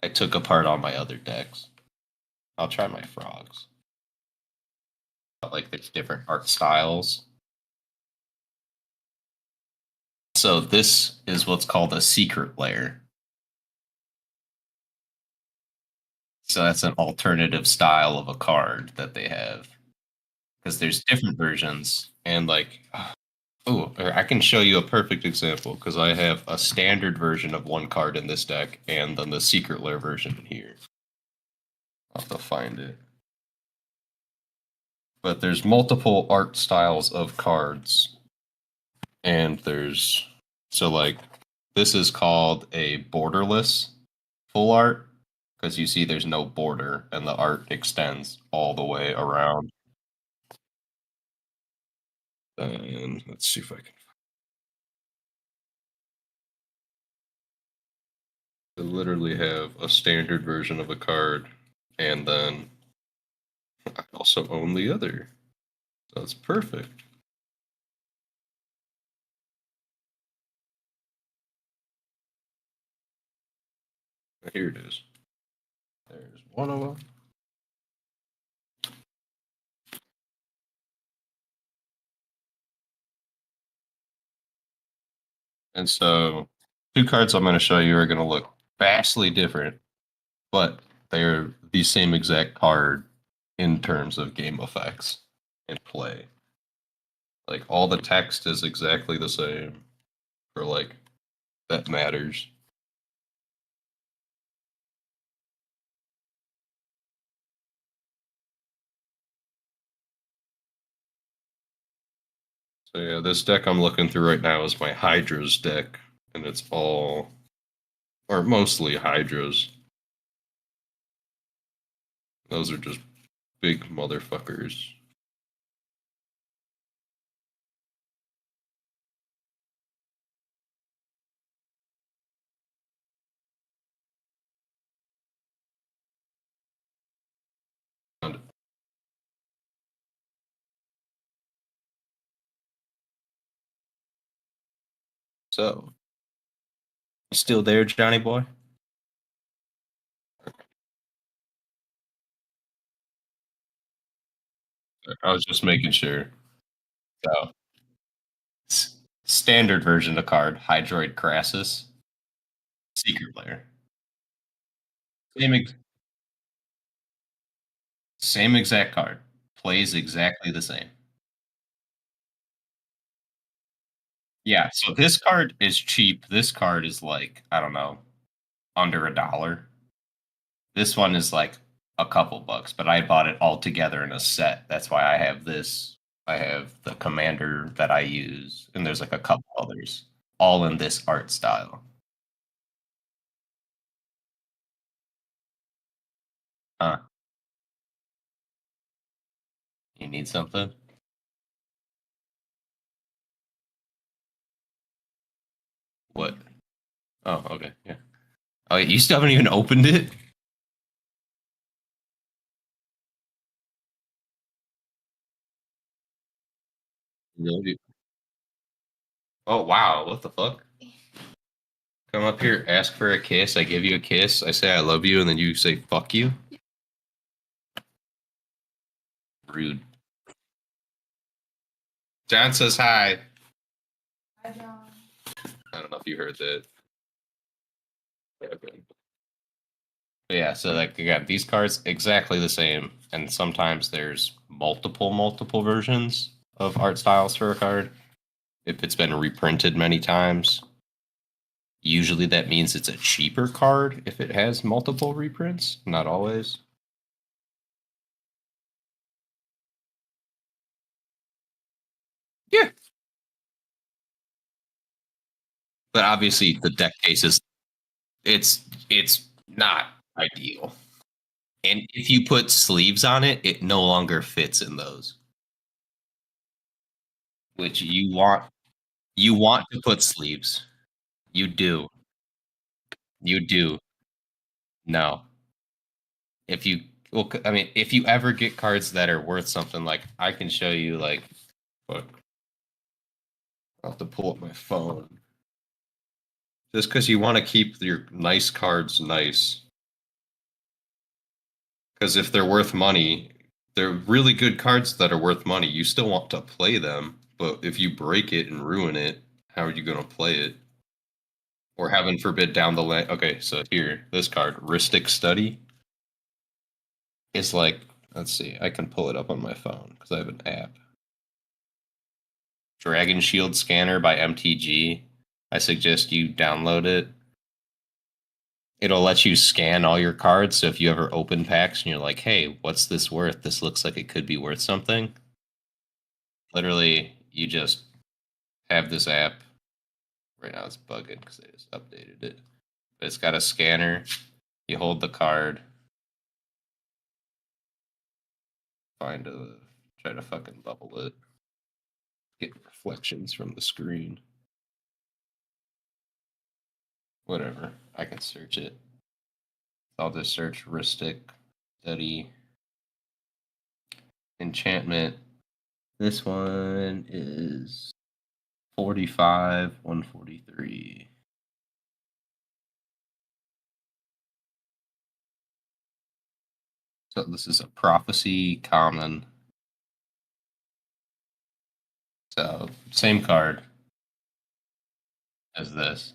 I took apart all my other decks. I'll try my frogs. Like there's different art styles. So this is what's called a secret layer. So that's an alternative style of a card that they have. Because there's different versions. And like, oh, I can show you a perfect example because I have a standard version of one card in this deck and then the secret layer version here. I'll have to find it. But there's multiple art styles of cards. And there's, so like, this is called a borderless full art because you see there's no border and the art extends all the way around. And let's see if I can. I literally have a standard version of a card, and then I also own the other. So it's perfect. Here it is. There's one of them. And so, two cards I'm going to show you are going to look vastly different, but they're the same exact card in terms of game effects and play. Like, all the text is exactly the same for, like, that matters. So yeah, this deck I'm looking through right now is my Hydras deck, and it's all, or mostly Hydras. Those are just big motherfuckers. So, you still there, Johnny boy? I was just making sure. So, standard version of card, Hydroid Crassus, secret layer. Same, same exact card. Plays exactly the same. Yeah, so this card is cheap. This card is like, I don't know, under $1. This one is like a couple bucks, but I bought it all together in a set. That's why I have this. I have the commander that I use, and there's like a couple others, all in this art style. Huh? You need something? What? Oh, okay, yeah. Oh, you still haven't even opened it? Really? Oh, wow. What the fuck? Come up here, ask for a kiss. I give you a kiss. I say I love you, and then you say fuck you. Rude. John says hi. Hi, John. I don't know if you heard that. Okay. But yeah, so like again, these cards exactly the same, and sometimes there's multiple versions of art styles for a card. If it's been reprinted many times, usually that means it's a cheaper card if it has multiple reprints. Not always. Yeah, but obviously the deck cases, it's not ideal. And if you put sleeves on it, it no longer fits in those. Which you want to put sleeves. You do. You do. No. If you well, I mean, if you ever get cards that are worth something, like I can show you, like, fuck, I'll have to pull up my phone. Just because you want to keep your nice cards nice. Because if they're worth money, they're really good cards that are worth money. You still want to play them, but if you break it and ruin it, how are you going to play it? Or heaven forbid down the line. Okay, so here, this card, Ristic Study, is like, let's see, I can pull it up on my phone because I have an app. Dragon Shield Scanner by MTG. I suggest you download it. It'll let you scan all your cards. So if you ever open packs and you're like, hey, what's this worth? This looks like it could be worth something. Literally, you just have this app. Right now it's bugging because I just updated it. But it's got a scanner. You hold the card. Try to fucking bubble it. Get reflections from the screen. Whatever. I can search it. I'll just search Ristic Study Enchantment. This one is 45, 143. So this is a prophecy common. So same card as this.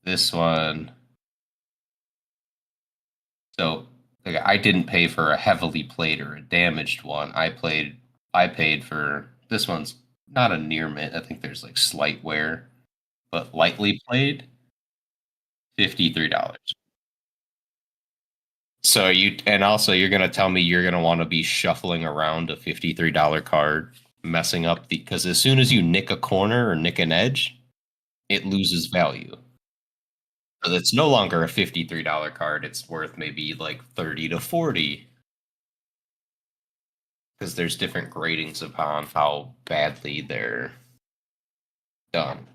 This one. So like, I didn't pay for a heavily played or a damaged one. I paid for this one's not a near mint. I think there's like slight wear, but lightly played, $53. So also you're gonna tell me you're gonna want to be shuffling around a $53 card, messing up because as soon as you nick a corner or nick an edge, it loses value. So it's no longer a $53 card. It's worth maybe like 30 to 40 because there's different gradings upon how badly they're done.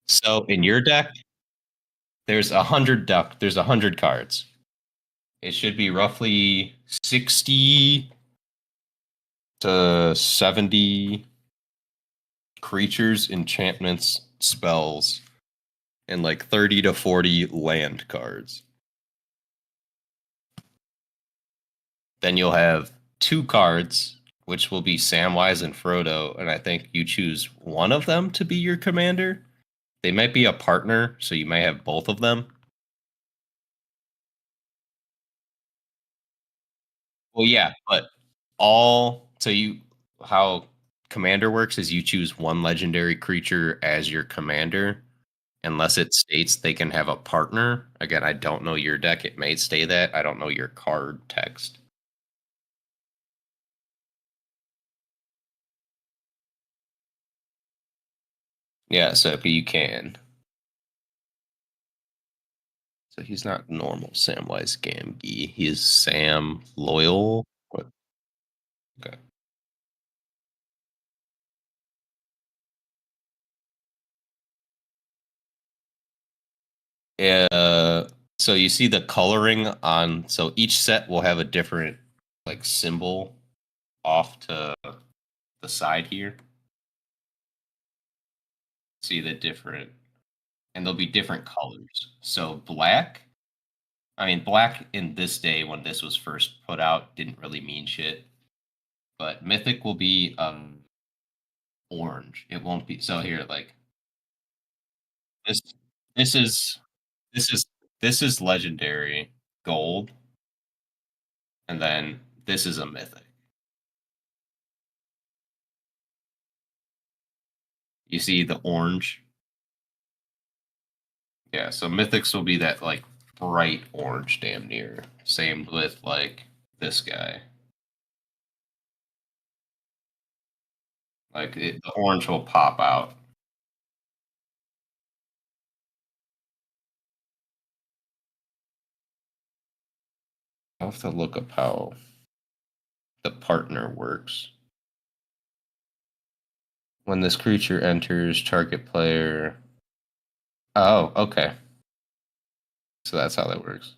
So in your deck, there's 100 cards. It should be roughly 60 to 70 creatures, enchantments, spells, and like 30 to 40 land cards. Then you'll have 2 cards, which will be Samwise and Frodo, and I think you choose one of them to be your commander. They might be a partner, so you may have both of them. Well, yeah, but how commander works is you choose one legendary creature as your commander, unless it states they can have a partner. Again, I don't know your deck. It may say that. I don't know your card text. Yeah, so you can. So he's not normal Samwise Gamgee. He is Sam Loyal. What? Okay. So you see the coloring on. So each set will have a different like symbol off to the side here. See the different, and there'll be different colors. So black in this day when this was first put out didn't really mean shit. But Mythic will be orange. It won't be so here like this this is this is this is legendary gold, and then this is a mythic. You see the orange? Yeah, so mythics will be that like bright orange damn near. Same with like this guy. The orange will pop out. I'll have to look up how the partner works. When this creature enters target player. Oh, okay. So that's how that works.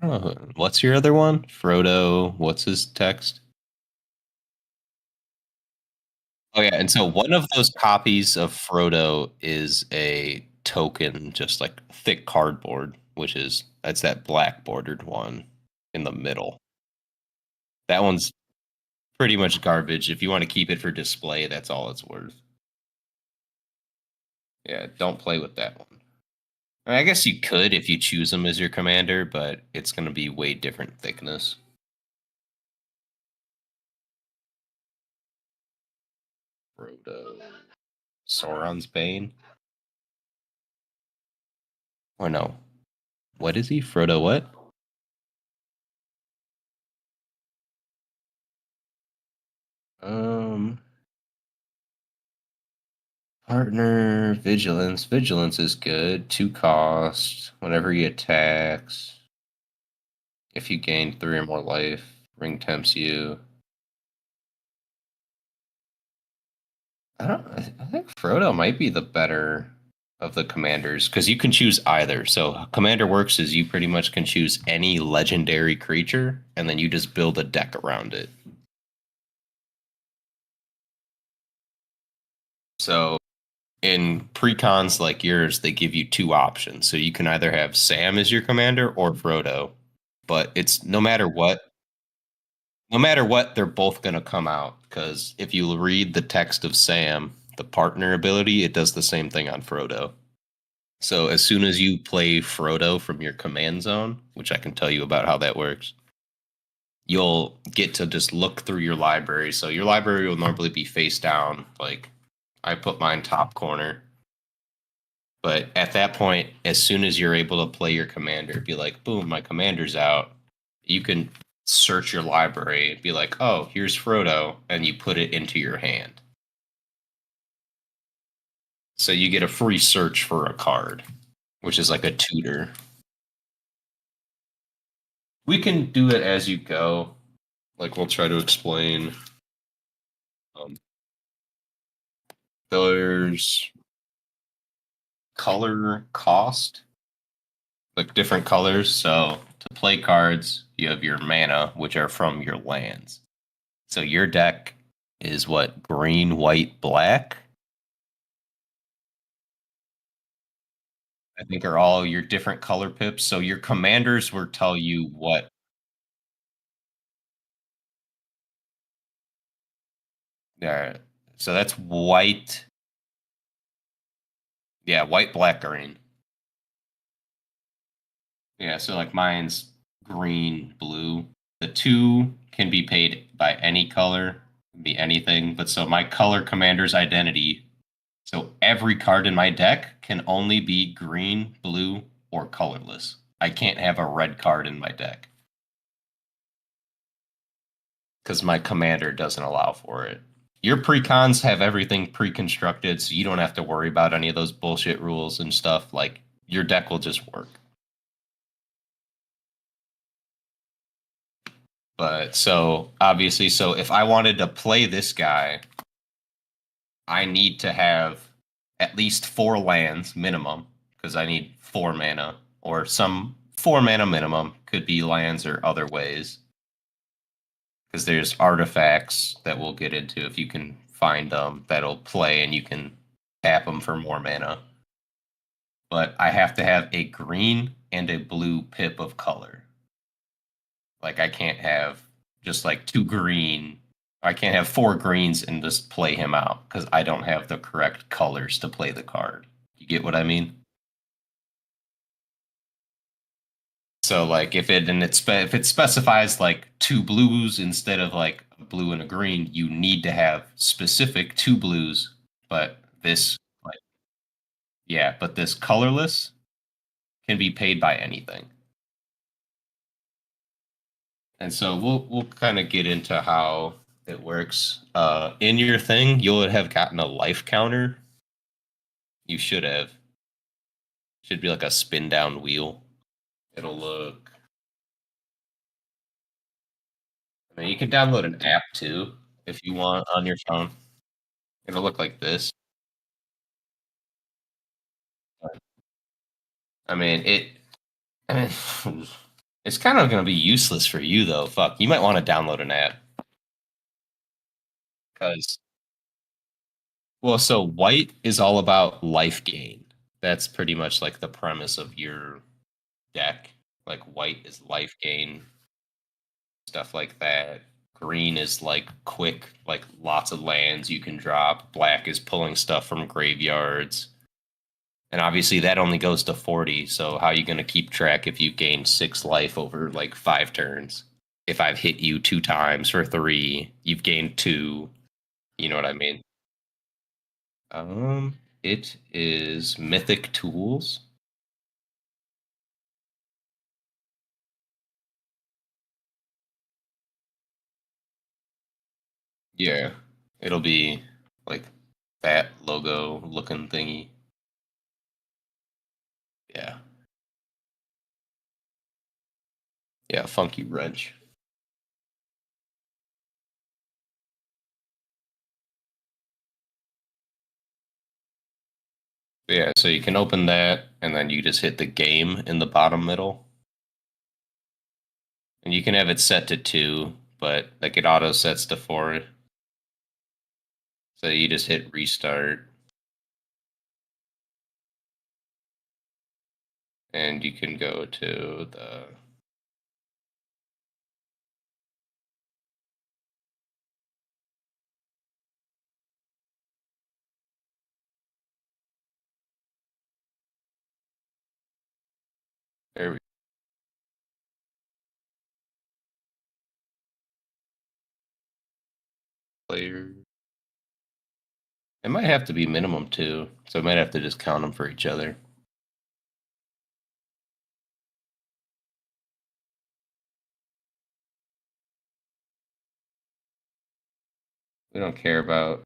I don't know. What's your other one? Frodo, what's his text? Oh yeah, and so one of those copies of Frodo is a token, just like thick cardboard, which is that's that black bordered one in the middle. That one's pretty much garbage. If you want to keep it for display, that's all it's worth. Yeah, don't play with that one. I guess you could if you choose him as your commander, but it's going to be way different thickness. Frodo. Sauron's Bane? Or no. What is he? Frodo what? Um, Partner, Vigilance. Vigilance is good. 2 cost. Whenever he attacks. If you gain 3 or more life, ring tempts you. I think Frodo might be the better of the commanders because you can choose either. So commander works is you pretty much can choose any legendary creature and then you just build a deck around it. So in precons like yours, they give you 2 options. So you can either have Sam as your commander or Frodo. But it's no matter what, they're both gonna come out. Because if you read the text of Sam, the partner ability, it does the same thing on Frodo. So as soon as you play Frodo from your command zone, which I can tell you about how that works, you'll get to just look through your library. So your library will normally be face down. Like I put mine top corner. But at that point, as soon as you're able to play your commander, be like, boom, my commander's out. You can search your library, be like, oh, here's Frodo, and you put it into your hand. So you get a free search for a card, which is like a tutor. We can do it as you go. Like we'll try to explain. Um, there's color cost, like different colors. So to play cards, you have your mana, which are from your lands. So your deck is what? Green, white, black? I think are all your different color pips. So your commanders will tell you what. Uh, so that's white. Yeah, white, black, green. Yeah, so like mine's green, blue. The two can be paid by any color, be anything. But so my color commander's identity. So every card in my deck can only be green, blue, or colorless. I can't have a red card in my deck because my commander doesn't allow for it. Your precons have everything pre-constructed, so you don't have to worry about any of those bullshit rules and stuff. Like your deck will just work. But so obviously, so if I wanted to play this guy, I need to have at least 4 lands minimum because I need 4 mana or some 4 mana minimum could be lands or other ways because there's artifacts that we'll get into if you can find them that'll play and you can tap them for more mana. But I have to have a green and a blue pip of color. Like I can't have just like 2 green. I can't have 4 greens and just play him out because I don't have the correct colors to play the card. You get what I mean? So like if it specifies like 2 blues instead of like a blue and a green, you need to have specific 2 blues. But this like yeah, but this colorless can be paid by anything. And so we'll kind of get into how it works. In your thing, you'll have gotten a life counter. You should have. Should be like a spin down wheel. It'll look. I mean, you can download an app too if you want on your phone. It'll look like this. I mean, it. I mean, it's kind of going to be useless for you though. Fuck, you might want to download an app because Well, so white is all about life gain. That's pretty much like the premise of your deck. Like white is life gain, stuff like that. Green is like quick, like lots of lands you can drop. Black is pulling stuff from graveyards. And obviously that only goes to 40, so how are you going to keep track if you gained 6 life over like 5 turns? If I've hit you 2 times for 3, you've gained 2. You know what I mean? It is Mythic Tools. Yeah. It'll be like that logo looking thingy. Yeah. Yeah, funky wrench. Yeah, so you can open that and then you just hit the game in the bottom middle. And you can have it set to 2, but like it auto sets to 4. So you just hit restart and you can go to the there we player. It might have to be minimum 2, so I might have to just count them for each other. We don't care about.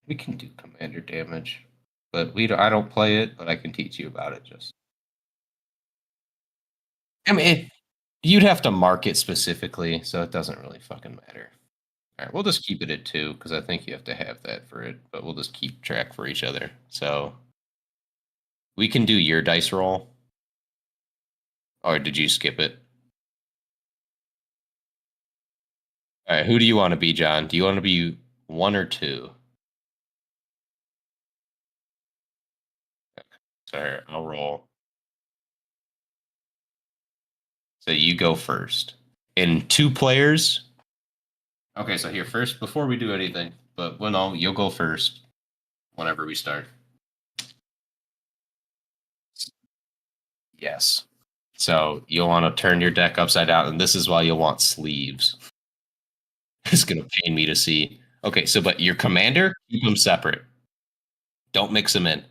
We can do commander damage, but we don't, I don't play it, but I can teach you about it. Just I mean, you'd have to mark it specifically, so it doesn't really fucking matter. All right, we'll just keep it at 2 because I think you have to have that for it, but we'll just keep track for each other. So we can do your dice roll, or did you skip it? All right, who do you want to be, John? Do you want to be 1 or 2? Sorry, I'll roll. So you go first. In 2 players. Okay, so here first, before we do anything, but when all you'll go first whenever we start. Yes. So you'll want to turn your deck upside down, and this is why you'll want sleeves. It's gonna pain me to see. Okay, so but your commander, keep them separate. Don't mix them in.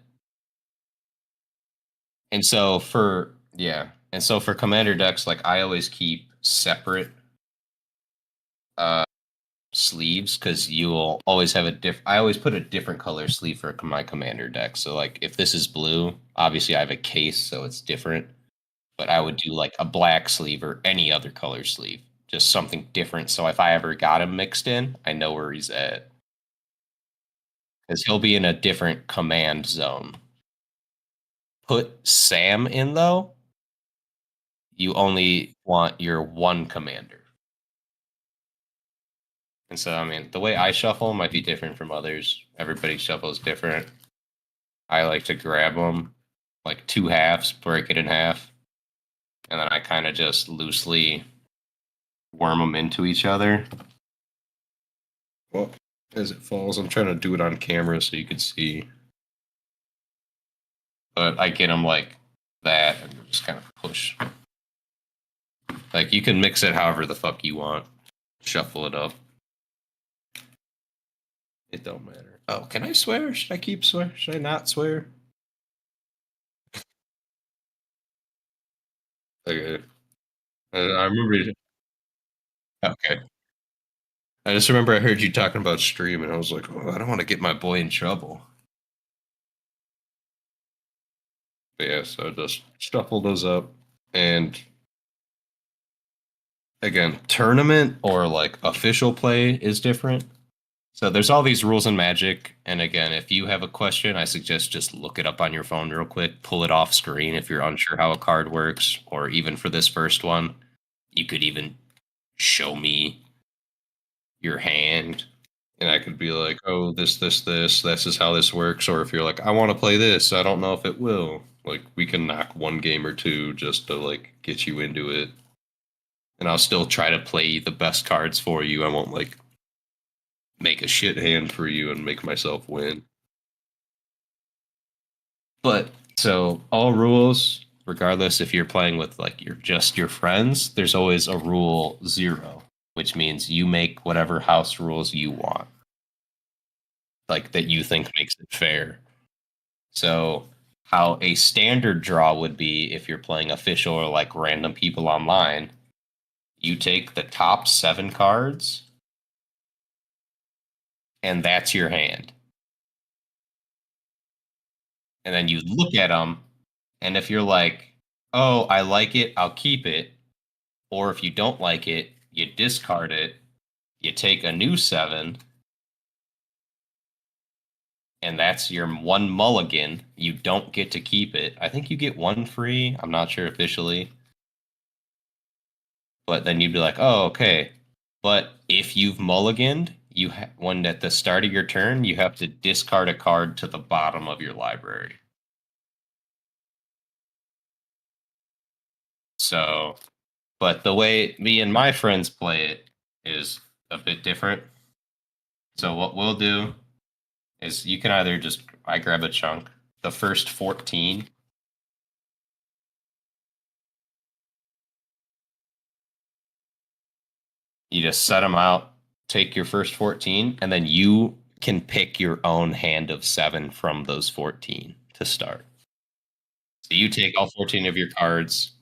And so for and so for commander decks, like I always keep separate uh sleeves because you'll always have a I always put a different color sleeve for my commander deck. So like if this is blue, obviously I have a case, so it's different. But I would do like a black sleeve or any other color sleeve, just something different. So if I ever got him mixed in, I know where he's at because he'll be in a different command zone. Put Sam in though, you only want your one commander. And so, I mean, the way I shuffle might be different from others. Everybody shuffles different. I like to grab them like 2 halves, break it in half, and then I kind of just loosely worm them into each other. Well, as it falls, I'm trying to do it on camera so you can see. But I get them like that and just kind of push. Like you can mix it however the fuck you want. Shuffle it up. It don't matter. Oh, can I swear? Should I keep swear? Should I not swear? Okay. I remember. Okay. I just remember I heard you talking about stream, and I was like, oh, I don't want to get my boy in trouble. But yeah, so just shuffle those up. And again, tournament or like official play is different. So there's all these rules in Magic. And again, if you have a question, I suggest just look it up on your phone real quick, pull it off screen if you're unsure how a card works, or even for this first one, you could even show me your hand And I could be like, oh, this is how this works. Or if you're like, I want to play this, I don't know if it will. Like, we can knock one game or two just to like get you into it. And I'll still try to play the best cards for you. I won't like make a shit hand for you and make myself win. But so all rules, regardless if you're playing with like your friends, there's always a rule 0, which means you make whatever house rules you want, like that you think makes it fair. So how a standard draw would be if you're playing official or like random people online, you take the top 7 cards and that's your hand. And then you look at them, and if you're like, "Oh, I like it, I'll keep it," or if you don't like it, you discard it, you take a new 7, and that's your one mulligan. You don't get to keep it. I think you get one free. I'm not sure officially. But then you'd be like, "Oh, okay." But if you've mulliganed, when at the start of your turn, you have to discard a card to the bottom of your library. So, but the way me and my friends play it is a bit different. So what we'll do is you can either just I grab a chunk, the first 14, you just set them out, take your first 14, and then you can pick your own hand of 7 from those 14 to start. So you take all 14 of your cards,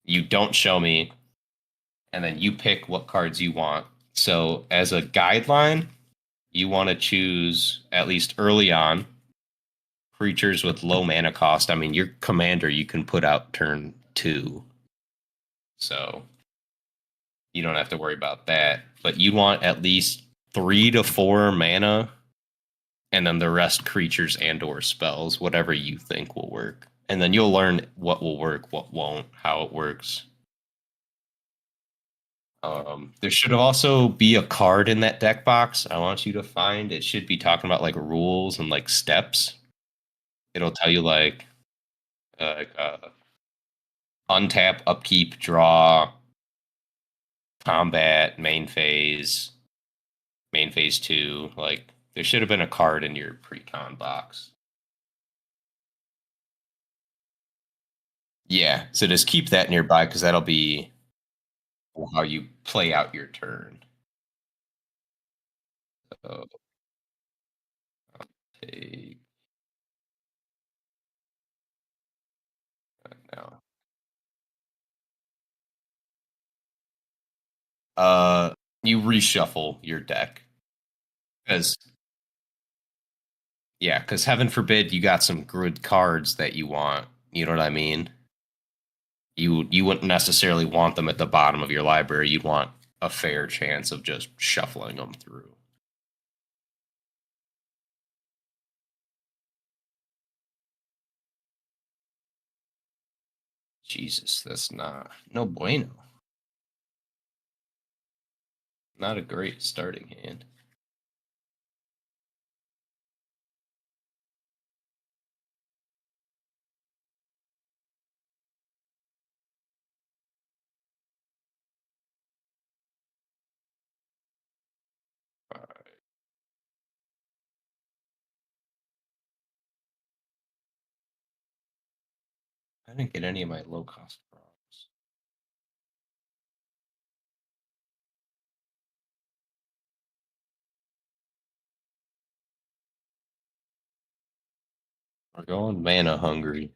you don't show me, and then you pick what cards you want. So as a guideline, you want to choose at least early on creatures with low mana cost. I mean, your commander you can put out turn 2. So you don't have to worry about that. But you want at least 3 to 4 mana, and then the rest creatures and or spells, whatever you think will work. And then you'll learn what will work, what won't, how it works. There should also be a card in that deck box. I want you to find. It should be talking about like rules and like steps. It'll tell you like untap, upkeep, draw, combat, main phase 2. Like there should have been a card in your pre-con box. Yeah, so just keep that nearby because that'll be how you play out your turn. So take now. You reshuffle your deck because yeah, because heaven forbid you got some good cards that you want. You know what I mean? You wouldn't necessarily want them at the bottom of your library. You'd want a fair chance of just shuffling them through. Jesus, that's not no bueno. Not a great starting hand. I didn't get any of my low cost problems. We're going mana hungry.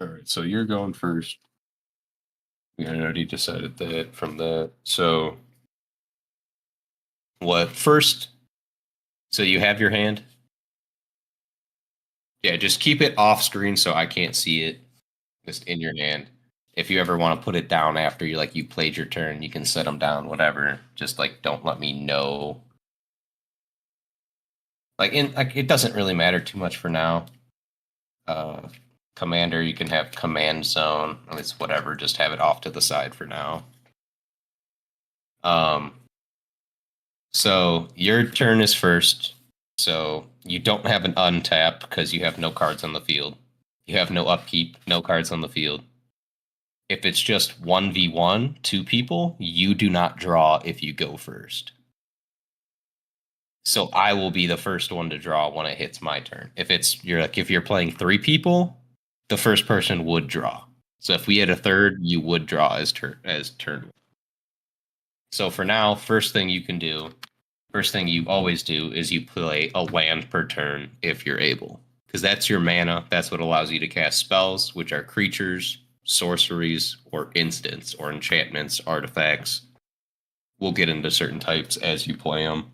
All right, so you're going first. We already decided that from that. So what first? So you have your hand. Yeah, just keep it off screen so I can't see it. Just in your hand. If you ever want to put it down after you played your turn, you can set them down, whatever. Just like don't let me know. It doesn't really matter too much for now. Uh, Commander, you can have command zone. It's whatever. Just have it off to the side for now. Um, so your turn is first. So you don't have an untap because you have no cards on the field. You have no upkeep, no cards on the field. If it's just 1v1, two people, you do not draw if you go first. So I will be the first one to draw when it hits my turn. If you're playing three people, the first person would draw. So if we had a third, you would draw as turn. So for now, first thing you always do is you play a land per turn if you're able. Because that's your mana. That's what allows you to cast spells, which are creatures, sorceries, or instants, or enchantments, artifacts. We'll get into certain types as you play them.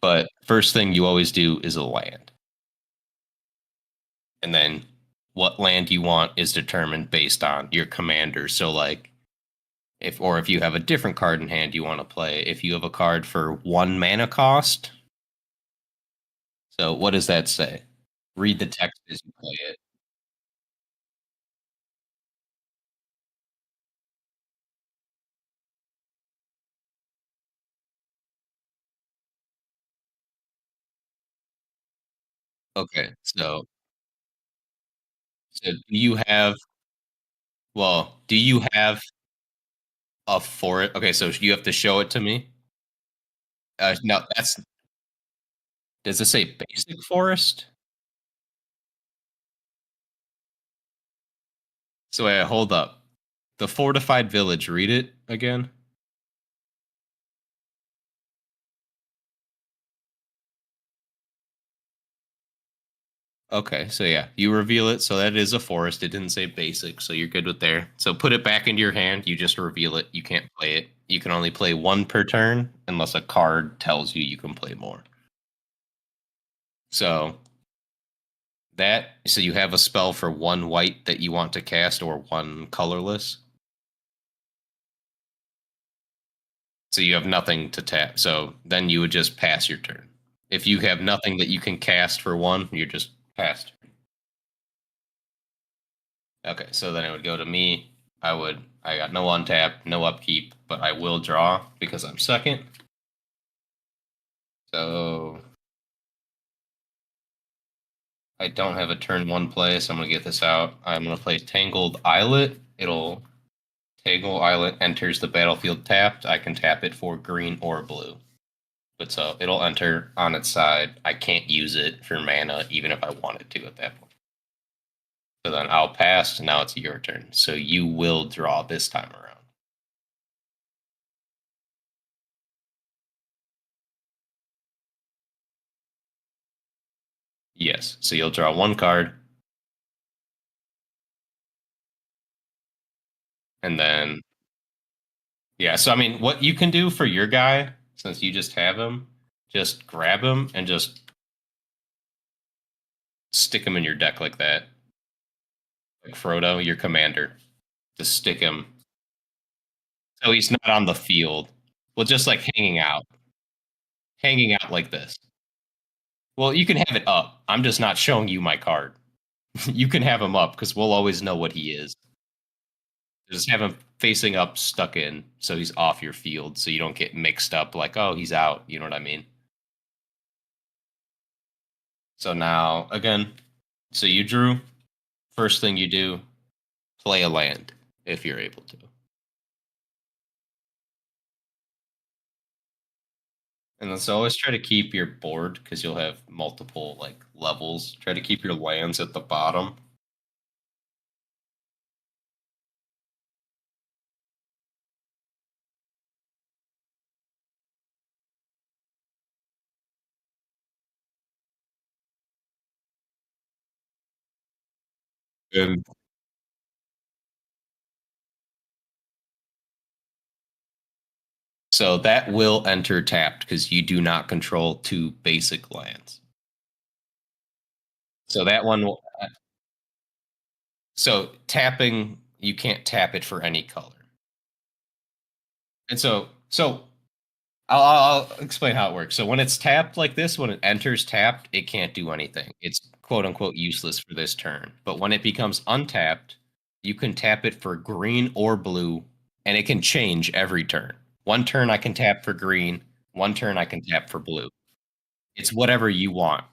But first thing you always do is a land. And then what land you want is determined based on your commander. So like if you have a different card in hand you want to play, if you have a card for 1 mana cost. So what does that say? Read the text as you play it. Okay. So do you have a forest? Okay, so you have to show it to me. No, does it say basic forest? So wait, hold up. The fortified village, read it again. Okay, so yeah, you reveal it. So that is a forest. It didn't say basic, so you're good with there. So put it back into your hand. You just reveal it. You can't play it. You can only play one per turn unless a card tells you you can play more. So so you have a spell for 1 white that you want to cast or 1 colorless. So you have nothing to tap. So then you would just pass your turn. If you have nothing that you can cast for one, you're just passed. Okay, so then it would go to me. I got no untap, no upkeep, but I will draw because I'm second. So I don't have a turn one play, so I'm gonna get this out. I'm gonna play Tangled Islet. Tangled Islet enters the battlefield tapped. I can tap it for green or blue. But so it'll enter on its side. I can't use it for mana even if I wanted to at that point. So then I'll pass, and now it's your turn. So you will draw this time around. Yes. So you'll draw 1 card, and then yeah. So I mean, what you can do for your guy, since you just have him, just grab him and just stick him in your deck like that. Like Frodo, your commander. Just stick him. So he's not on the field. Well, just like hanging out like this. Well, you can have it up. I'm just not showing you my card. You can have him up because we'll always know what he is. Just have him facing up, stuck in, so he's off your field, so you don't get mixed up like, oh, he's out. You know what I mean? So now, again, so you drew. First thing you do, play a land if you're able to. And then so always try to keep your board because you'll have multiple like levels. Try to keep your lands at the bottom. And so that will enter tapped because you do not control 2 basic lands. So that one will so tapping, you can't tap it for any color. And so I'll explain how it works. So when it's tapped like this, when it enters tapped, it can't do anything. It's quote unquote useless for this turn. But when it becomes untapped, you can tap it for green or blue, and it can change every turn. One turn I can tap for green, one turn I can tap for blue. It's whatever you want.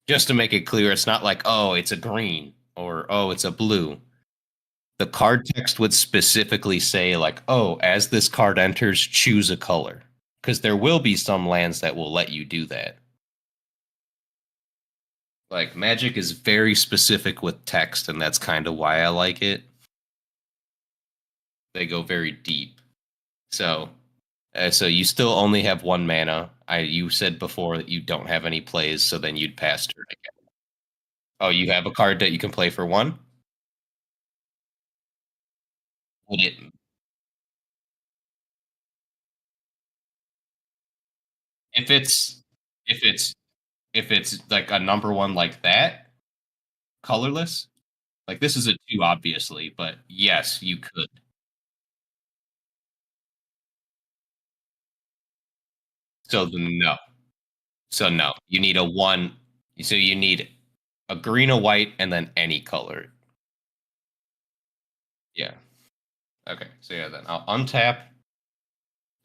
Just to make it clear, it's not like, oh, it's a green or oh, it's a blue. The card text would specifically say, like, oh, as this card enters, choose a color. Because there will be some lands that will let you do that. Like, Magic is very specific with text, and that's kind of why I like it. They go very deep. So, so you still only have one mana. You said before that you don't have any plays, so then you'd pass turn again. Oh, you have a card that you can play for one? Would it if it's if it's if it's like a number one like that, colorless? Like this is a two, obviously, but yes, you could. So then no. So no. You need a one. So you need a green, a white, and then any color. Yeah. Okay. So yeah, then I'll untap.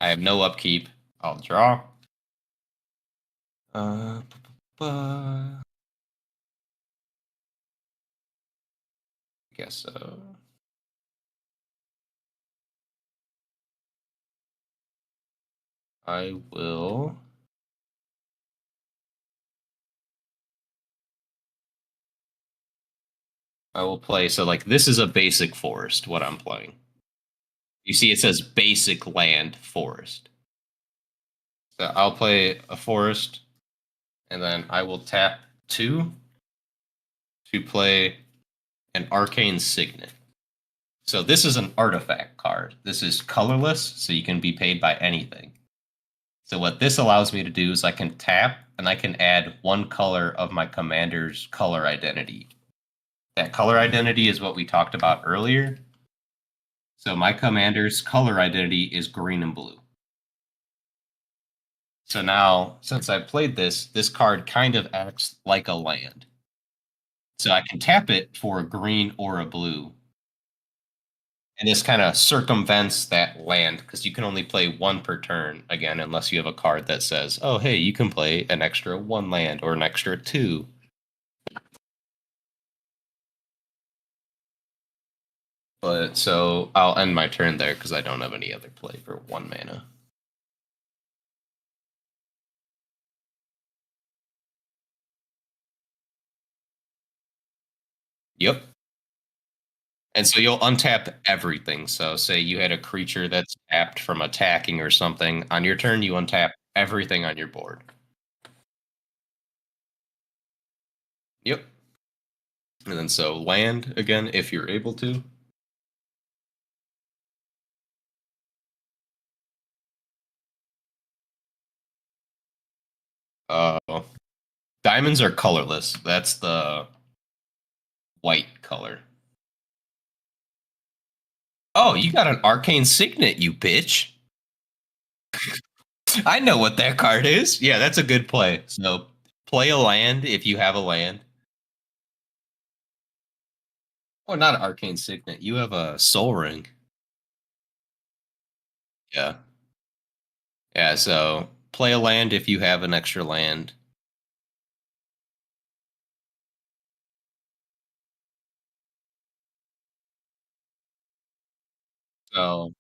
I have no upkeep. I'll draw. Uh, I guess so. I will. I will play. So like this is a basic forest. What I'm playing. You see, it says basic land forest. So I'll play a forest, and then I will tap two to play an arcane signet. So this is an artifact card. This is colorless, so you can be paid by anything. So what this allows me to do is I can tap and I can add one color of my commander's color identity. That color identity is what we talked about earlier. So my commander's color identity is green and blue. So now, since I played this card kind of acts like a land. So I can tap it for a green or a blue. And this kind of circumvents that land because you can only play one per turn again, unless you have a card that says, oh, hey, you can play an extra one land or an extra two. But so I'll end my turn there because I don't have any other play for one mana. Yep. And so you'll untap everything. So say you had a creature that's tapped from attacking or something. On your turn, you untap everything on your board. Yep. And then so land again if you're able to. Uh, Diamonds are colorless. That's the white color. Oh, you got an arcane signet, you bitch. I know what that card is. Yeah, that's a good play. So play a land if you have a land. Oh, not an arcane signet. You have a soul ring. Yeah. Yeah, so play a land if you have an extra land. So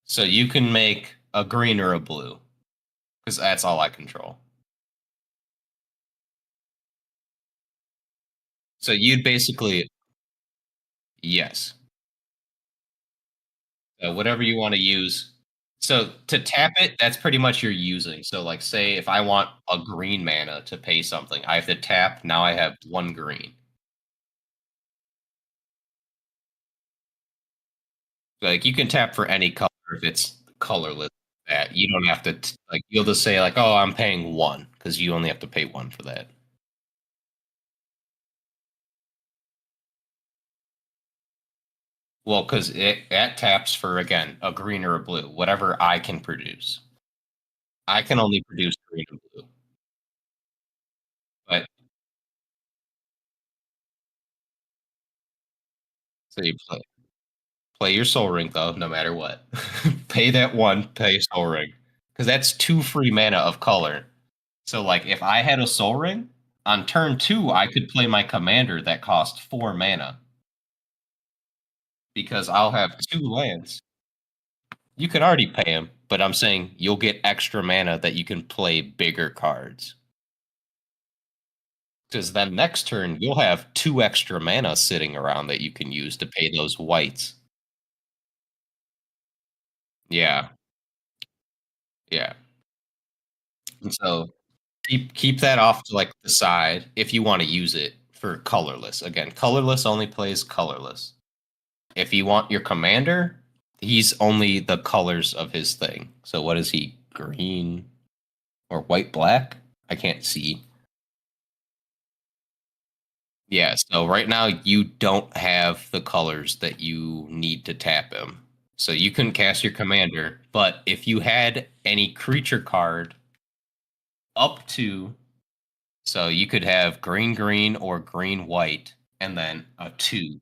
so you can make a green or a blue because that's all I control. So you'd basically yes. Whatever you want to use. So to tap it, that's pretty much you're using. So like say if I want a green mana to pay something, I have to tap. Now I have one green. Like you can tap for any color if it's colorless. That you don't have to like you'll just say like, oh, I'm paying one because you only have to pay one for that. Well, because it taps for again a green or a blue, whatever I can produce. I can only produce green and blue, but so you play your Soul Ring though, no matter what. Pay that one, pay Soul Ring, because that's two free mana of color. So like if I had a Soul Ring on turn two, I could play my commander that cost 4 mana because I'll have two lands. You could already pay him, but I'm saying you'll get extra mana that you can play bigger cards. Because then next turn you'll have two extra mana sitting around that you can use to pay those whites. Yeah, yeah. And so keep that off to like the side if you want to use it for colorless. Again, colorless only plays colorless. If you want your commander, he's only the colors of his thing. So what is he? Green or white black? I can't see. Yeah, so right now you don't have the colors that you need to tap him. So you can cast your commander, but if you had any creature card up to, so you could have green green or green white and then a 2.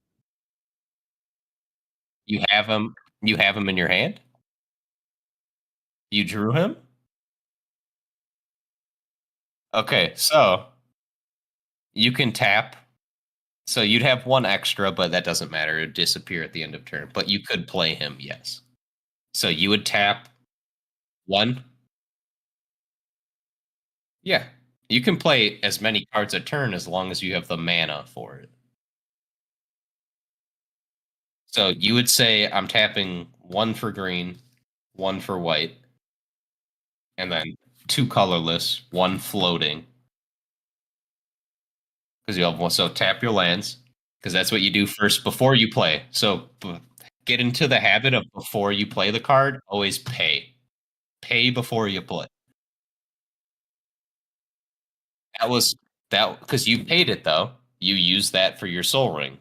You have him in your hand? You drew him? Okay, so you can tap. So you'd have one extra, but that doesn't matter. It'd disappear at the end of turn. But you could play him, yes. So you would tap one. Yeah. You can play as many cards a turn as long as you have the mana for it. So you would say, I'm tapping one for green, one for white, and then two colorless, one floating. Because you have one. So tap your lands, because that's what you do first before you play. So get into the habit of before you play the card, always pay. Pay before you play. That was that because you paid it though. You use that for your soul ring.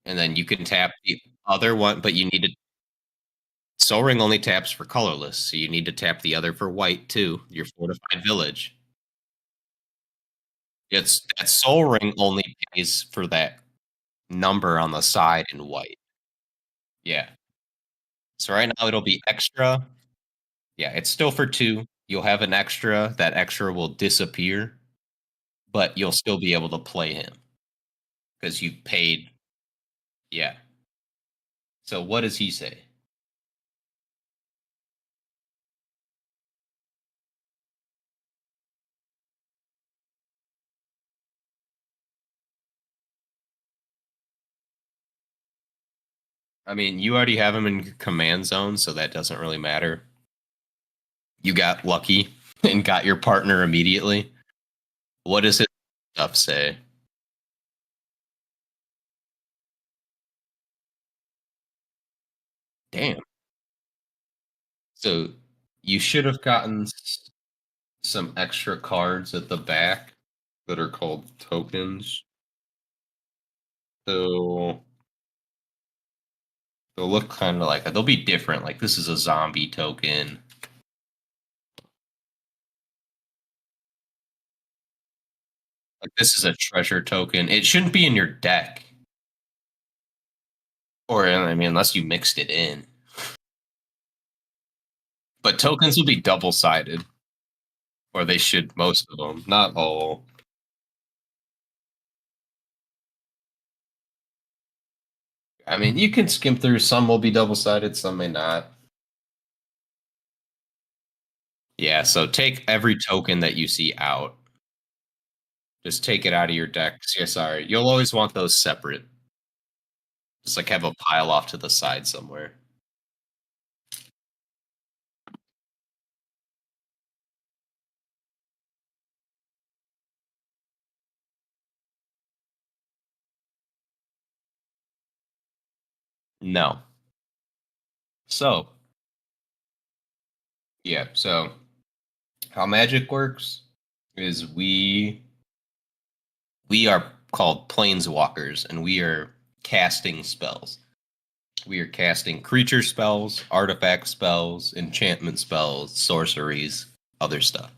And then you can tap the other one, but you need to soul ring only taps for colorless, so you need to tap the other for white too, your fortified village. It's that soul ring only pays for that number on the side in white. Yeah. So right now it'll be extra. Yeah, it's still for two. You'll have an extra. That extra will disappear, but you'll still be able to play him because you paid. Yeah. So what does he say? I mean, you already have him in your command zone, so that doesn't really matter. You got lucky and got your partner immediately. What does his stuff say? Damn. So you should have gotten some extra cards at the back that are called tokens. So they'll look kind of like they'll be different. Like this is a zombie token. Like this is a treasure token. It shouldn't be in your deck, or I mean, unless you mixed it in. But tokens will be double sided, or they should most of them, not all. I mean, you can skim through. Some will be double sided, some may not. Yeah, so take every token that you see out. Just take it out of your deck. Yeah, sorry. You'll always want those separate. Just like have a pile off to the side somewhere. No. So, yeah, so how magic works is we are called planeswalkers and we are casting spells. We are casting creature spells, artifact spells, enchantment spells, sorceries, other stuff.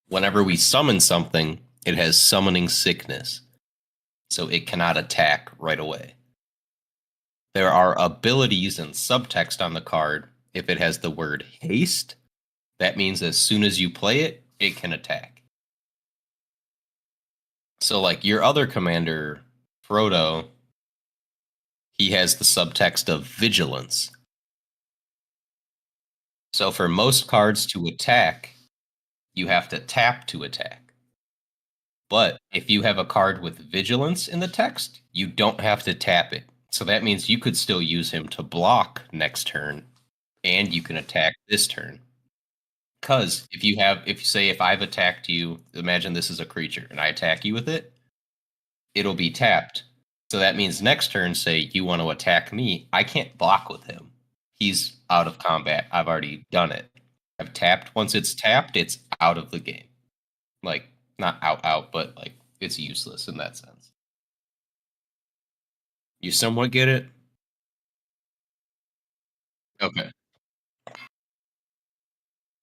Whenever we summon something, it has summoning sickness, so it cannot attack right away. There are abilities and subtext on the card. If it has the word haste, that means as soon as you play it, it can attack. So, like your other commander, Frodo, he has the subtext of vigilance. So, for most cards to attack, you have to tap to attack. But if you have a card with vigilance in the text, you don't have to tap it. So that means you could still use him to block next turn, and you can attack this turn. Because if you say, if I've attacked you, imagine this is a creature, and I attack you with it, it'll be tapped. So that means next turn, say you want to attack me, I can't block with him. He's out of combat. I've already done it. I've tapped. Once it's tapped, it's out of the game. Like, not out, but like it's useless in that sense. You somewhat get it? Okay.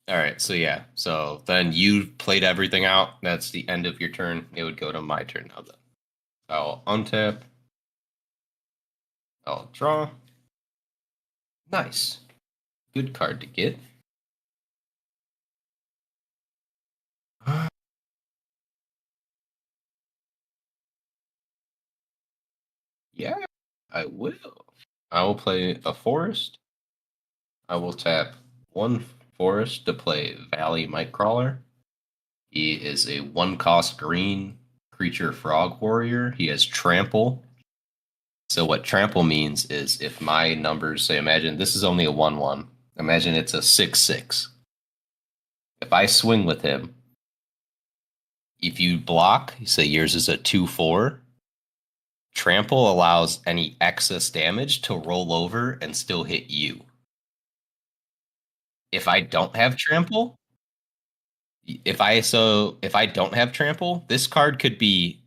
All right. So yeah. So then you played everything out. That's the end of your turn. It would go to my turn now then. I'll untap. I'll draw. Nice. Good card to get. Yeah, I will. I will play a forest. I will tap one forest to play Valley Mightcrawler. He is a one cost green creature frog warrior. He has trample. So what trample means is if my numbers say, imagine this is only a 1-1. Imagine it's a 6-6. If I swing with him, if you block, say yours is a 2-4, trample allows any excess damage to roll over and still hit you. If I don't have trample, if I don't have trample, this card could be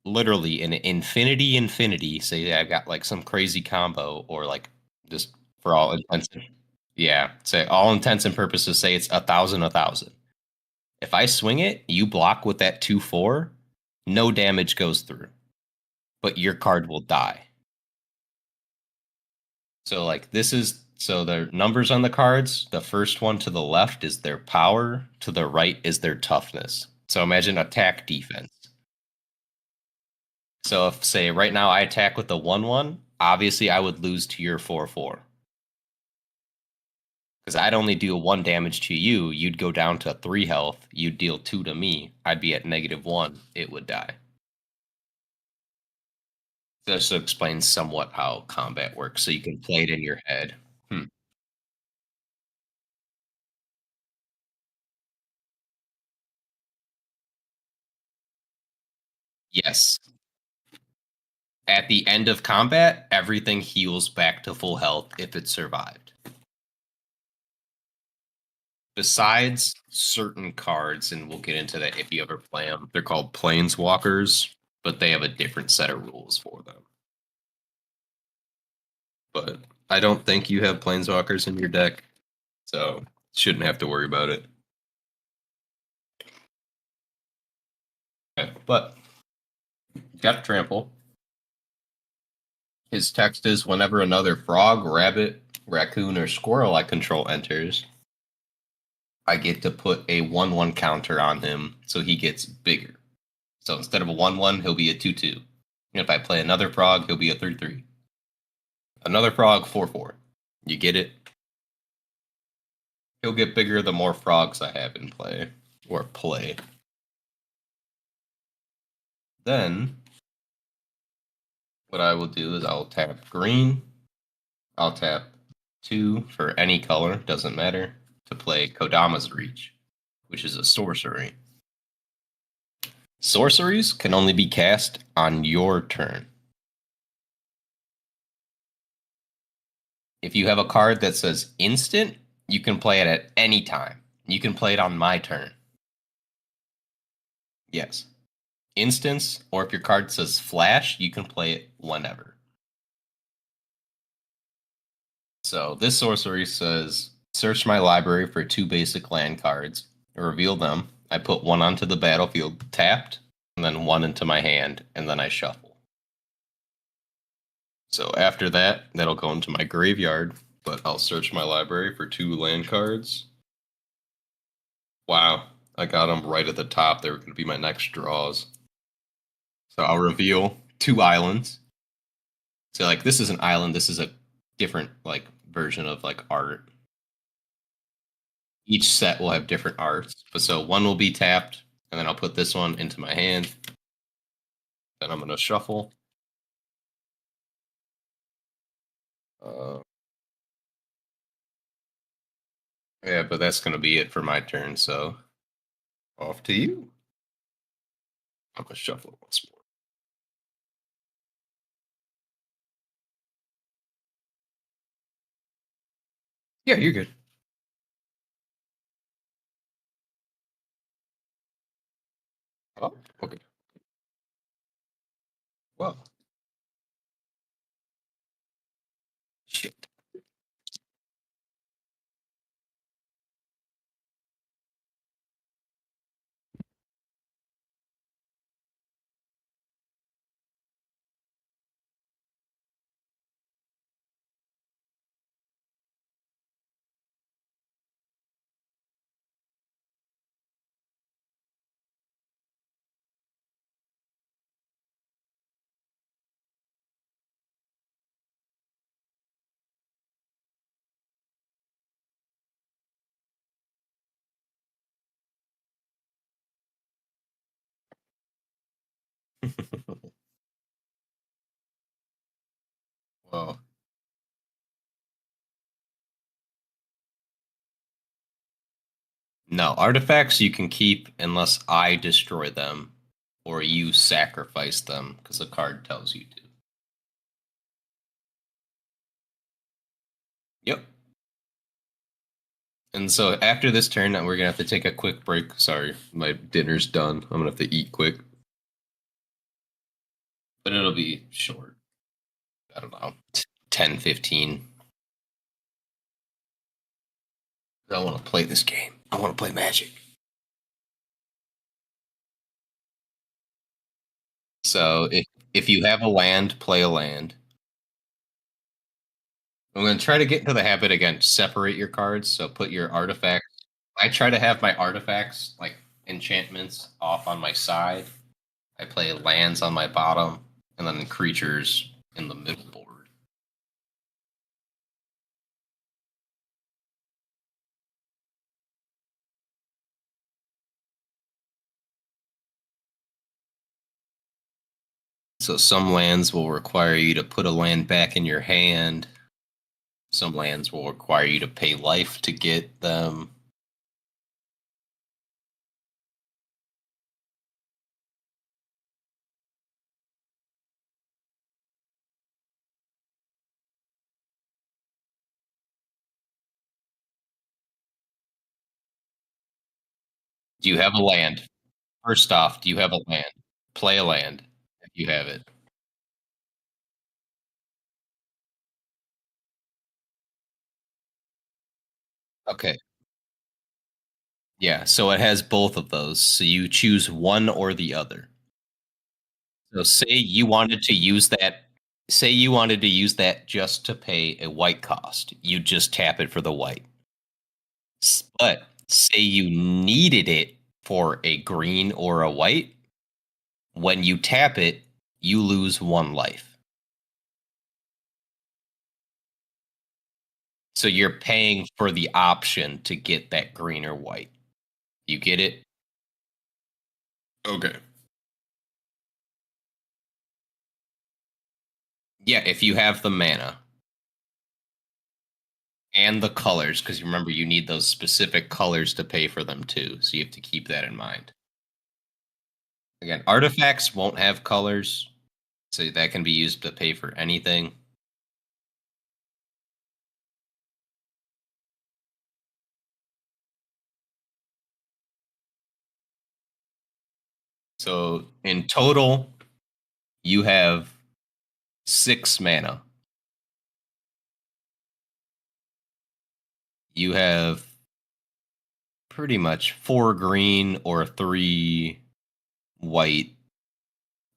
literally an infinity. Say I've got like some crazy combo, or like just for all intents, yeah. Say all intents and purposes, say it's 1,000. If I swing it, you block with that 2-4, no damage goes through, but your card will die. So like this is so the numbers on the cards. The first one to the left is their power. To the right is their toughness. So imagine attack defense. So if say right now I attack with the 1-1, obviously I would lose to your 4-4. Because I'd only do 1 damage to you, you'd go down to 3 health, you'd deal 2 to me, I'd be at -1, it would die. This explains somewhat how combat works, so you can play it in your head. Hmm. Yes. At the end of combat, everything heals back to full health if it survived. Besides certain cards, and we'll get into that if you ever play them, they're called planeswalkers, but they have a different set of rules for them. But I don't think you have planeswalkers in your deck, so shouldn't have to worry about it. Okay, but got trample. His text is whenever another frog, rabbit, raccoon, or squirrel I control enters, I get to put a 1-1 counter on him so he gets bigger. So instead of a 1-1, he'll be a 2-2. And if I play another frog, he'll be a 3-3. Another frog, 4-4. You get it? He'll get bigger the more frogs I have in play. Or play. Then, what I will do is I'll tap green. I'll tap 2 for any color, doesn't matter, to play Kodama's Reach, which is a sorcery. Sorceries can only be cast on your turn. If you have a card that says instant, you can play it at any time. You can play it on my turn. Yes. Instance, or if your card says flash, you can play it whenever. So this sorcery says search my library for 2 basic land cards, reveal them. I put one onto the battlefield tapped, and then one into my hand, and then I shuffle. So after that, that'll go into my graveyard, but I'll search my library for 2 land cards. Wow, I got them right at the top. They were going to be my next draws. So I'll reveal 2 islands. So like this is an island. This is a different like version of like art. Each set will have different arts. But so one will be tapped, and then I'll put this one into my hand. Then I'm gonna shuffle. Uh, yeah, but that's gonna be it for my turn. So off to you. I'm gonna shuffle once more. Yeah, you're good. Oh, okay. Well, shit. Well, no, artifacts you can keep unless I destroy them or you sacrifice them because the card tells you to. Yep. And so after this turn, we're gonna have to take a quick break. Sorry, my dinner's done. I'm gonna have to eat quick, but it'll be short. I don't know, 10, 15. I want to play this game. I want to play Magic. So if you have a land, play a land. I'm gonna try to get into the habit again. Separate your cards. So put your artifacts. I try to have my artifacts like enchantments off on my side. I play lands on my bottom, and then creatures in the middle board. So some lands will require you to put a land back in your hand. Some lands will require you to pay life to get them. Do you have a land? First off, do you have a land? Play a land if you have it. Okay. Yeah, so it has both of those. So you choose one or the other. So say you wanted to use that just to pay a white cost. You just tap it for the white. But say you needed it for a green or a white, when you tap it, you lose 1 life. So you're paying for the option to get that green or white. You get it? Okay. Yeah, if you have the mana and the colors, because remember you need those specific colors to pay for them too. So you have to keep that in mind. Again, artifacts won't have colors, so that can be used to pay for anything. So in total, you have 6 mana. You have pretty much 4 green or 3 white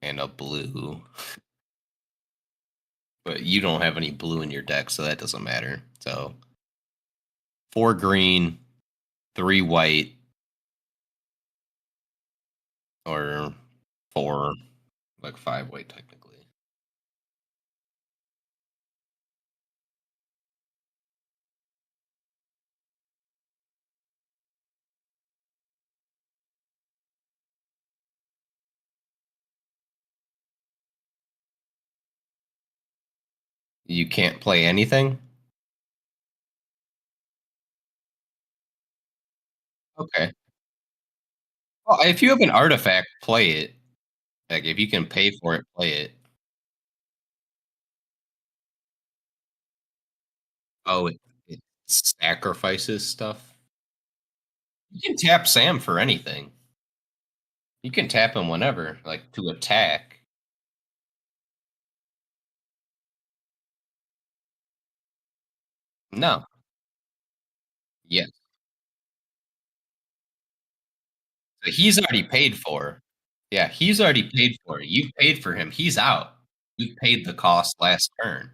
and a blue. But you don't have any blue in your deck, so that doesn't matter. So 4 green, 3 white, or four, like 5 white technically. You can't play anything? Okay. Well, if you have an artifact, play it. Like if you can pay for it, play it. Oh, it sacrifices stuff? You can tap Sam for anything. You can tap him whenever, like to attack. No. Yes. So he's already paid for. Yeah, he's already paid for it. You paid for him. He's out. You paid the cost last turn.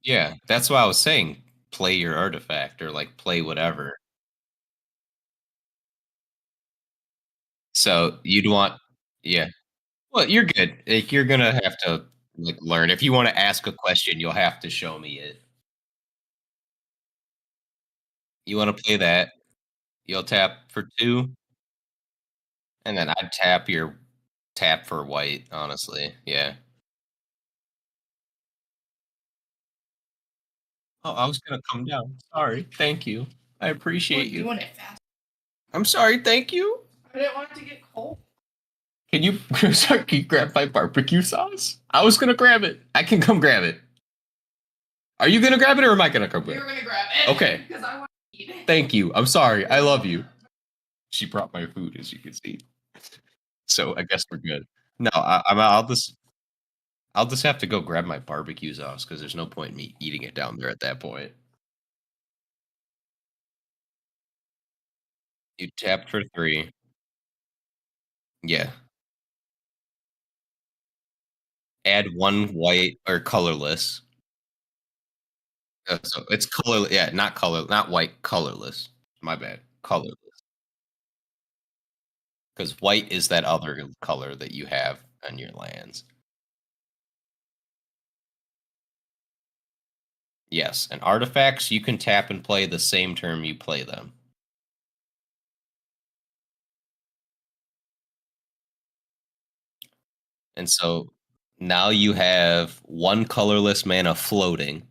Yeah, that's why I was saying play your artifact or like play whatever. So you'd want, yeah. Well, you're good. Like, you're gonna have to like learn. If you want to ask a question, you'll have to show me it. You want to play that? You'll tap for 2, and then I'd tap for white. Honestly, yeah. Oh, I was gonna come down. Sorry. Thank you. I appreciate We're you. doing it fast. I'm sorry. Thank you. I didn't want it to get cold. Can you, sorry, can you grab my barbecue sauce? I was gonna grab it. I can come grab it. Are you gonna grab it or am I gonna come grab You're it? gonna grab it. Okay. Because I want to eat it. Thank you. I'm sorry. I love you. She brought my food, as you can see. So I guess we're good. No, I'll just have to go grab my barbecue sauce because there's no point in me eating it down there at that point. You tapped for 3. Yeah. Add 1 white or colorless. So it's color. Yeah, not color, not white. Colorless. My bad. Colorless. Because white is that other color that you have on your lands. Yes, and artifacts you can tap and play the same term you play them. And so now you have 1 colorless mana floating.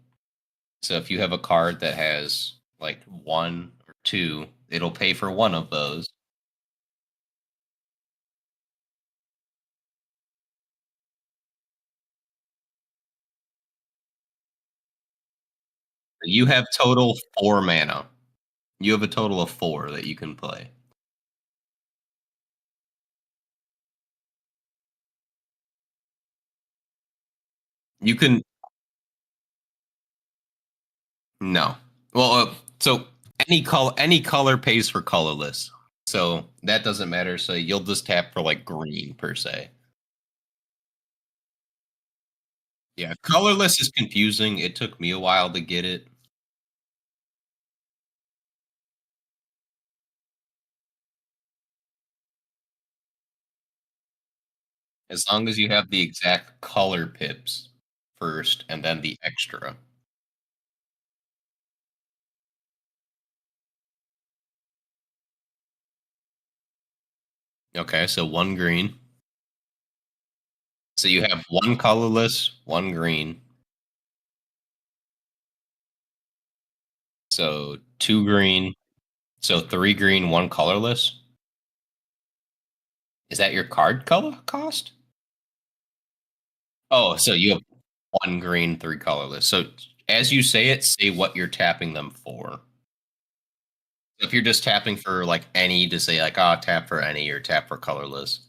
So if you have a card that has like 1 or 2, it'll pay for one of those. You have total 4 mana. You have a total of 4 that you can play. You can no. Well, so any color pays for colorless. So that doesn't matter. So you'll just tap for like green per se. Yeah, colorless is confusing. It took me a while to get it. As long as you have the exact color pips first and then the extra. Okay, so 1 green. So you have 1 colorless, 1 green. So 2 green. So 3 green, 1 colorless. Is that your card color cost? Oh, so you have 1 green, 3 colorless. So as you say it, say what you're tapping them for. If you're just tapping for like any to say like, oh, tap for any or tap for colorless.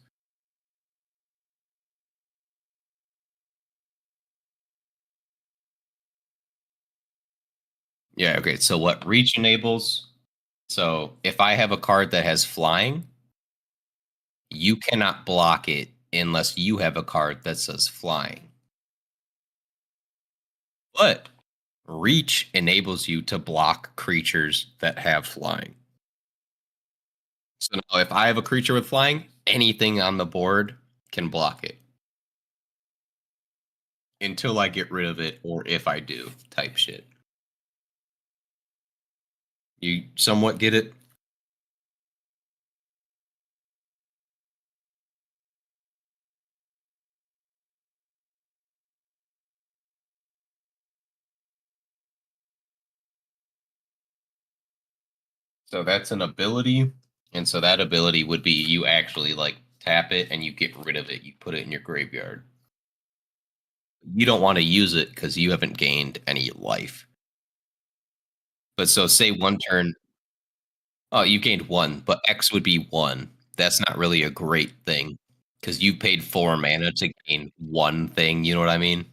Yeah, okay. So what reach enables? So if I have a card that has flying, you cannot block it unless you have a card that says flying. But reach enables you to block creatures that have flying. So now if I have a creature with flying, anything on the board can block it until I get rid of it, or if I do, type shit. You somewhat get it? So that's an ability. And so that ability would be you actually like tap it and you get rid of it. You put it in your graveyard. You don't want to use it because you haven't gained any life. But so say one turn, oh, you gained one, but X would be one. That's not really a great thing because you paid 4 mana to gain one thing. You know what I mean?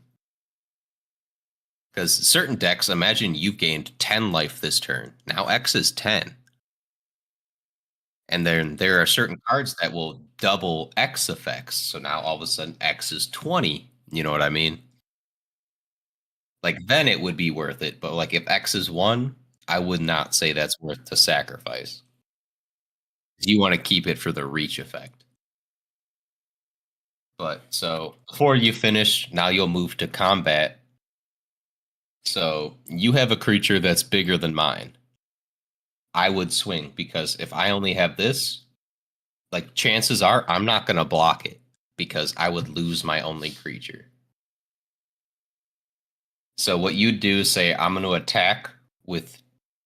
Because certain decks, imagine you've gained 10 life this turn. Now X is 10. And then there are certain cards that will double X effects. So now all of a sudden X is 20. You know what I mean? Like then it would be worth it. But like if X is 1, I would not say that's worth the sacrifice. You want to keep it for the reach effect. But so before you finish, now you'll move to combat. So you have a creature that's bigger than mine. I would swing because if I only have this, like chances are I'm not going to block it because I would lose my only creature. So what you do is say I'm going to attack with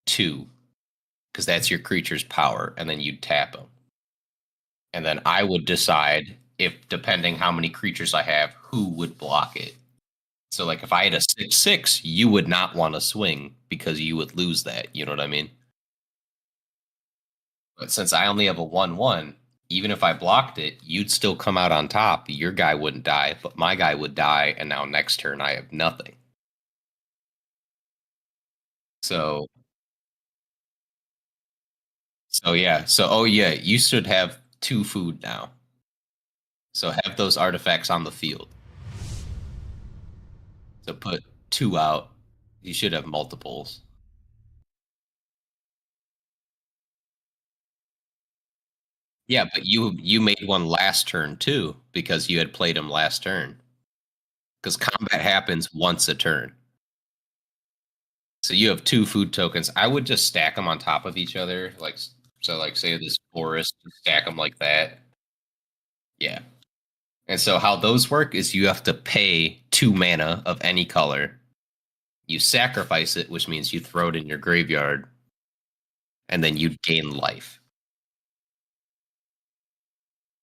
2 because that's your creature's power, and then you tap them. And then I would decide if, depending how many creatures I have, who would block it. So like if I had a 6/6, you would not want to swing because you would lose that. You know what I mean? But since I only have a 1/1, even if I blocked it, you'd still come out on top. Your guy wouldn't die, but my guy would die, and now next turn I have nothing. So yeah. So oh yeah, you should have 2 food now. So have those artifacts on the field. So put 2 out. You should have multiples. Yeah, but you made one last turn too because you had played him last turn. Because combat happens once a turn. So you have 2 food tokens. I would just stack them on top of each other, like so. Like say this forest, stack them like that. Yeah. And so how those work is you have to pay 2 mana of any color. You sacrifice it, which means you throw it in your graveyard, and then you gain life.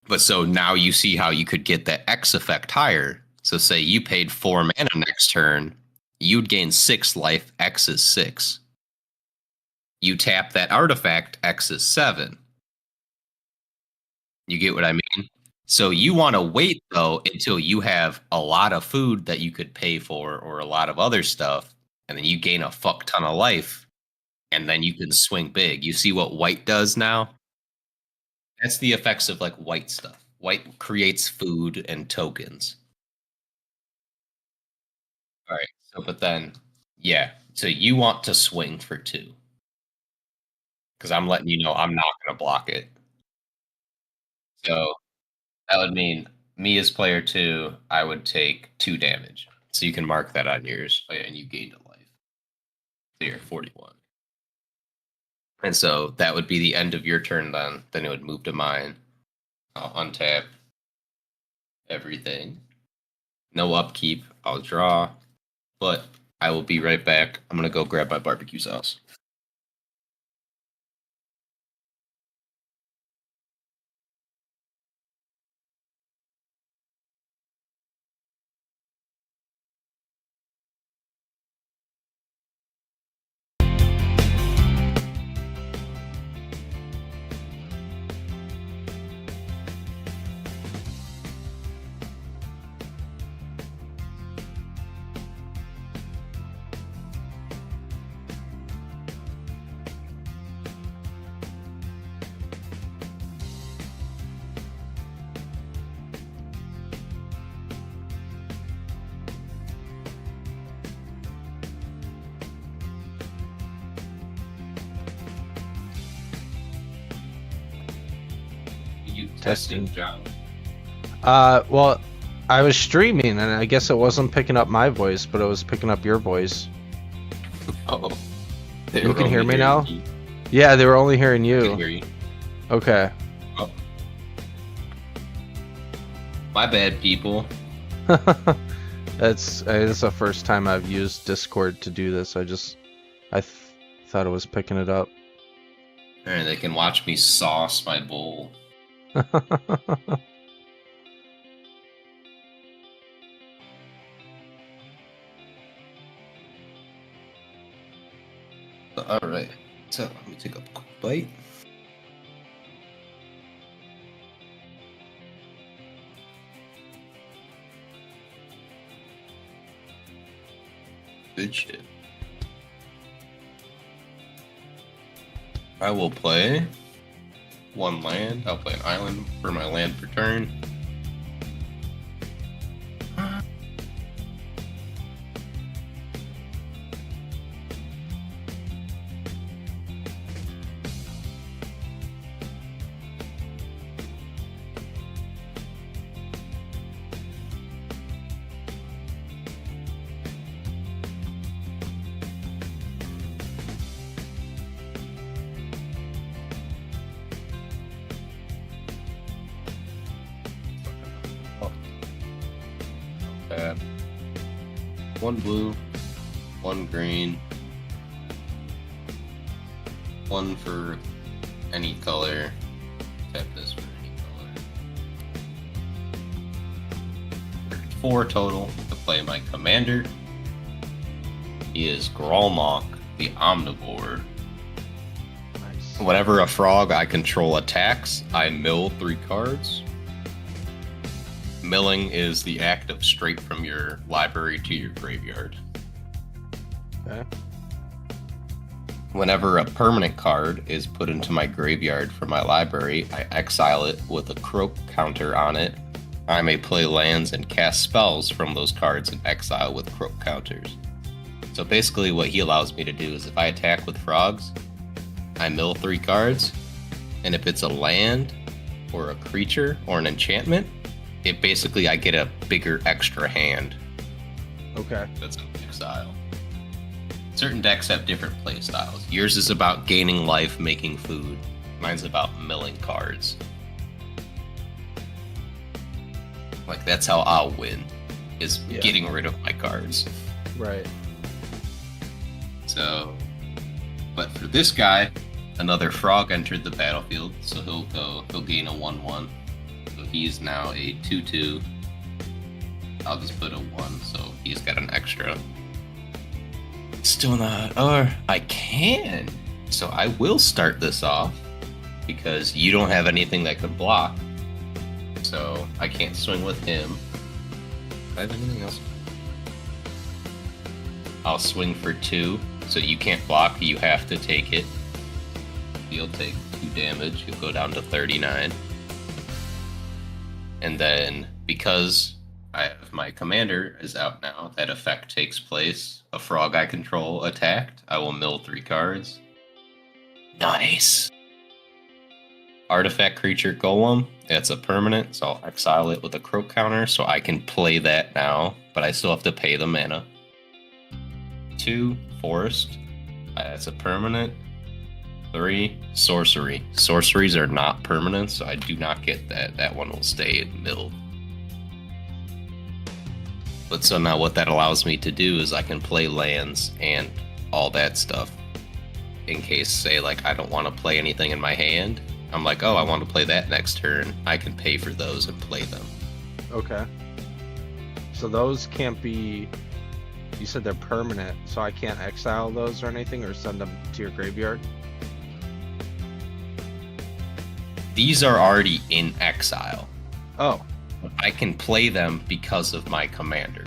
But so now you see how you could get that X effect higher. So say you paid 4 mana next turn, you'd gain 6 life, X is 6. You tap that artifact, X is 7. You get what I mean? So you want to wait though until you have a lot of food that you could pay for or a lot of other stuff, and then you gain a fuck ton of life, and then you can swing big. You see what white does now? That's the effects of like white stuff. White creates food and tokens. All right. So, but then, yeah. So you want to swing for 2 because I'm letting you know I'm not going to block it. So that would mean me as player 2, I would take 2 damage. So you can mark that on yours. Oh, yeah, and you gained a life. So you're 41. And so that would be the end of your turn then. Then it would move to mine. I'll untap everything. No upkeep. I'll draw. But I will be right back. I'm going to go grab my barbecue sauce. Testing John. Well, I was streaming and I guess it wasn't picking up my voice, but it was picking up your voice. Oh. You can hear me now? Yeah, they were only hearing I you. can hear you. Okay. Oh. My bad, people. It's the first time I've used Discord to do this. I thought it was picking it up. Alright, they can watch me sauce my bowl. Alright, so let me take a quick bite. Good shit. I will play one land. I'll play an island for my land per turn. One blue, one green, one for any color. Tap this for any color. 4 total to play my commander. He is Grolmok, the Omnivore. Nice. Whenever a frog I control attacks, I mill 3 cards. Milling is the act of straight from your library to your graveyard. Okay. Whenever a permanent card is put into my graveyard from my library, I exile it with a croak counter on it. I may play lands and cast spells from those cards in exile with croak counters. So basically what he allows me to do is if I attack with frogs, I mill 3 cards, and if it's a land or a creature or an enchantment, it basically I get a bigger extra hand. Okay. That's in exile. Certain decks have different play styles. Yours is about gaining life, making food. Mine's about milling cards. Like that's how I'll win, is getting rid of my cards. Right. So, but for this guy, another frog entered the battlefield, so he'll gain a 1/1. So he's now a 2/2. I'll just put a 1, so he's got an extra. Still not, or I can. So I will start this off because you don't have anything that could block. So I can't swing with him. Do I have anything else? I'll swing for 2, so you can't block, you have to take it. You'll take 2 damage, you'll go down to 39. And then, because I have my commander is out now, that effect takes place. A frog I control attacked, I will mill 3 cards. Nice! Artifact creature Golem, it's a permanent, so I'll exile it with a croak counter, so I can play that now, but I still have to pay the mana. 2, Forest, that's a permanent. 3, Sorcery. Sorceries are not permanent, so I do not get that. That one will stay milled. But so now what that allows me to do is I can play lands and all that stuff. In case, say, like, I don't want to play anything in my hand. I'm like, oh, I want to play that next turn. I can pay for those and play them. Okay. So those can't be... You said they're permanent, so I can't exile those or anything or send them to your graveyard? These are already in exile. Oh. I can play them because of my commander.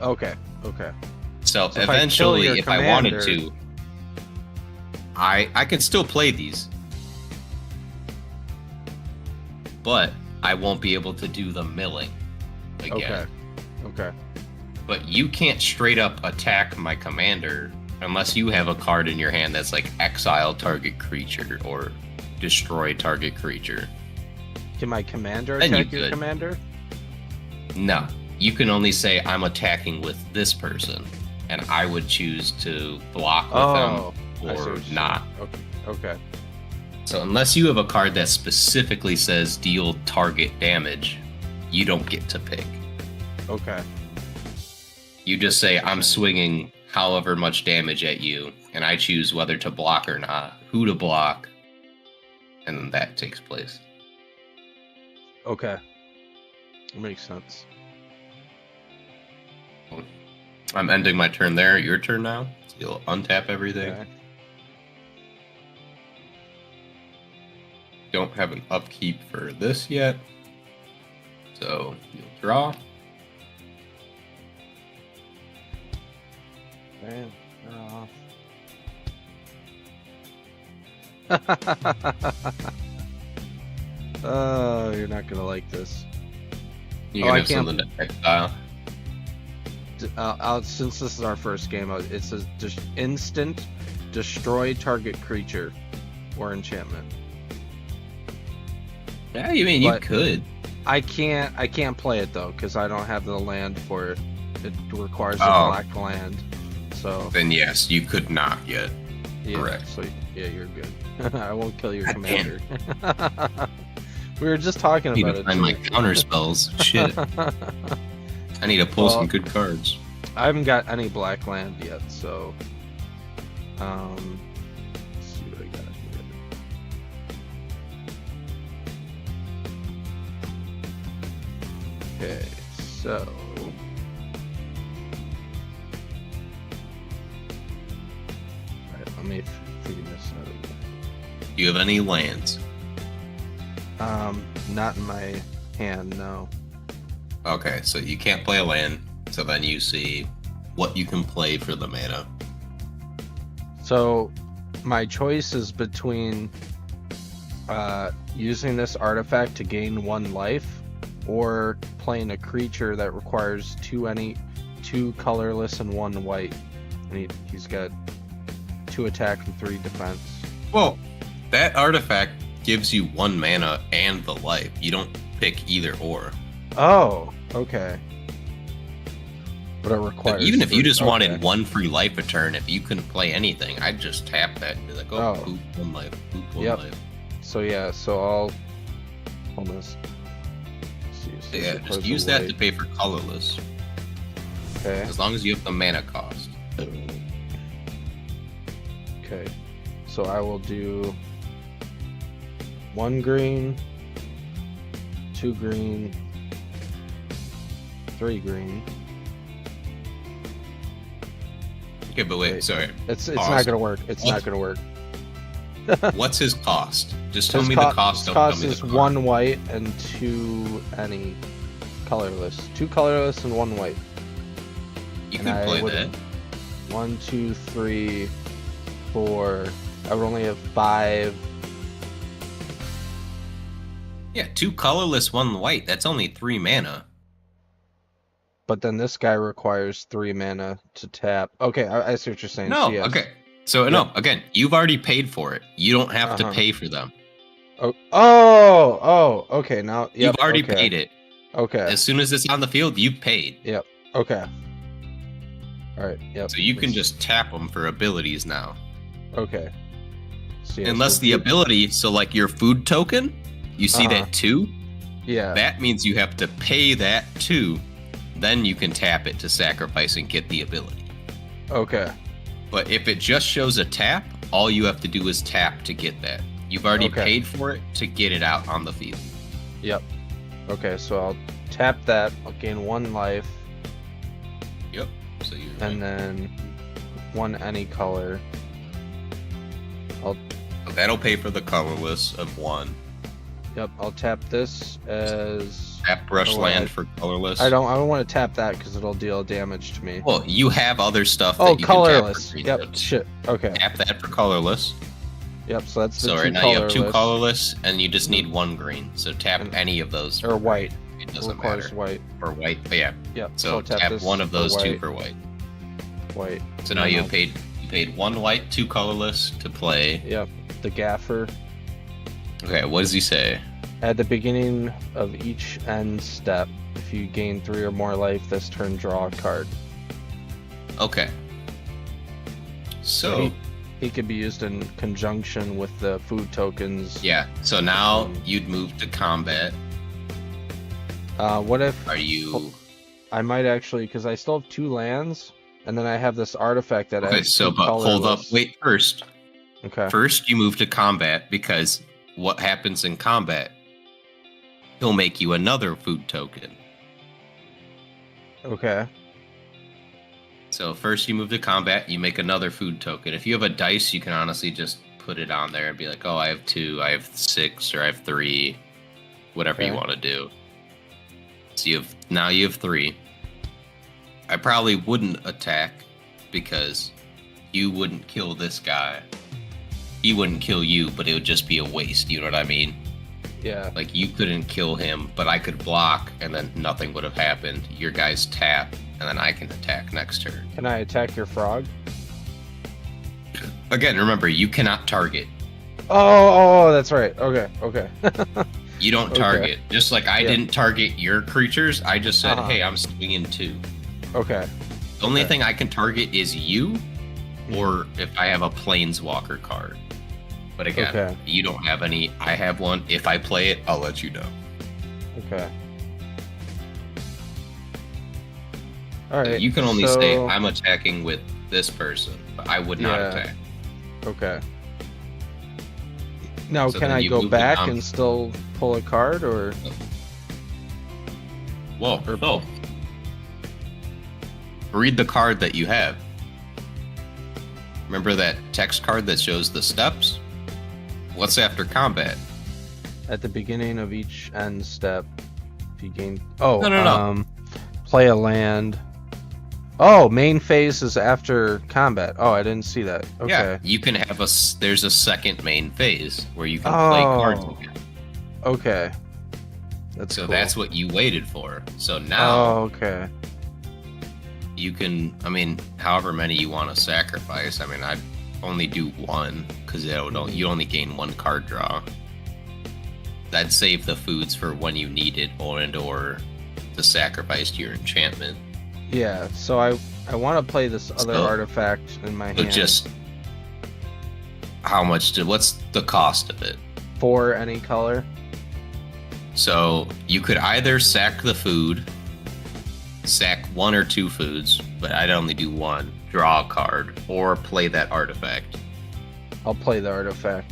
Okay. Okay. So So eventually, if I wanted commander- to, I could still play these. But I won't be able to do the milling again. Okay. Okay. But you can't straight up attack my commander unless you have a card in your hand that's like exile target creature or destroy target creature. Can my commander Then you attack your could. commander? No, you can only say I'm attacking with this person, and I would choose to block with Oh, them I see or what you're not. saying. Okay. So unless you have a card that specifically says deal target damage, you don't get to pick. Okay. You just say I'm Okay. swinging however much damage at you, and I choose whether to block or not, who to block, and then that takes place. Okay. That makes sense. I'm ending my turn there. Your turn now. So you'll untap everything. Okay. Don't have an upkeep for this yet. So you'll draw. Man, oh, you're not gonna like this. You Oh, can I have can't- something to exile. Since this is our first game, it says instant destroy target creature or enchantment. Yeah, you mean you But- could. I can't play it though because I don't have the land for it. It requires a Oh. black land. So Then yes, you could not yet. yeah, Correct. so yeah, you're good. I won't kill your God commander. We were just talking I need about to it. find my too. counter spells. Shit. I need to pull Well- some good cards. I haven't got any black land yet, so let's see what I got here. Okay, so alright, let me figure this out again. Do you have any lands? Not in my hand, no. Okay, so you can't play a land. So then you see what you can play for the mana. So my choice is between using this artifact to gain 1 life or playing a creature that requires two colorless and 1 white. And he's got 2 attack and 3 defense. Well, that artifact gives you 1 mana and the life. You don't pick either or. Oh, okay. But it requires. But even if you just okay. wanted 1 free life a turn, if you couldn't play anything, I'd just tap that and be like, oh, Oh. boop, 1 life, boop, 1 Yep. life. So yeah, so I'll almost. See, so Yeah, suppose just a use that to white. pay for colorless. Okay. As long as you have the mana cost. Okay. So I will do 1 green, 2 green, 3 green. Okay, but wait, Wait. sorry. It's Pause. not gonna work. It's What? not gonna work. What's his cost? Just tell His me co- the cost. his Don't cost tell me is the card. 1 white and 2 any colorless. 2 colorless and 1 white. You and could I play would- that. 1, 2, 3, 4. I would only have 5. Yeah, 2 colorless, 1 white. That's only 3 mana. But then this guy requires 3 mana to tap. Okay, I see what you're saying. No, So yes. okay. So no, again, you've already paid for it. You don't have to Uh-huh. pay for them. Oh, okay. Now, yep, You've already okay. paid it. Okay, As soon as it's on the field, you've paid. okay. All right. Yep. So you can let's- just tap them for abilities now. Okay. So, yeah, Unless so the do- ability, so like your food token, you see Uh-huh. that 2? Yeah. That means you have to pay that 2. Then you can tap it to sacrifice and get the ability. Okay. But if it just shows a tap, all you have to do is tap to get that. You've already Okay. paid for it to get it out on the field. Yep. Okay. So I'll tap that. I'll gain 1 life, Yep. So you and then 1 any color. that'll pay for the colorless of 1. Yep. I'll tap this as. Tap brush Oh, land I- for colorless. I don't want to tap that because it'll deal damage to me. Well, you have other stuff that Oh, you colorless. can tap for green. Yep. Shit. Okay. Tap that for colorless. Yep. So that's the So 2 right now you have 2 colorless. colorless, and you just need 1 green. So tap And- any of those. Or white. It It doesn't requires matter. white. For white, but yeah. Yep. So I'll tap this one of those for 2 white. for white. White. So now And you I'll- paid 1 white, 2 colorless to play. Yep. The gaffer. Okay, what does he say? At the beginning of each end step, if you gain 3 or more life this turn, draw a card. Okay. So he could be used in conjunction with the food tokens. yeah. So now you'd move to combat. What if Are you? I might actually, because I still have 2 lands, and then I have this artifact that Okay. adds So, 2 but hold up. colorless. Wait. First, Okay. you move to combat because what happens in combat? He'll make you another food token. Okay. So first you move to combat, you make another food token. If you have a dice, you can honestly just put it on there and be like, oh, I have 2, I have 6, or I have 3, whatever you Okay. want to do. So now you have 3. I probably wouldn't attack because you wouldn't kill this guy. He wouldn't kill you, but it would just be a waste. You know what I mean? Yeah. Like you couldn't kill him, but I could block, and then nothing would have happened. Your guys tap, and then I can attack next turn. Can I attack your frog? Again, remember, you cannot target. Oh, that's right. Okay. You don't Okay. target. Just like I Yeah. didn't target your creatures, I just said, Uh-huh. hey, I'm swinging 2. Okay. The only Okay. thing I can target is you, or if I have a planeswalker card. But again, Okay. you don't have any. I have one. If I play it, I'll let you know. Okay. All right. You can only say so- I'm attacking with this person, but I would not Yeah. attack. Okay. Now, So can then I you go move back down. and still pull a card, or? Whoa, Or- no. Read the card that you have. Remember that text card that shows the steps? What's after combat? At the beginning of each end step, if you gain. Oh, No. play a land. Oh, main phase is after combat. Oh, I didn't see that. Okay. Yeah, you can have there's a second main phase where you can play cards Oh. again. Okay. That's So cool. that's what you waited for. So now Oh, okay. you can, however many you want to sacrifice. I'd only do 1 because you only gain 1 card draw. I'd save the foods for when you need it or to sacrifice to your enchantment. Yeah. So I want to play this other So- artifact in my So hand. just what's the cost of it? 4 any color. So you could either sack the food, sack 1 or 2 foods, but I'd only do 1, draw a card, or play that artifact. I'll play the artifact.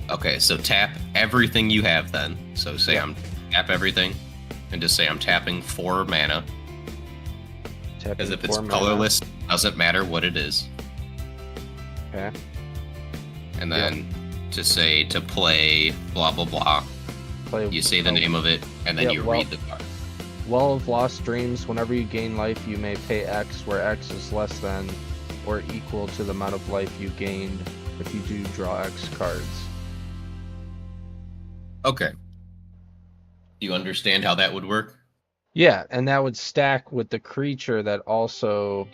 Okay, so tap everything you have then. So say Yeah. I'm tap everything, and just say I'm tapping 4 mana, Tapping because if it's 4 mana. colorless, doesn't matter what it is. Okay. And then to say to play blah blah blah, Play. you say the name of it, and then Yeah, you well- read the card. Well of Lost Dreams. Whenever you gain life, you may pay X, where X is less than or equal to the amount of life you gained if you do draw X cards. Okay. Do you understand how that would work? Yeah, and that would stack with the creature that also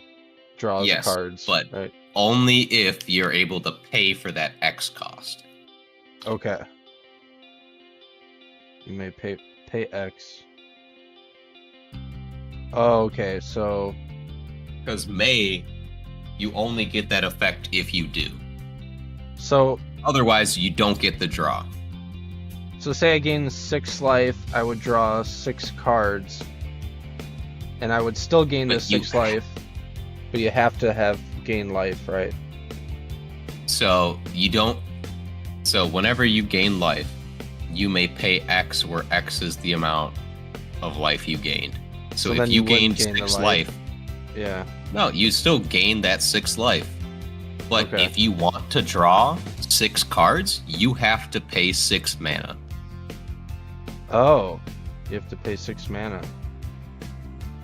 draws Yes, cards. but- right. Only if you're able to pay for that X cost. Okay. You may pay X. Oh, okay, so Because you only get that effect if you do. so Otherwise, you don't get the draw. say I gain 6 life, I would draw 6 cards, and I would still gain But the 6 life, but you have to have gain life, right? So you don't. So whenever you gain life, you may pay X, where X is the amount of life you gained. So then if you wouldn't gained gain the 6 life. life, Yeah. no, you still gain that 6 life. But Okay. if you want to draw 6 cards, you have to pay 6 mana. Oh, you have to pay 6 mana.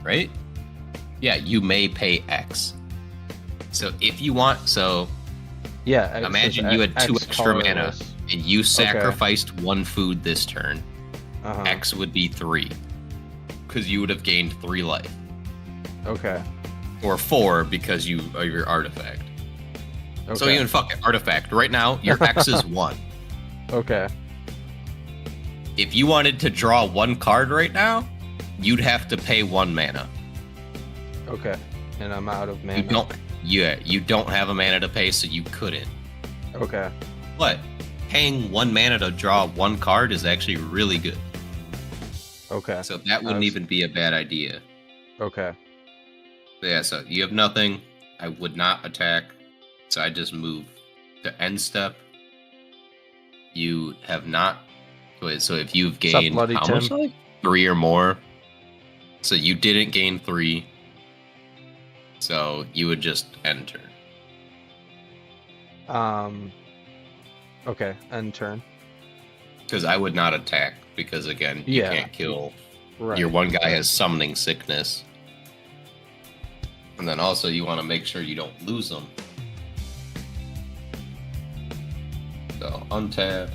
Right? Yeah, you may pay X. So if you want, Yeah. X imagine is you had 2 X extra mana colorless. and you sacrificed 1 food this turn. Uh-huh. X would be 3. Because you would have gained 3 life. Okay. Or 4 because you are your artifact. Okay. So even fuck it, artifact. Right now, your X is 1. Okay. if you wanted to draw one card right now, you'd have to pay 1 mana. Okay. And I'm out of mana. You don't have a mana to pay, so you couldn't. Okay. But paying 1 mana to draw 1 card is actually really good. Okay. So that wouldn't even be a bad idea. Okay. But yeah, so you have nothing. I would not attack. So I just move to end step. You have not. Wait, so if you've gained Bloody how Tim? much? Like 3 or more. So you didn't gain 3. So you would just enter. Okay, end turn. Because I would not attack. Because again, you can't kill. Right. Your one guy has summoning sickness. And then also you want to make sure you don't lose them. So untap.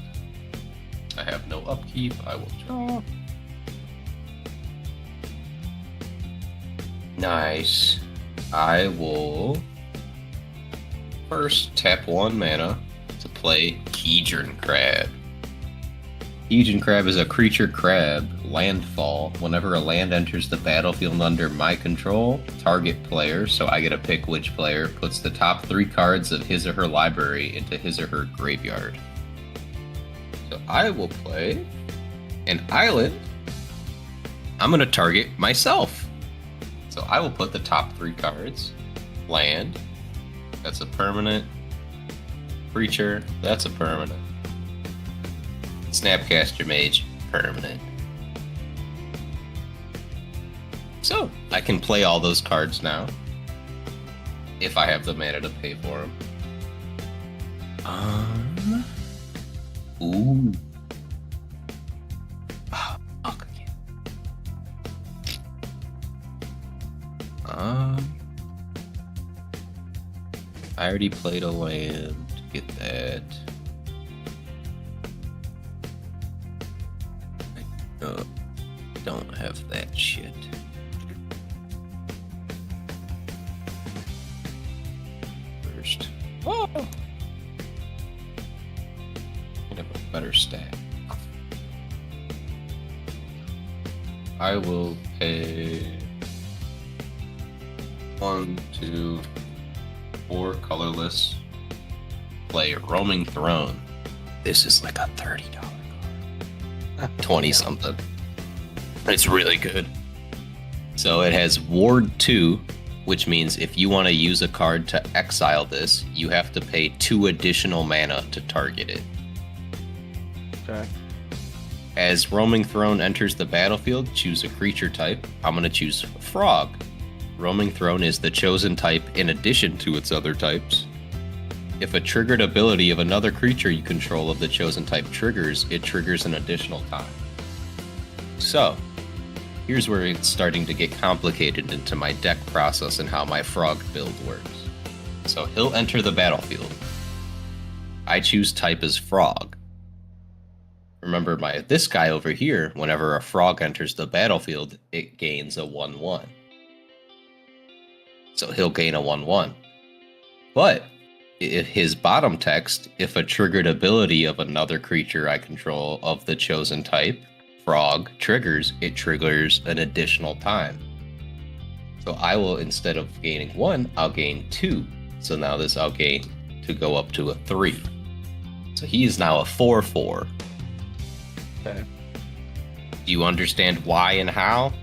I have no upkeep. I will draw. Nice. I will first tap 1 mana to play Keydron Crab. Keydron Crab is a creature crab, landfall. Whenever a land enters the battlefield under my control, target player, so I get to pick which player, puts the top 3 cards of his or her library into his or her graveyard. So I will play an island. I'm going to target myself. So I will put the top 3 cards. Land. That's a permanent. Creature. That's a permanent. Snapcaster Mage. Permanent. So I can play all those cards now. If I have the mana to pay for them. Ooh. Oh, fuck again. I already played a land to get that. I don't have that shit. First. Oh! I have a better stack. I will pay 1, 2, 4 colorless. Play Roaming Throne. This is like a $30 card. 20 something. It's really good. So it has Ward 2, which means if you want to use a card to exile this, you have to pay 2 additional mana to target it. Okay. As Roaming Throne enters the battlefield, choose a creature type. I'm going to choose Frog. Roaming Throne is the chosen type in addition to its other types. If a triggered ability of another creature you control of the chosen type triggers, it triggers an additional time. So, here's where it's starting to get complicated into my deck process and how my Frog build works. So he'll enter the battlefield. I choose type as Frog. Remember this guy over here, whenever a Frog enters the battlefield, it gains a 1/1. So he'll gain a 1/1. But his bottom text, if a triggered ability of another creature I control of the chosen type, Frog, triggers, it triggers an additional time. So I will, instead of gaining 1, I'll gain 2. So now this I'll gain to go up to a 3. So he is now a 4/4. Okay. Do you understand why and how?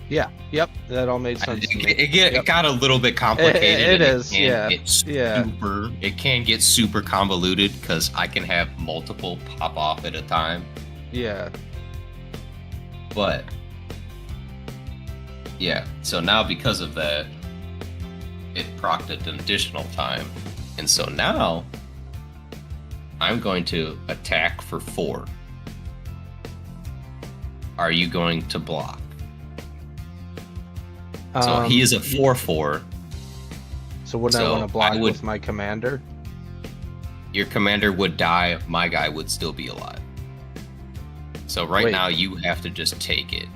Yeah. Yep. That all made sense. It got a little bit complicated. It is. Yeah. Yeah. It can get super convoluted because I can have multiple pop off at a time. Yeah. But yeah. So now because of that, it procced an additional time, and so now I'm going to attack for 4. Are you going to block? So he is a 4/4. So wouldn't I want to block with my commander? Your commander would die. My guy would still be alive. So right now you have to just take it.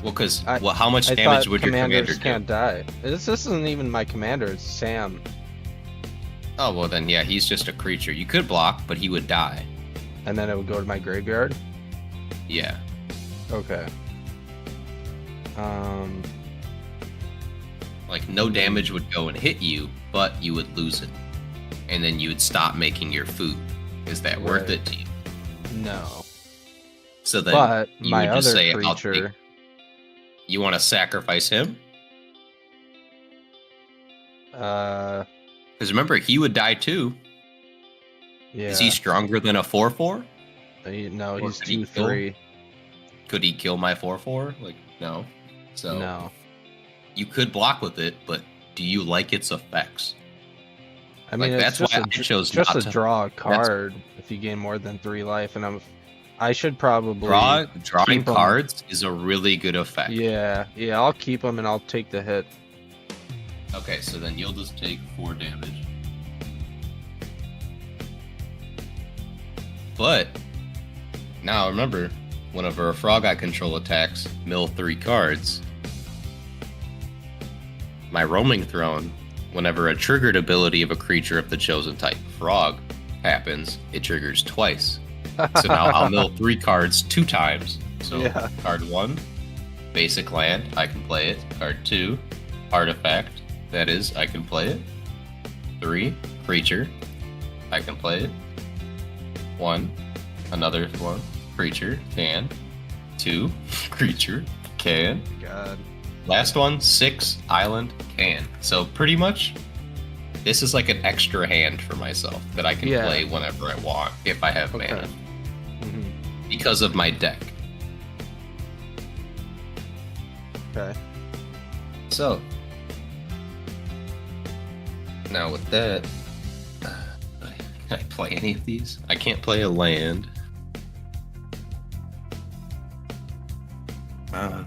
Well, because how much damage would your commander do? Can't die. This isn't even my commander. It's Sam. Oh well, then yeah, he's just a creature. You could block, but he would die. And then it would go to my graveyard. Yeah. Okay. Like, no damage would go and hit you, but you would lose it. And then you would stop making your food. Is that worth Right. it to you? No. So then But you my would just other say, I'll take- creature, you want to sacrifice him? Because remember, he would die too. yeah. Is he stronger than a 4/4? No, Or he's could he kill? 2/3. Could he kill my 4/4? Like, no. So No. you could block with it, but do you like its effects? I mean, Like, it's that's just why I chose just not a to- draw card if you gain more than 3 life, and I should probably Drawing keep 'em. cards is a really good effect. Yeah, I'll keep them and I'll take the hit. Okay, so then you'll just take 4 damage. But now remember, whenever a frog I control attacks, mill 3 cards. My roaming throne, whenever a triggered ability of a creature of the chosen type frog happens, it triggers twice. So now I'll mill 3 cards 2 times. So Yeah. card 1, basic land, I can play it. Card 2, artifact, that is, I can play it. 3, creature, I can play it. 1, another one, creature, can. 2, creature, can. God. Last one, 6, island, can. So pretty much, this is like an extra hand for myself that I can Yeah. play whenever I want if I have Okay. mana Mhm. because of my deck. Okay. So now with that, can I play any of these? I can't play a land.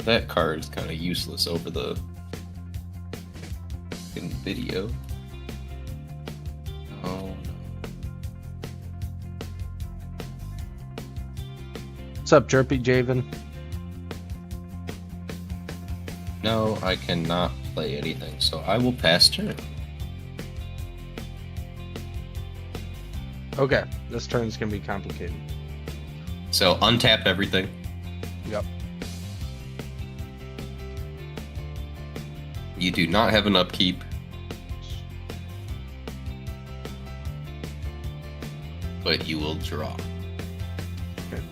That card is kind of useless over the fucking video. Oh no. What's up, Chirpy Javen? No, I cannot play anything, so I will pass turn. Okay, this turn's gonna be complicated. So untap everything. Yep. You do not have an upkeep. But you will draw. Okay.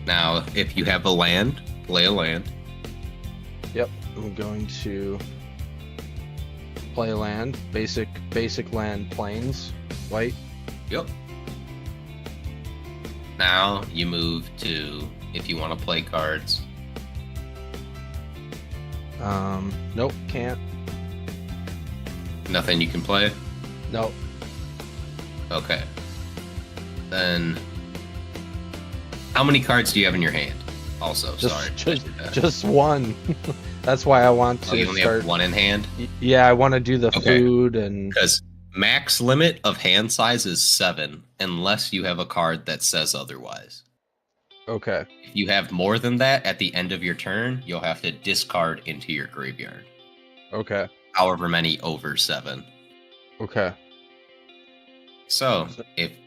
Now, if you have a land, play a land. Yep, I'm going to play land, basic land plains, white. Yep. Now you move to, if you want to play cards. Nope, can't. Nothing you can play? Nope. Okay. Then, how many cards do you have in your hand? Also, sorry. Just one. That's why I want to Oh, you only start. have one in hand? Yeah, I want to do the Okay. food and. Because max limit of hand size is 7, unless you have a card that says otherwise. Okay. If you have more than that at the end of your turn, you'll have to discard into your graveyard. Okay. However many over 7. Okay. So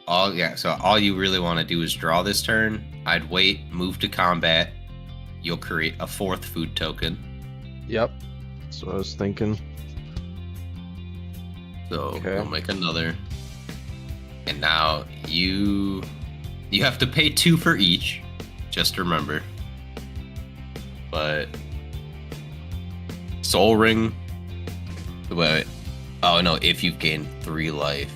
all you really want to do is draw this turn. I'd wait, move to combat. You'll create a 4th food token. Yep. That's what I was thinking. So Okay. we'll make another. And now you have to pay 2 for each. Just remember. But Soul Ring. Wait. Oh no, if you've gained 3 life.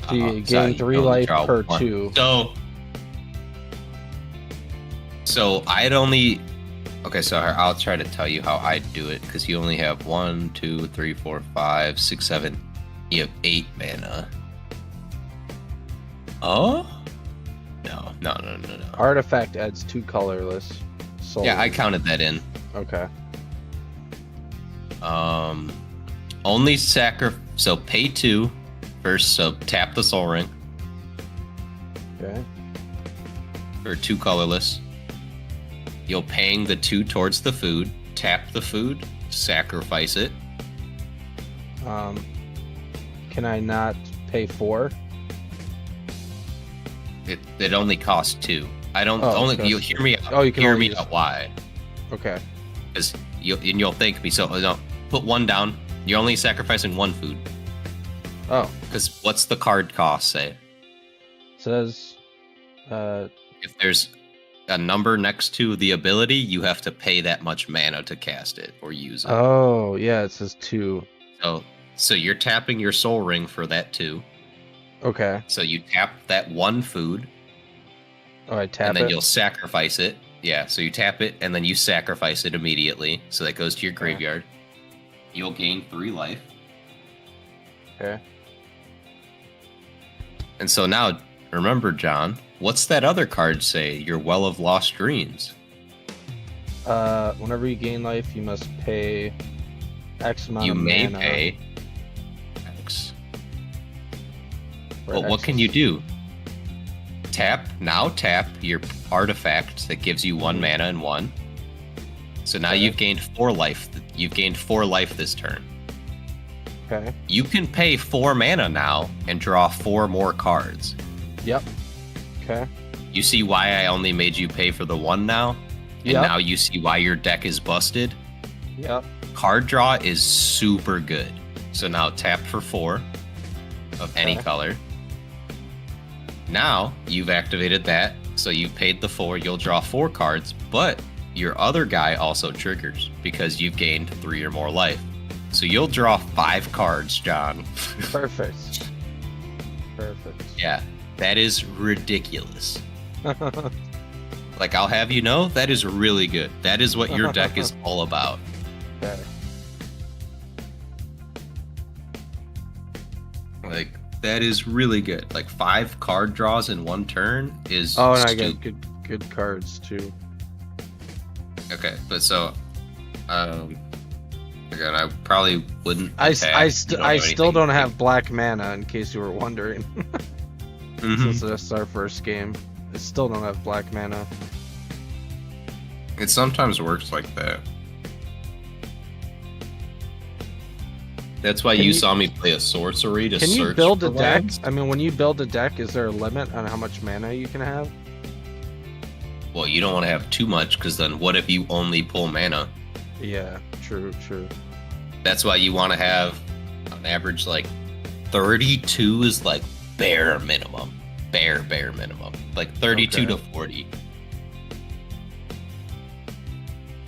So you So gain 3 only life draw per 1. 2. So I'd only. Okay, so I'll try to tell you how I'd do it, because you only have 1, 2, 3, 4, 5, 6, 7. You have 8 mana. Oh? No. Artifact adds 2 colorless. Soul. Yeah, I counted that in. Okay. Only so pay 2 first, so tap the Soul Ring Okay. for 2 colorless. You'll paying the 2 towards the food, tap the food, sacrifice it. Can I not pay 4? it only costs 2. I don't Oh, only just- you hear me out. Oh, you can hear only me use- out why. Okay. Because you'll thank me. So no, put 1 down. You're only sacrificing 1 food. Oh, Because what's the card cost say? says, If there's a number next to the ability, you have to pay that much mana to cast it or use it. oh yeah, it says 2. So you're tapping your soul ring for that 2. Okay. So you tap that 1 food, Oh, I tap and then it. you'll sacrifice it. Yeah, so you tap it, and then you sacrifice it immediately. So that goes to your graveyard. You'll gain 3 life. Okay. And so now, remember, John, what's that other card say? Your Well of Lost Dreams. Whenever you gain life, you must pay X amount You of may mana. pay X. for But what X. can you do? Tap your artifact that gives you 1 mana and 1. So now Okay. you've gained 4 life. You've gained 4 life this turn. Okay. You can pay 4 mana now and draw 4 more cards. Yep. Okay. You see why I only made you pay for the 1 now? And Yep. now you see why your deck is busted? Yep. Card draw is super good. So now tap for 4 of any Okay. color. Now you've activated that, so you've paid the 4, you'll draw 4 cards, but your other guy also triggers because you've gained 3 or more life. So you'll draw 5 cards, John. Perfect. Perfect. Yeah, that is ridiculous. Like, I'll have you know, that is really good. That is what your deck is all about. Okay. Like, that is really good. Like, 5 card draws in 1 turn is Oh, and I stupid. get good cards too. Okay, but so, again, I probably wouldn't. I attack. You still anything. don't have black mana, in case you were wondering. Mhm. Since this is our first game, I still don't have black mana. It sometimes works like that. That's why Can you you- saw me play a sorcery to Can search you build for a deck? lands. I mean, when you build a deck, is there a limit on how much mana you can have? Well, you don't want to have too much, because then what if you only pull mana? Yeah, true. That's why you want to have on average like 32 is like bare minimum. Bare minimum. Like 32 Okay. to 40.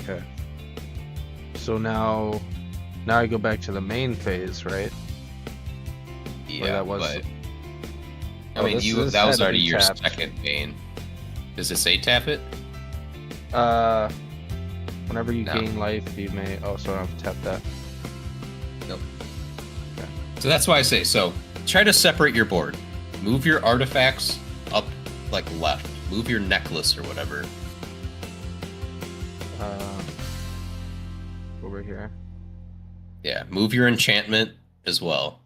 Okay. So now I go back to the main phase, right? Yeah, that was- but I Oh, mean, this that had was to already be your tapped. second main. Does it say tap it? Whenever you No. gain life, you may also have to tap that. Nope. So that's why I say, so try to separate your board. Move your artifacts up like left. Move your necklace or whatever. Over here. Yeah, move your enchantment as well.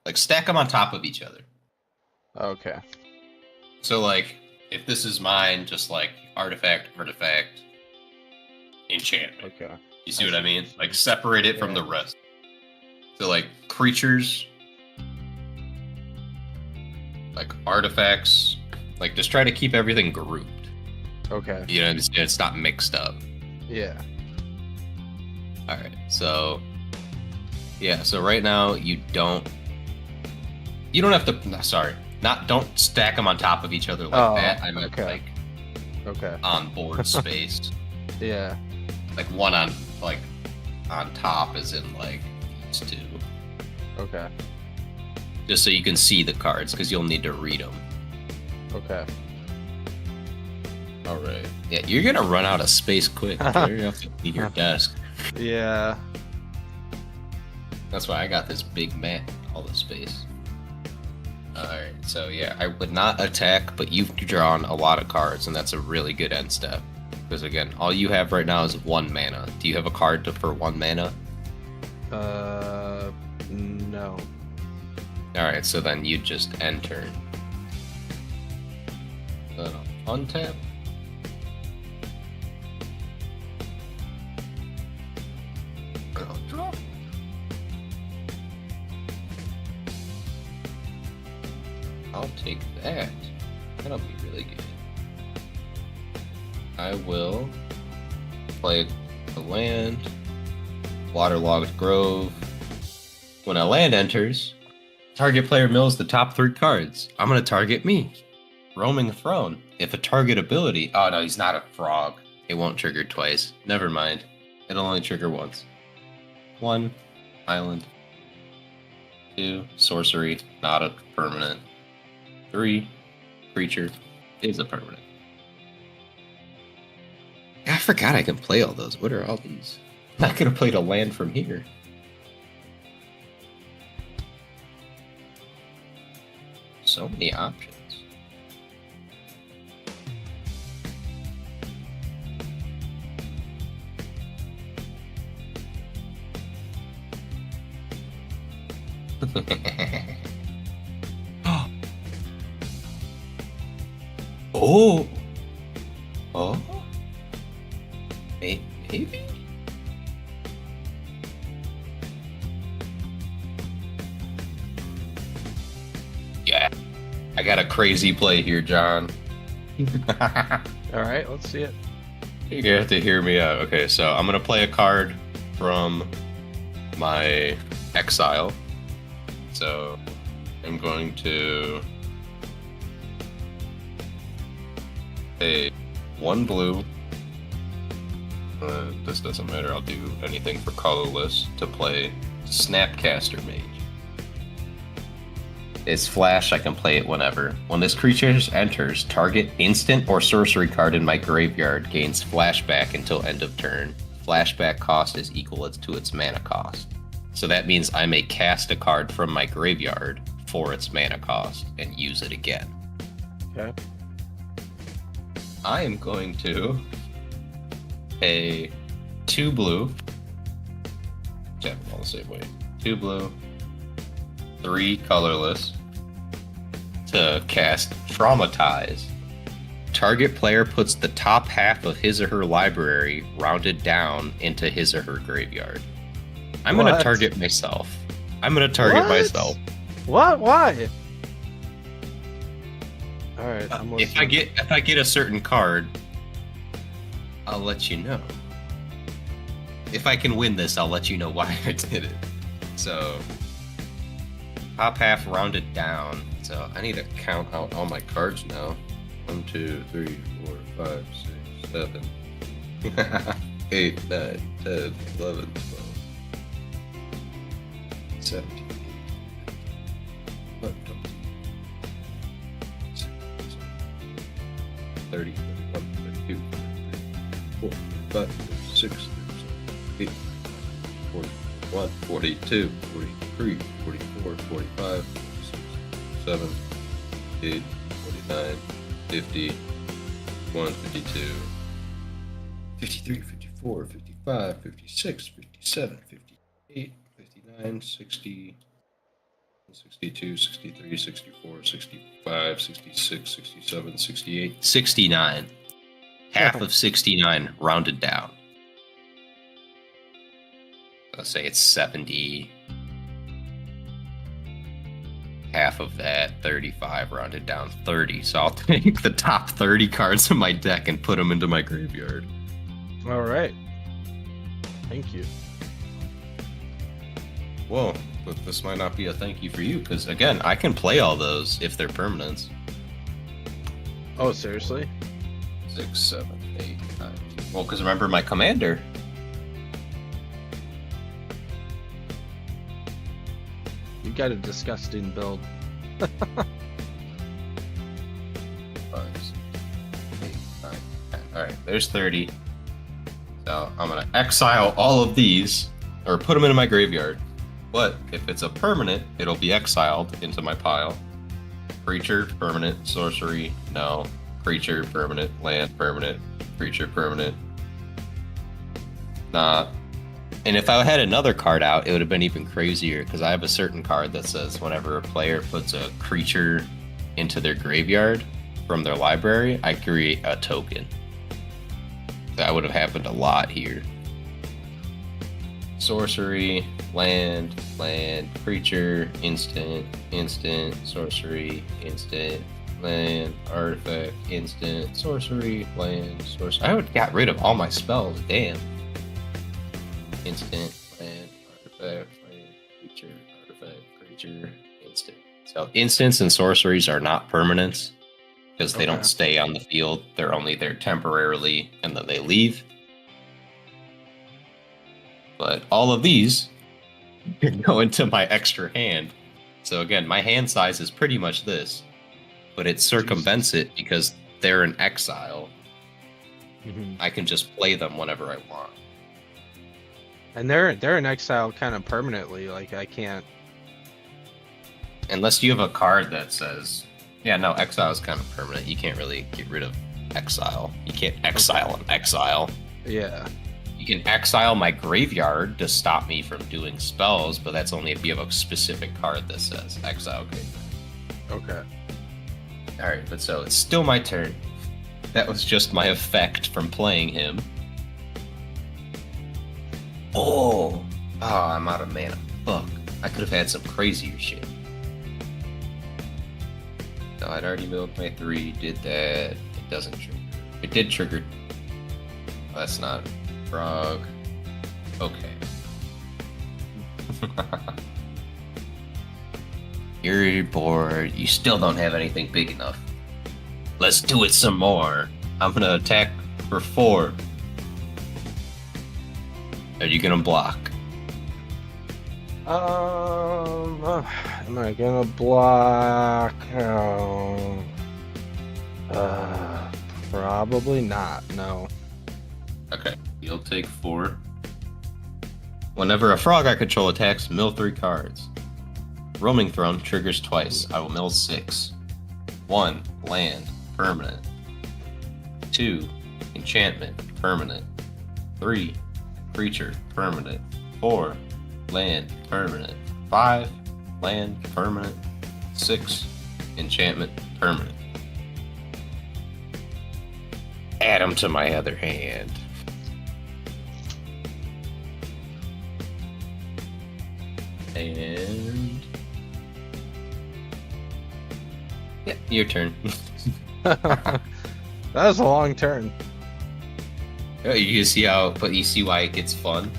Like stack them on top of each other. Okay. So like, if this is mine, just like artifact, enchantment. Okay. You see what I mean? Like separate it from the rest. So like creatures, like artifacts, like just try to keep everything grouped. Okay. You know, it's not mixed up. Yeah. All right. So yeah. So right now you don't have to. No, sorry. Don't stack them on top of each other like Oh, that. I meant okay. like Okay. on board space. Yeah. Like one on top is in like these 2. Okay. Just so you can see the cards, because you'll need to read them. Okay. All right. Yeah, you're gonna run out of space quick. You're gonna have to leave your desk. Yeah. That's why I got this big mat, all the space. All right. So yeah, I would not attack, but you've drawn a lot of cards, and that's a really good end step. Because again, all you have right now is 1 mana. Do you have a card for 1 mana? No. All right. So then you just end turn. Untap. Draw. I'll take that. That'll be really good. I will play a land, Waterlogged Grove. When a land enters, target player mills the top 3 cards. I'm going to target me. Roaming Throne. If a target ability... Oh, no, he's not a frog. It won't trigger twice. Never mind. It'll only trigger once. 1, island. 2, sorcery, not a permanent. 3, creature, is a permanent. I forgot I can play all those. What are all these? I could have played a land from here. So many options. Oh. Oh. Maybe? Yeah. I got a crazy play here, John. All right, let's see it. You have to hear me out. Okay, so I'm going to play a card from my exile. So I'm going to pay 1 blue. This doesn't matter. I'll do anything for colorless to play Snapcaster Mage. It's flash. I can play it whenever. When this creature enters, target instant or sorcery card in my graveyard gains flashback until end of turn. Flashback cost is equal to its mana cost. So that means I may cast a card from my graveyard for its mana cost and use it again. Okay. I am going to pay 2 blue. Tap them all the same way. 2 blue, 3 colorless to cast Traumatize. Target player puts the top half of his or her library rounded down into his or her graveyard. I'm going to target myself. I'm going to target myself. What? Why? All right. If I get a certain card, I'll let you know. If I can win this, I'll let you know why I did it. So, top half rounded down. So I need to count out all my cards now. 1, 2, 3, 4, 5, 6, 7, 8, 9, 10, 11, 12, 17, 18, 30, 31, 32, 34, 35, 36, 37, 41, 42, 43, 44, 45, 47, 48, 49, 50, 51, 52, 53, 54, 55, 56, 57, 58, 59, 60, 62, 63, 64, 65, 66, 67, 68, 69. Half of 69 rounded down. Let's say it's 70. Half of that, 35 rounded down 30. So I'll take the top 30 cards of my deck and put them into my graveyard. All right. Thank you. Whoa, but this might not be a thank you for you, because again, I can play all those if they're permanents. Oh, seriously? 6, 7, 8, 9. Well, because remember my commander. You got a disgusting build. 5, 6, 8, 9, 10. Alright, there's 30. So I'm going to exile all of these, or put them into my graveyard. But if it's a permanent, it'll be exiled into my pile. Creature, permanent, sorcery, no. Creature, permanent, land, permanent, creature, permanent. Nah. And if I had another card out, it would have been even crazier, because I have a certain card that says whenever a player puts a creature into their graveyard from their library, I create a token. That would have happened a lot here. sorcery, land, creature, instant, sorcery, instant, land, artifact, instant, sorcery, land, sorcery. I would got rid of all my spells, damn. Instant, land, artifact, land, creature, instant. So instants and sorceries are not permanents because they don't stay on the field. They're only there temporarily and then they leave. But all of these go into my extra hand. So again, my hand size is pretty much this, but it circumvents it because they're in exile. I can just play them whenever I want. And they're in exile kind of permanently. Like I can't. Unless you have a card that says, yeah, no, exile is kind of permanent. You can't really get rid of exile. You can't exile an exile. Yeah. You can exile my graveyard to stop me from doing spells, but that's only if you have a specific card that says exile graveyard. Okay. Alright, but so it's still my turn. That was just my effect from playing him. Oh, I'm out of mana. Fuck. I could have had some crazier shit. No, I'd already milled my 3, did that. It doesn't trigger. It did trigger. Oh, that's not frog. Okay. You're bored. You still don't have anything big enough. Let's do it some more. I'm gonna attack for 4. Are you gonna block? Am I gonna block? Probably not. No. Okay, you'll take 4. Whenever a frog I control attacks, mill 3 cards. Roaming Throne triggers twice. I will mill 6. 1. Land. Permanent. 2. Enchantment. Permanent. 3. Creature. Permanent. 4. Land. Permanent. 5. Land. Permanent. 6. Enchantment. Permanent. Add them to my other hand. And... yeah, your turn. That was a long turn. Oh, you see how, but you see why it gets fun?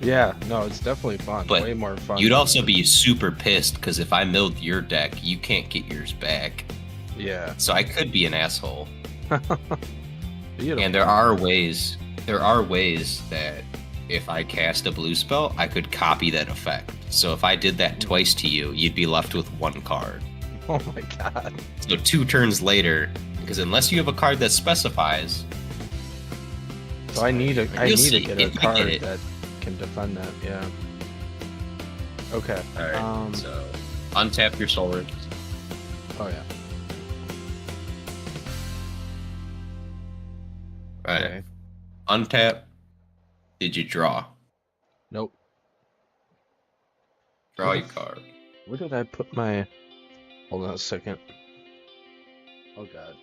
Yeah, no, it's definitely fun. But way more fun. You'd also be super pissed because if I milled your deck, you can't get yours back. Yeah. So I could be an asshole. Beautiful. And there are ways that if I cast a blue spell, I could copy that effect. So if I did that twice to you, you'd be left with 1 card. Oh my god. So 2 turns later, because unless you have a card that specifies, So I need to get a If I card get it. that can defend that. Yeah. Okay. alright, so untap your sword. Oh yeah. Right. Okay. Untap. Did you draw? Nope. Draw your card. Where did I put my? Hold on a second. Oh god.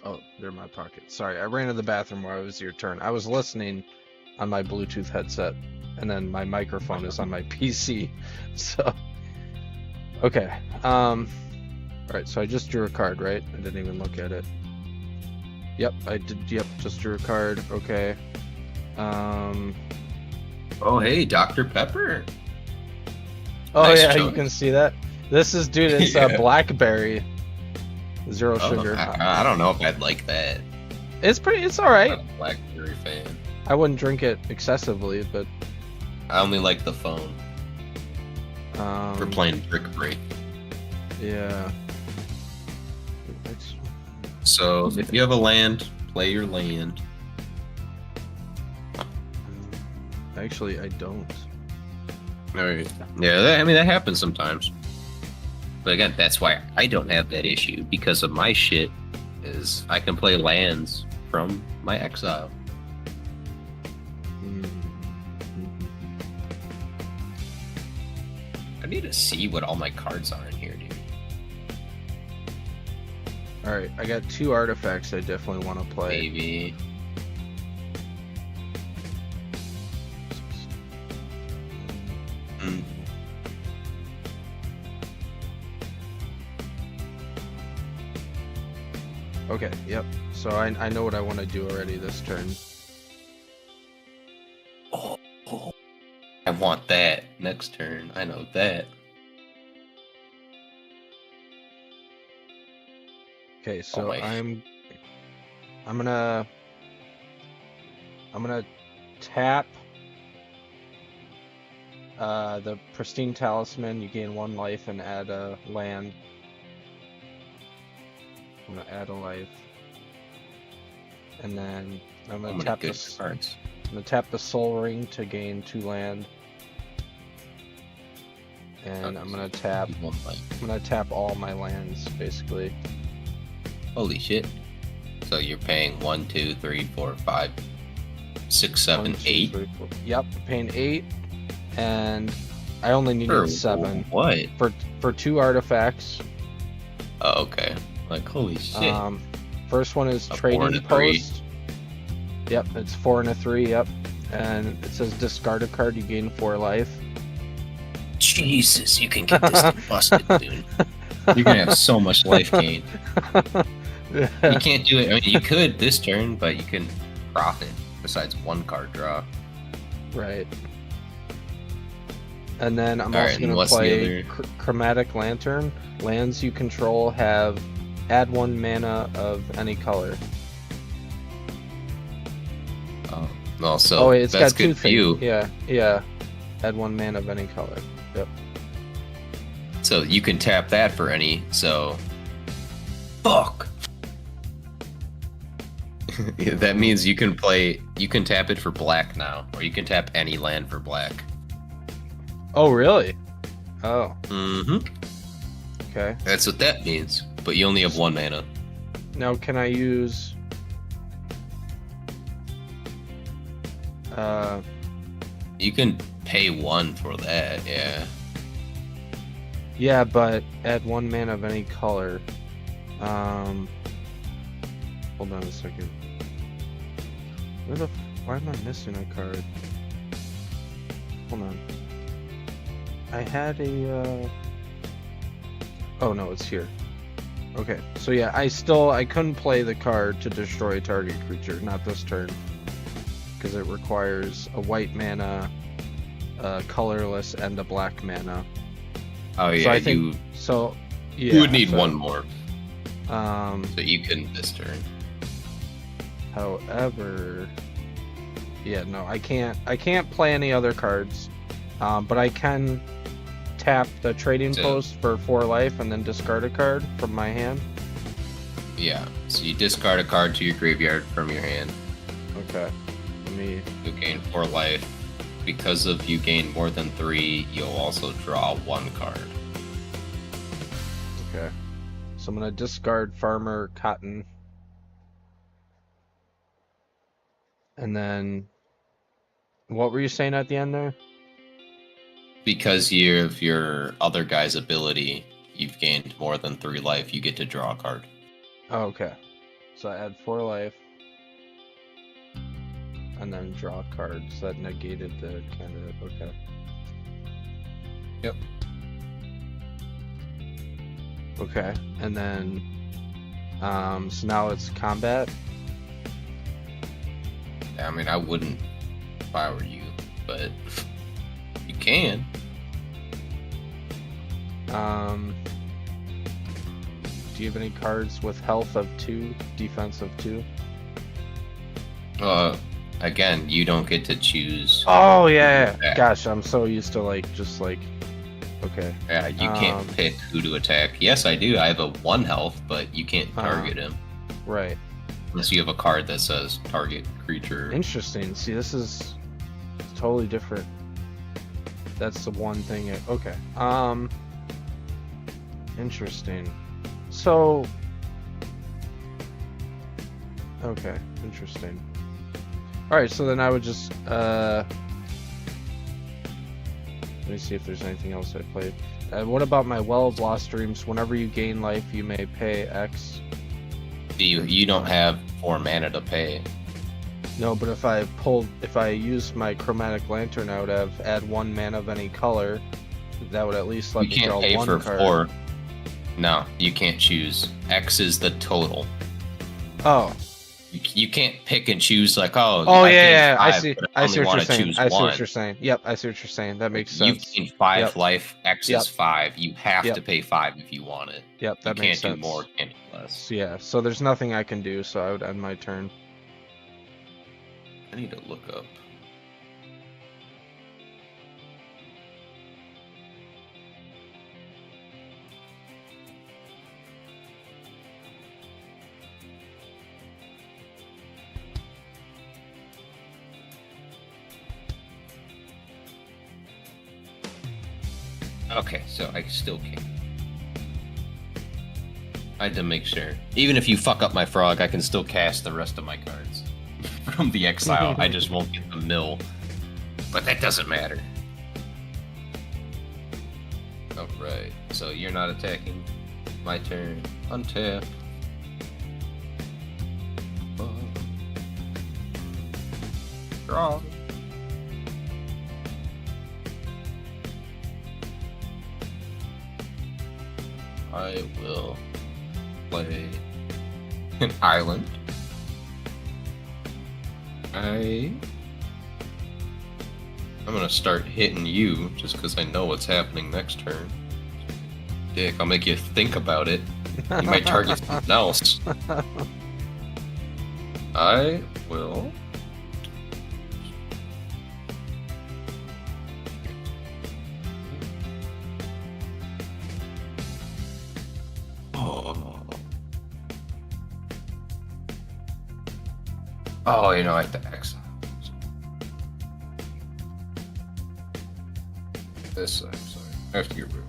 Oh, they're in my pocket. Sorry, I ran to the bathroom while it was your turn. I was listening on my Bluetooth headset, and then my microphone is on my PC. So, okay. All right. So I just drew a card, right? I didn't even look at it. Yep, I did. Yep, just drew a card. Okay. Oh, hey, Dr. Pepper. Oh Nice yeah, choice. you can see that. This is, dude. It's Yeah. blackberry, 0 Oh, sugar. I don't know if I'd like that. It's pretty. It's all I'm right. not a Blackberry fan. I wouldn't drink it excessively, but I only like the phone for playing Brick Break. Yeah. So if you have a land, play your land. Actually, I don't. All right. Yeah, that happens sometimes. But again, that's why I don't have that issue, because of my shit is I can play lands from my exile. I need to see what all my cards are in here, dude. All right, I got 2 artifacts I definitely want to play. Maybe. Okay, yep. So I know what I want to do already this turn. Oh, I want that next turn. I know that. Okay, so my. I'm gonna tap the Pristine Talisman. You gain 1 life and add a land. I'm gonna add a life, and then I'm gonna tap this. Cards. I'm gonna tap the Soul Ring to gain 2 land, and I'm gonna tap. I'm gonna tap all my lands basically. Holy shit! So you're paying 1, 2, 3, 4, 5, 6, 7, 1, 2, 8. 3, 4. Yep, paying 8, and I only needed For 7 what? for 2 artifacts. Oh, okay. Like holy shit. First one is A 4 Trading and a 3. Post. Yep, it's 4 and a 3. Yep, and it says discard a card. You gain 4 life. Jesus, you can get this thing busted, dude. You're gonna have so much life gain. You can't do it. I mean, you could this turn, but you can profit besides 1 card draw. Right. And then I'm Alright, also and going to what's the play other- Chromatic Lantern. Lands you control have add 1 mana of any color. Oh, well, so Oh, wait, it's that's got 2 good for you. things. Yeah. Add 1 mana of any color. Yep. So you can tap that for any. So, fuck. Yeah, that means you can play. You can tap it for black now, or you can tap any land for black. Oh, really? Oh, Mm-hmm. okay. That's what that means. But you only have 1 mana. Now, can I use... You can pay 1 for that. Yeah. Yeah, but add 1 mana of any color. Hold on a second. Why am I missing a card? Hold on. I had a, Oh no, it's here. Okay, so yeah, I couldn't play the card to destroy a target creature, not this turn. Because it requires a white mana, a colorless, and a black mana. Oh yeah. So I think yeah, you would need 1 more, Um, so you can this turn. However, yeah, no, I can't play any other cards, but I can tap the Trading So- Post for 4 life and then discard a card from my hand. Yeah. So you discard a card to your graveyard from your hand. Okay, let me. You gain 4 life. Because of you gain more than 3, you'll also draw 1 card. Okay, so I'm gonna discard Farmer Cotton, and then what were you saying at the end there? Because you of your other guy's ability, you've gained more than 3 life, you get to draw a card. Oh, okay, so I add 4 life. And then draw cards that negated the kind of okay. Yep. Okay, and then so now it's combat. I mean, I wouldn't if I were you, but you can. Do you have any cards with health of 2, defense of 2? Again, you don't get to choose. Oh yeah. Yeah. Gosh, I'm so used to okay. Yeah, you can't pick who to attack. Yes, I do. I have a 1 health, but you can't target him Right. unless you have a card that says target creature. Interesting. See, this is totally different. That's the one thing. Okay. Interesting. So. Okay. Interesting. All right. So then I would just. Let me see if there's anything else I played. What about my Well of Lost Dreams? Whenever you gain life, you may pay X. You don't have 4 mana to pay. No, but if I use my Chromatic Lantern, I would have add 1 mana of any color. That would at least let You me can't draw pay 1 for card. 4. No, you can't choose. X is the total. Oh. You can't pick and choose like, oh, Oh I yeah, gained I five, see. but I see only what you're want to saying. choose I see one. what you're saying. Yep, I see what you're saying. That makes You've sense. gained 5 Yep. life. X Yep. is 5. You have Yep. to pay 5 if you want it. Yep, that you makes can't sense. do more, can't do less. So, yeah, so there's nothing I can do, so I would end my turn. I need to look up. Okay, so I still can. I had to make sure. Even if you fuck up my frog, I can still cast the rest of my cards from the exile. I just won't get the mill. But that doesn't matter. Alright, so you're not attacking. My turn. Untap. Draw. I will play an island. I'm gonna start hitting you just because I know what's happening next turn. Dick, I'll make you think about it. You might target something else. I will. Oh, you know, I have to exile. This, I'm sorry. After your room.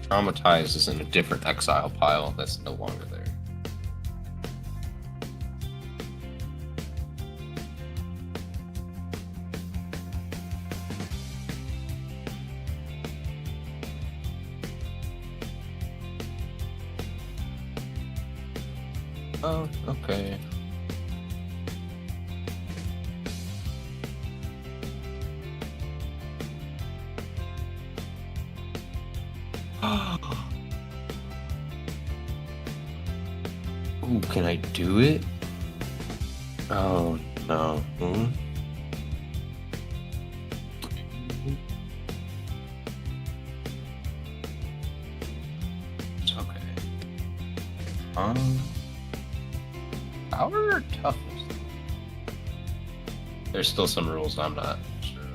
Traumatized is in a different exile pile that's no longer there. Oh, okay. Ooh, can I do it? Oh, no. Hmm? It's okay. Power or toughness? There's still some rules I'm not sure of.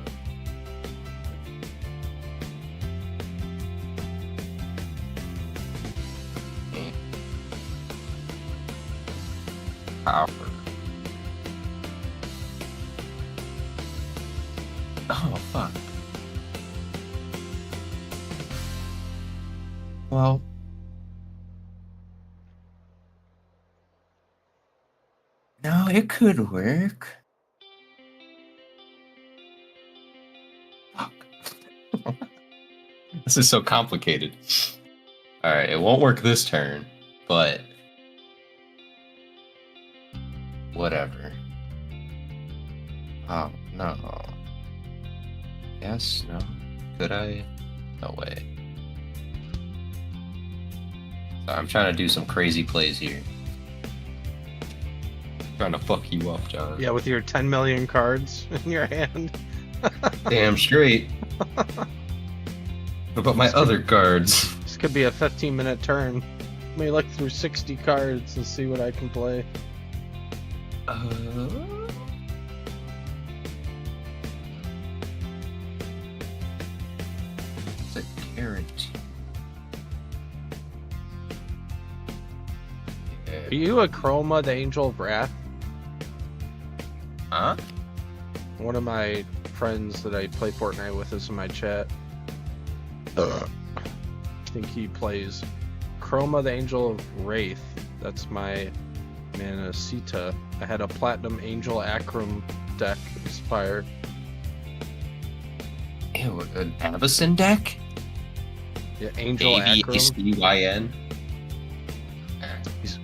Power. Oh, fuck. Well. No, it could work. Fuck. This is so complicated. Alright, it won't work this turn, but whatever. Oh, no. Yes, no. Could I? No way. So I'm trying to do some crazy plays here. Trying to fuck you up, John. Yeah, with your 10 million cards in your hand. Damn straight. What about my other cards? This could be a 15-minute turn. Let me look through 60 cards and see what I can play. It's a guarantee. Are you a Chroma, the Angel of Wrath? Huh? One of my friends that I play Fortnite with is in my chat. I think he plays Chroma, the Angel of Wraith. That's my Manasita. I had a Platinum Angel Akram deck expired. Ew, an Avacyn deck? Yeah, Angel Akram. ABACYN? He's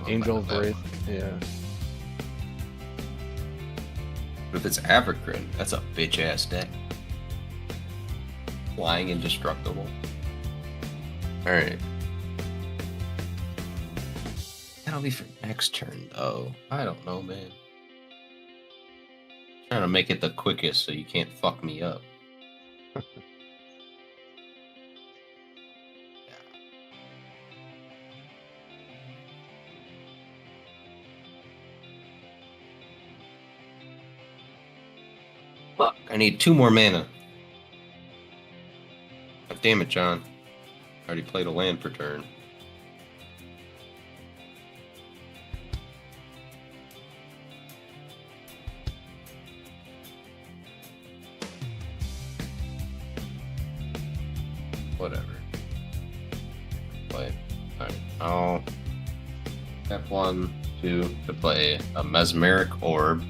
Angel of Wraith. Yeah. But if it's Avacyn, that's a bitch ass deck. Flying indestructible. Alright. That'll be for next turn, though. I don't know, man. Trying to make it the quickest so you can't fuck me up. Fuck, I need 2 more mana. God damn it, John. I already played a land per turn. Whatever. Play. Alright, I'll tap 1, 2 to play a Mesmeric Orb.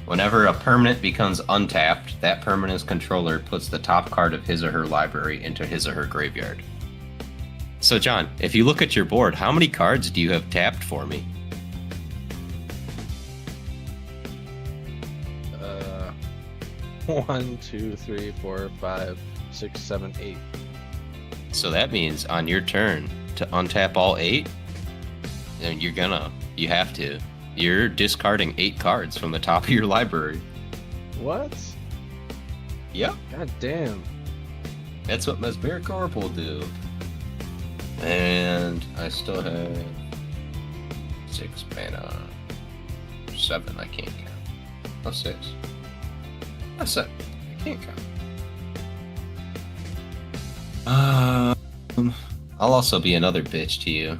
Whenever a permanent becomes untapped, that permanent's controller puts the top card of his or her library into his or her graveyard. So, John, if you look at your board, how many cards do you have tapped for me? 1, 2, 3, 4, 5, 6, 7, 8. So that means on your turn to untap all 8, and you have to. You're discarding 8 cards from the top of your library. What? Yep. God damn. That's what Mesmeric Orb will do. And I still have 6 mana. 7, I can't count. Oh, 6. Oh, 7. I can't count. I'll also be another bitch to you.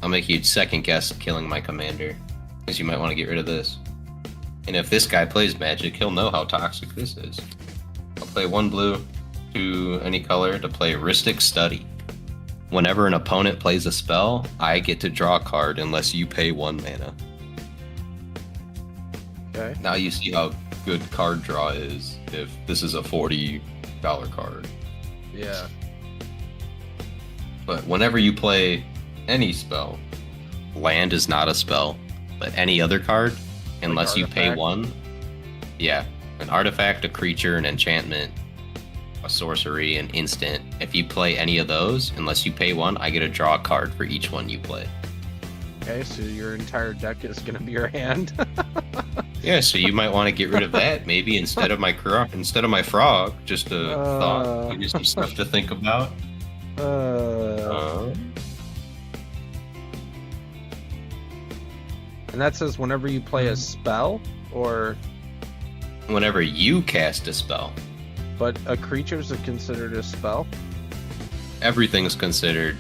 I'll make you second guess killing my commander. Because you might want to get rid of this. And if this guy plays Magic, he'll know how toxic this is. I'll play 1 blue, 2 any color to play Ristic Study. Whenever an opponent plays a spell, I get to draw a card unless you pay 1 mana. Okay. Now you see how good card draw is if this is a $40 card. Yeah. But whenever you play any spell, land is not a spell, but any other card, unless you pay 1, yeah, an artifact, a creature, an enchantment, a sorcery, an instant. If you play any of those, unless you pay 1, I get to draw a card for each one you play. Okay, so your entire deck is gonna be your hand. Yeah, so you might want to get rid of that, maybe instead of my frog. Just a thought, give you some stuff to think about. And that says whenever you play a spell, or Whenever you cast a spell, but a creature is considered a spell. everything's considered.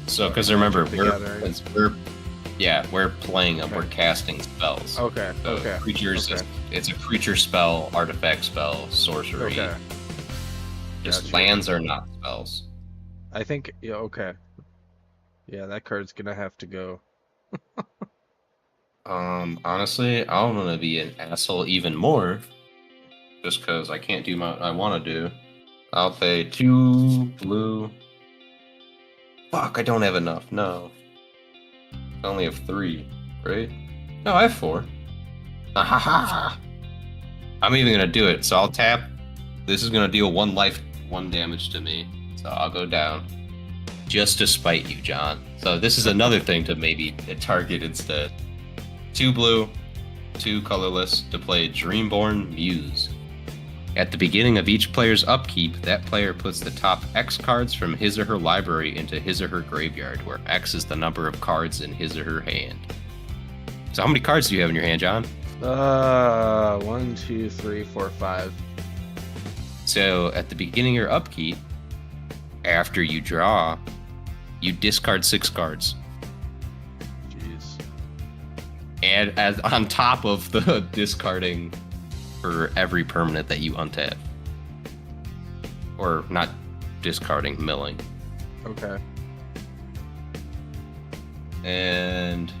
So, because remember, Together. we're playing them. We're casting spells. Okay. So Okay. creatures, Okay. it's a creature spell, artifact spell, sorcery. Okay. Just Gotcha. lands are not spells. I think. Yeah. Okay. Yeah, that card's gonna have to go. Honestly, I'm gonna be an asshole even more, just because I can't do what I want to do. I'll pay 2 blue. Fuck, I don't have enough. No, I only have 3, right? No, I have 4. Ahaha! I'm even gonna do it. So I'll tap. This is gonna deal 1 life, 1 damage to me. So I'll go down, just to spite you, John. So this is another thing to maybe target instead. 2 blue, 2 colorless to play Dreamborn Muse. At the beginning of each player's upkeep, that player puts the top X cards from his or her library into his or her graveyard, where X is the number of cards in his or her hand. So how many cards do you have in your hand, John? 1, 2, 3, 4, 5. So at the beginning of your upkeep, after you draw, you discard 6 cards. Jeez. And as on top of the discarding for every permanent that you untap. Or not discarding, milling. Okay. And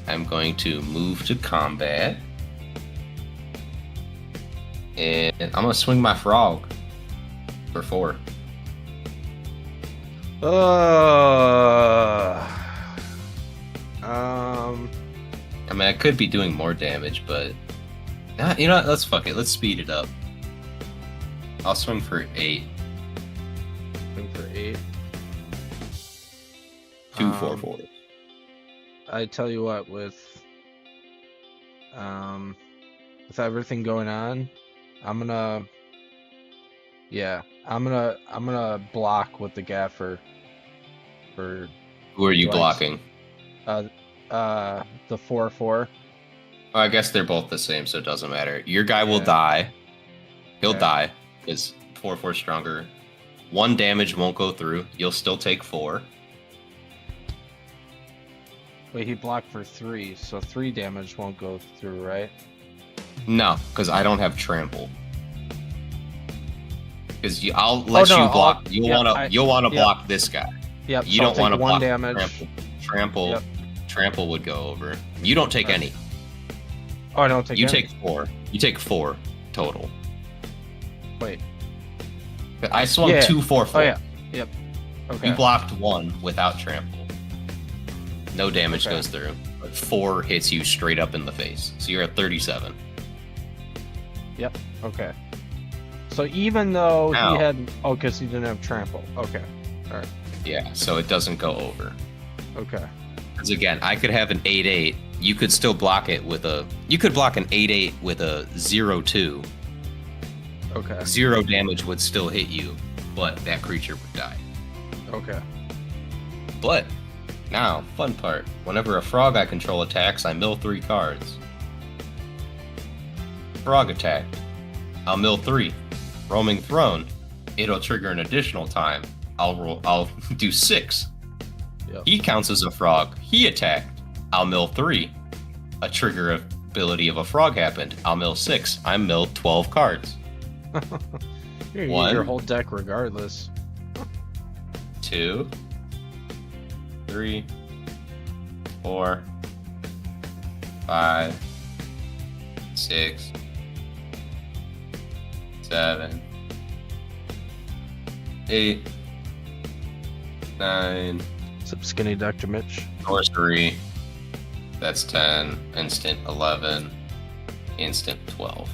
I'm going to move to combat. And I'm going to swing my frog for 4. I mean, I could be doing more damage, but you know what? Let's fuck it. Let's speed it up. I'll swing for 8. Swing for 8. 2 4 4. I tell you what, with everything going on, I'm gonna block with the gaffer for Who are you Dwight's. blocking? The 4/4. Oh, I guess they're both the same, so it doesn't matter. Your guy will Yeah. die. He'll Okay. die because 4/4 stronger. 1 damage won't go through. You'll still take 4. Wait, he blocked for 3, so 3 damage won't go through, right? No, because I don't have trample. Because I'll let no, you block. You'll want to yep. block this guy. Yep. You so don't want to block 1 damage. Trample. Yep. Trample would go over. You don't take any. Oh, I don't take. You any? take 4. You take 4 total. Wait. I swung 2 4/4. Oh yeah. Yep. Okay. You blocked 1 without trample. No damage Okay. goes through. But 4 hits you straight up in the face. So you're at 37. Yep. Okay. So even though Ow. he had, because he didn't have trample. Okay. All right. Yeah, so it doesn't go over. Okay. Because again, I could have an 8/8. You could still block it with a. You could block an 8/8 with a 0/2. Okay. 0 damage would still hit you, but that creature would die. Okay. But now, fun part. Whenever a frog I control attacks, I mill 3 cards. Frog attacked. I'll mill 3. Roaming throne. It'll trigger an additional time. I'll do 6. Yep. He counts as a frog. He attacked. I'll mill 3. A trigger ability of a frog happened. I'll mill 6. I milled 12 cards. You're gonna use 1, your whole deck regardless. 2, 3, 4, 5, 6, 7, 8, 9, What's up, skinny Dr. Mitch? sorcery. That's 10. Instant 11. Instant 12.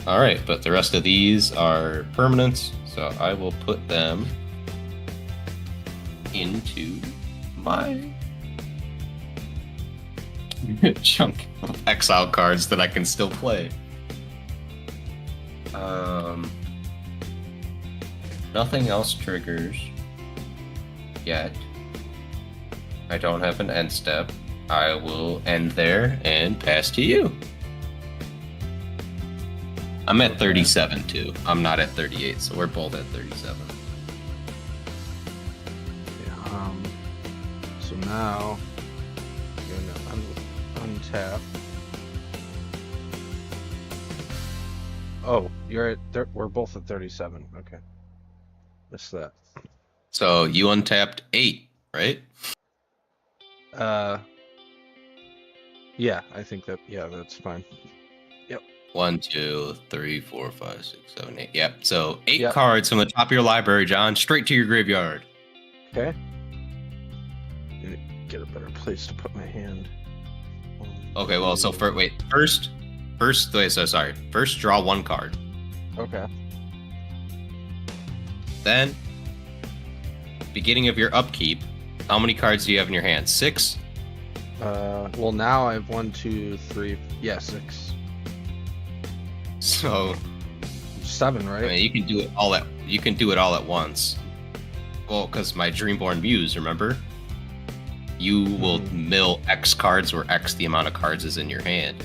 Alright, but the rest of these are permanents, so I will put them into my chunk of exile cards that I can still play. Nothing else triggers yet. I don't have an end step. I will end there and pass to you. I'm at 37 too. I'm not at 38, so we're both at 37. Yeah, so now I'm gonna untap. Oh, you're at we're both at 37. Okay. Missed that. So you untapped 8, right? Yeah, I think that's fine. 1, 2, 3, 4, 5, 6, 7, 8. Yep. So 8 Yep. cards from the top of your library, John, straight to your graveyard. Okay. Gonna get a better place to put my hand. Okay, well, so first, draw 1 card. Okay. Then, beginning of your upkeep, how many cards do you have in your hand? 6? Well, now I have 1, 2, 3. Yeah, 6. So 7, right? I mean, you can do it all at once. Well, because my Dreamborn Muse, remember? You will mill X cards where X the amount of cards is in your hand.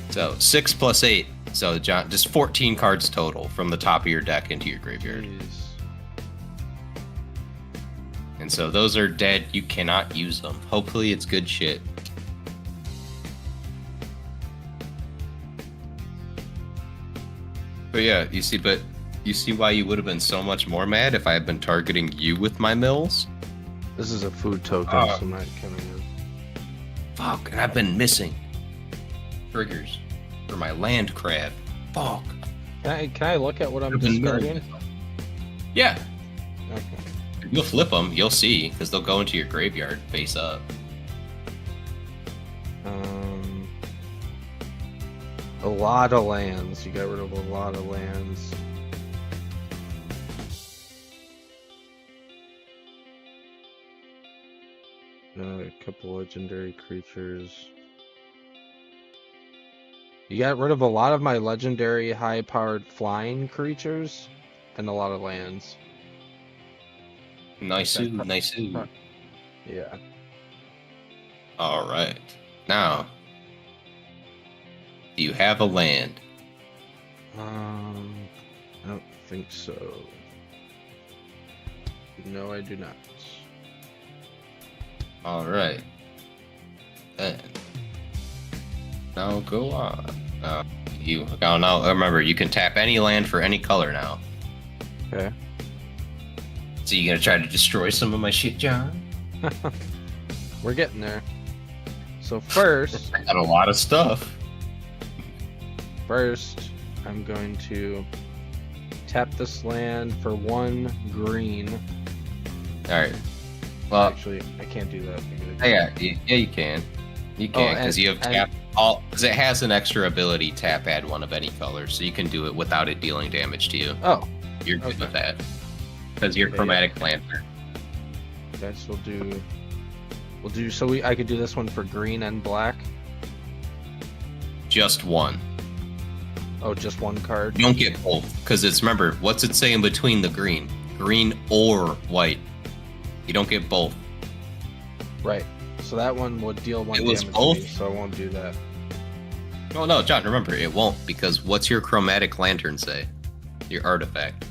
So 6 plus 8. So John, just 14 cards total from the top of your deck into your graveyard. Jeez. And so those are dead. You cannot use them. Hopefully it's good shit. But yeah, you see why you would have been so much more mad if I had been targeting you with my mills? This is a food token, so I'm not coming in. Fuck, and I've been missing triggers for my land crab. Fuck. Can I look at what I'm I've been discarding? Yeah, Okay. if you'll flip them, you'll see, because they'll go into your graveyard face up. A lot of lands. You got rid of a lot of lands. A couple legendary creatures. You got rid of a lot of my legendary high-powered flying creatures and a lot of lands. Nice, Okay, nice. Yeah. All right. Now, do you have a land? I don't think so. No, I do not. All right. Then, now go on. Now remember, you can tap any land for any color now. Okay. So you gonna try to destroy some of my shit, John? We're getting there. So first, I got a lot of stuff. I'm going to tap this land for 1 green. All right. Well, Actually, I can't do that. yeah, you can. You can because you have tap all. Because it has an extra ability, tap add 1 of any color, so you can do it without it dealing damage to you. Oh, You're good okay. with that. Because you're Okay, chromatic lantern. okay. So we'll do. So I could do this one for green and black. Just 1. Oh, just 1 card. You don't get both. Because remember, what's it say in between the green? Green or white. You don't get both. Right. So that one would deal 1 It damage was to both? me, so I won't do that. Oh no, John, remember, it won't. Because what's your chromatic lantern say? Your artifact.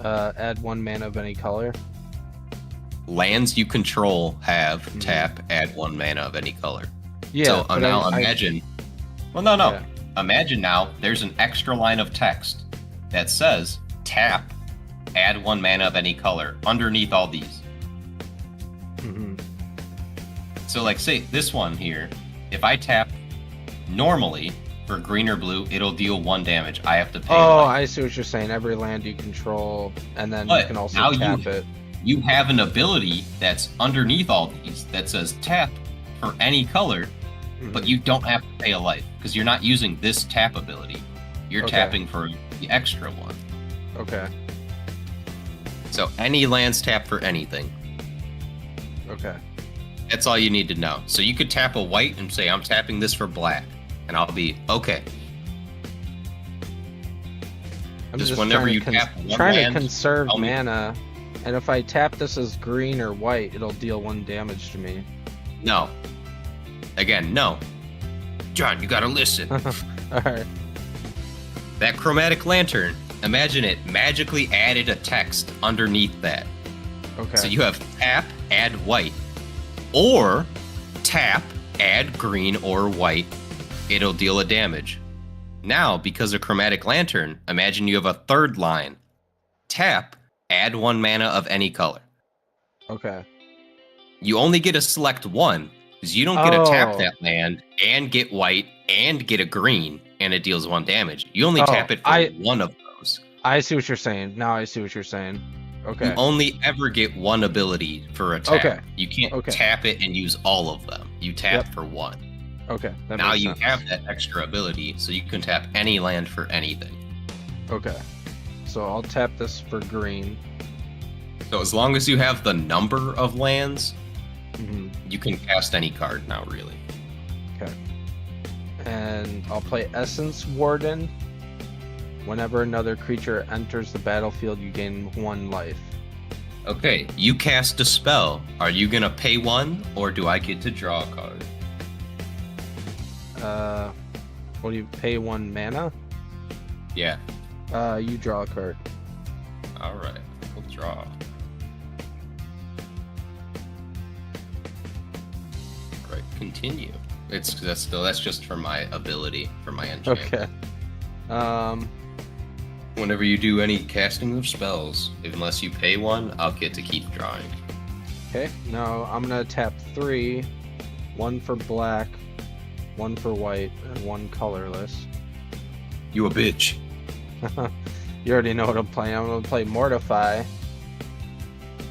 Add 1 mana of any color. Lands you control have tap, add 1 mana of any color. Yeah. So but now imagine. Well, no. Yeah. Imagine now there's an extra line of text that says tap, add 1 mana of any color underneath all these. Mhm. So, like, say this one here, if I tap normally for green or blue, it'll deal 1 damage. I have to pay. Oh, life. I see what you're saying. Every land you control, and then you But can also now tap it. You have an ability that's underneath all these that says tap for any color, but you don't have to pay a life because you're not using this tap ability. You're Okay. tapping for the extra one. Okay. So any lands tap for anything. Okay. That's all you need to know. So you could tap a white and say, I'm tapping this for black. And I'll be, okay. I'm Just just whenever trying you to tap one trying land, to conserve tell me. mana, and if I tap this as green or white, it'll deal 1 damage to me. No. Again, no. John, you gotta listen. Alright. That chromatic lantern, imagine it magically added a text underneath that. Okay. So you have tap, add white, or tap, add green or white. It'll deal a damage. Now, because of chromatic lantern, imagine you have a third line. Tap, add 1 mana of any color. Okay. You only get to select 1, because you don't get to tap Oh. that land and get white and get a green, and it deals 1 damage. You only Oh, tap it for one of those. I see what you're saying. Now I see what you're saying. Okay. You only ever get 1 ability for a tap. Okay. You can't Okay. tap it and use all of them. You tap for 1. Okay. That Now makes you sense. have that extra ability, so you can tap any land for anything. Okay. So I'll tap this for green. So as long as you have the number of lands, hmm you can cast any card now, really. Okay. And I'll play Essence Warden. Whenever another creature enters the battlefield, you gain 1 life. Okay, you cast a spell. Are you gonna pay 1, or do I get to draw a card? What do you pay 1 mana? Yeah. You draw a card. All right, we'll draw. All right, continue. That's just for my ability, for my enchantment. Okay. Whenever you do any casting of spells, unless you pay 1, I'll get to keep drawing. Okay. Now I'm gonna tap 3. 1 for black, 1 for white, and 1 colorless. You a bitch. You already know what I'm playing. I'm gonna play Mortify.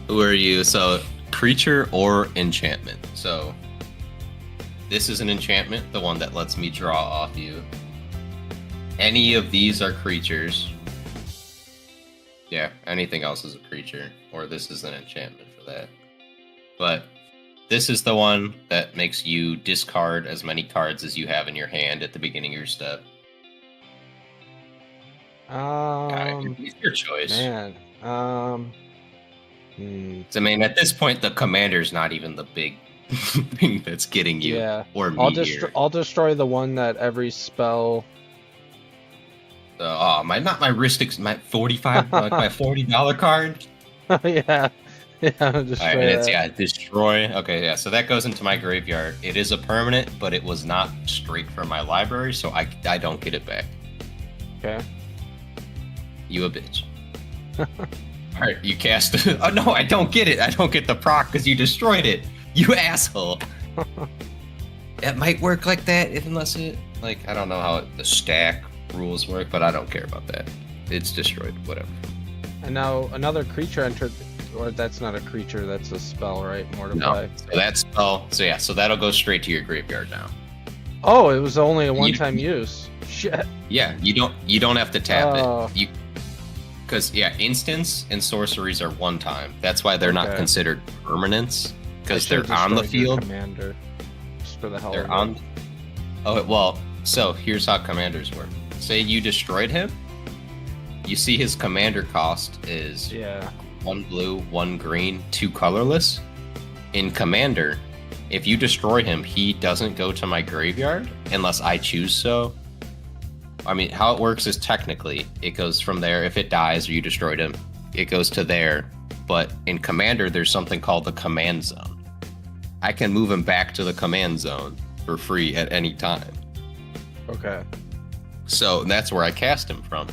Who are you? So, creature or enchantment? So, this is an enchantment, the one that lets me draw off you. Any of these are creatures. Yeah, anything else is a creature. Or this is an enchantment for that. But this is the one that makes you discard as many cards as you have in your hand at the beginning of your step. It's your choice. Man. So, I mean, at this point, the commander's not even the big thing that's getting you. Yeah. Or me here. I'll destroy the one that every spell. My wrist, my 45, like my $40 card. Yeah. Yeah. Destroy that. Destroy. Okay, yeah. So that goes into my graveyard. It is a permanent, but it was not straight from my library, so I don't get it back. Okay. You a bitch. All right, you cast. Oh no, I don't get it. I don't get the proc because you destroyed it. You asshole. It might work like that unless it I don't know how the stack rules work, but I don't care about that. It's destroyed. Whatever. And now another creature entered. Or that's not a creature. That's a spell, right? Mortify. No. So that spell. So that'll go straight to your graveyard now. Oh, it was only a one-time use. Shit. Yeah, you don't have to tap it. Because instants and sorceries are one time. That's why they're not considered permanents because they're on the field. Commander, just for the hell They're of on. Oh well. So here's how commanders work. Say you destroyed him. You see his commander cost is 1 blue, 1 green, 2 colorless. In commander, if you destroy him, he doesn't go to my graveyard unless I choose so. I mean, how it works is technically it goes from there. If it dies or you destroyed him, it goes to there. But in commander, there's something called the command zone. I can move him back to the command zone for free at any time. Okay. So that's where I cast him from.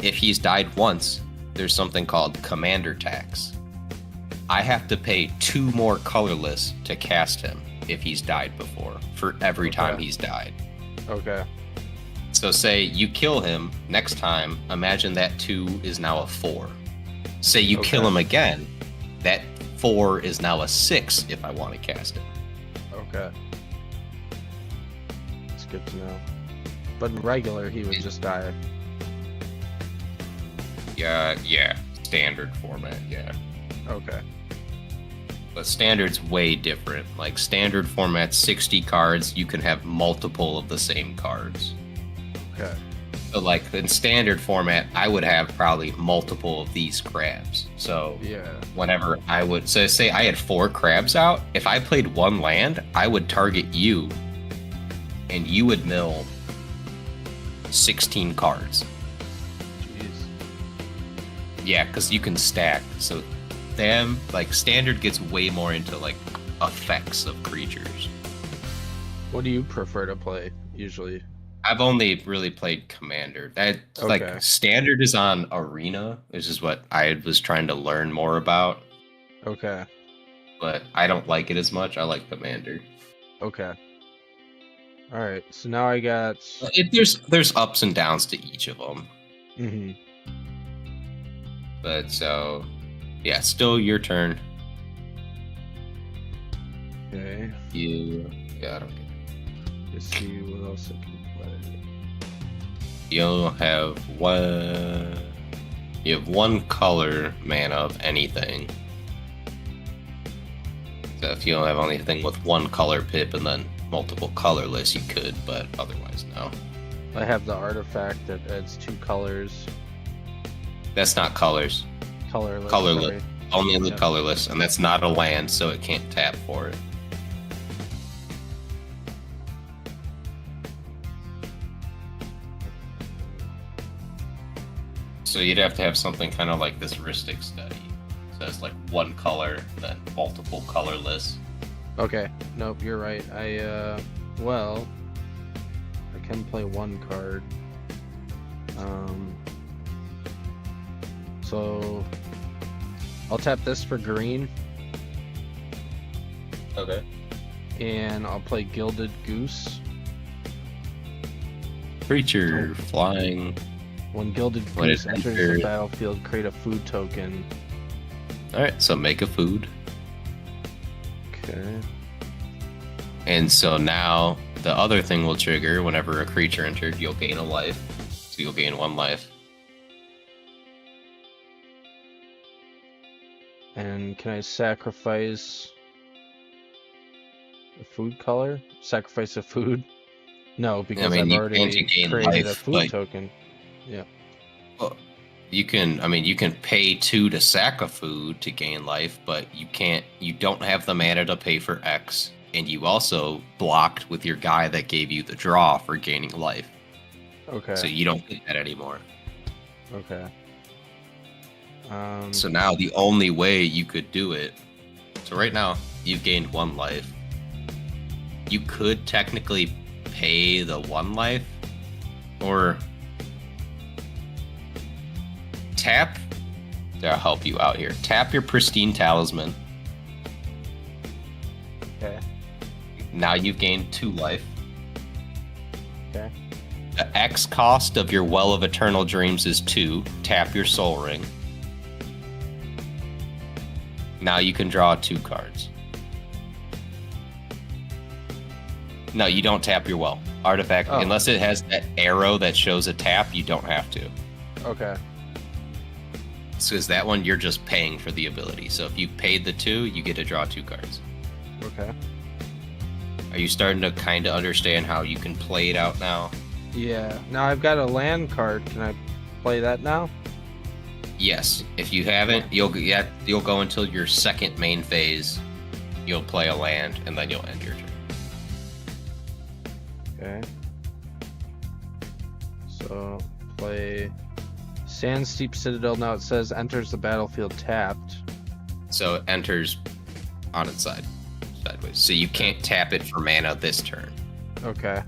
If he's died once, there's something called commander tax. I have to pay 2 more colorless to cast him if he's died before, for every time he's died. Okay. So say you kill him, next time, imagine that 2 is now a 4. Say you kill him again, that 4 is now a 6 if I want to cast it. Okay. It's good to know. But in regular, he would just die. Yeah. Standard format, yeah. Okay. But standard's way different. Like standard format, 60 cards, you can have multiple of the same cards. Okay. So like in standard format, I would have probably multiple of these crabs. So whenever I would say I had 4 crabs out, if I played 1 land, I would target you and you would mill 16 cards. Jeez. Yeah, because you can stack. So standard gets way more into effects of creatures. What do you prefer to play usually? I've only really played commander. Standard is on arena, which is what I was trying to learn more about. Okay. But I don't like it as much. I like commander. Okay. All right. So now I got. There's ups and downs to each of them. Mm-hmm. But so, yeah, still your turn. Okay. I don't get it. Let's see what else I can play. You'll have one. You have 1 color mana of anything. So if you don't have anything with 1 color pip and then multiple colorless, you could, but otherwise no. I have the artifact that adds 2 colors. That's not colors. Colorless. Colorless. Only the colorless, and that's not a land, so it can't tap for it. So you'd have to have something kind of like this Ristic Study. So it's like 1 color, then multiple colorless. Okay. Nope, you're right. I can play 1 card. So I'll tap this for green. Okay. And I'll play Gilded Goose. Creature flying. When Gilded Goose enters the battlefield, create a food token. Alright, so make a food. Okay. And so now the other thing will trigger whenever a creature entered, you'll gain a life. So you'll gain 1 life. And can I sacrifice A food color? Sacrifice a food? No, I because mean, I've you can to already gain created a life, food but token. Yeah. well, you can. I mean, you can pay 2 to sack a food to gain life, but you can't. You don't have the mana to pay for X, and you also blocked with your guy that gave you the draw for gaining life. Okay. So you don't get that anymore. Okay. So now the only way you could do it. So right now you've gained 1 life. You could technically pay the 1 life, or tap. That'll help you out here. Tap your pristine talisman. Okay. Now you've gained 2 life. Okay. The X cost of your Well of Eternal Dreams is 2. Tap your Soul Ring. Now you can draw 2 cards. No, you don't tap your well. Artifact, unless it has that arrow that shows a tap, you don't have to. Okay. Because that one, you're just paying for the ability. So if you paid the 2, you get to draw 2 cards. Okay. Are you starting to kind of understand how you can play it out now? Yeah. Now I've got a land card. Can I play that now? Yes. If you haven't, you'll go until your second main phase. You'll play a land, and then you'll end your turn. Okay. So play Sand Steep Citadel. Now it says enters the battlefield tapped. So it enters on its side, sideways. So you can't tap it for mana this turn. Okay.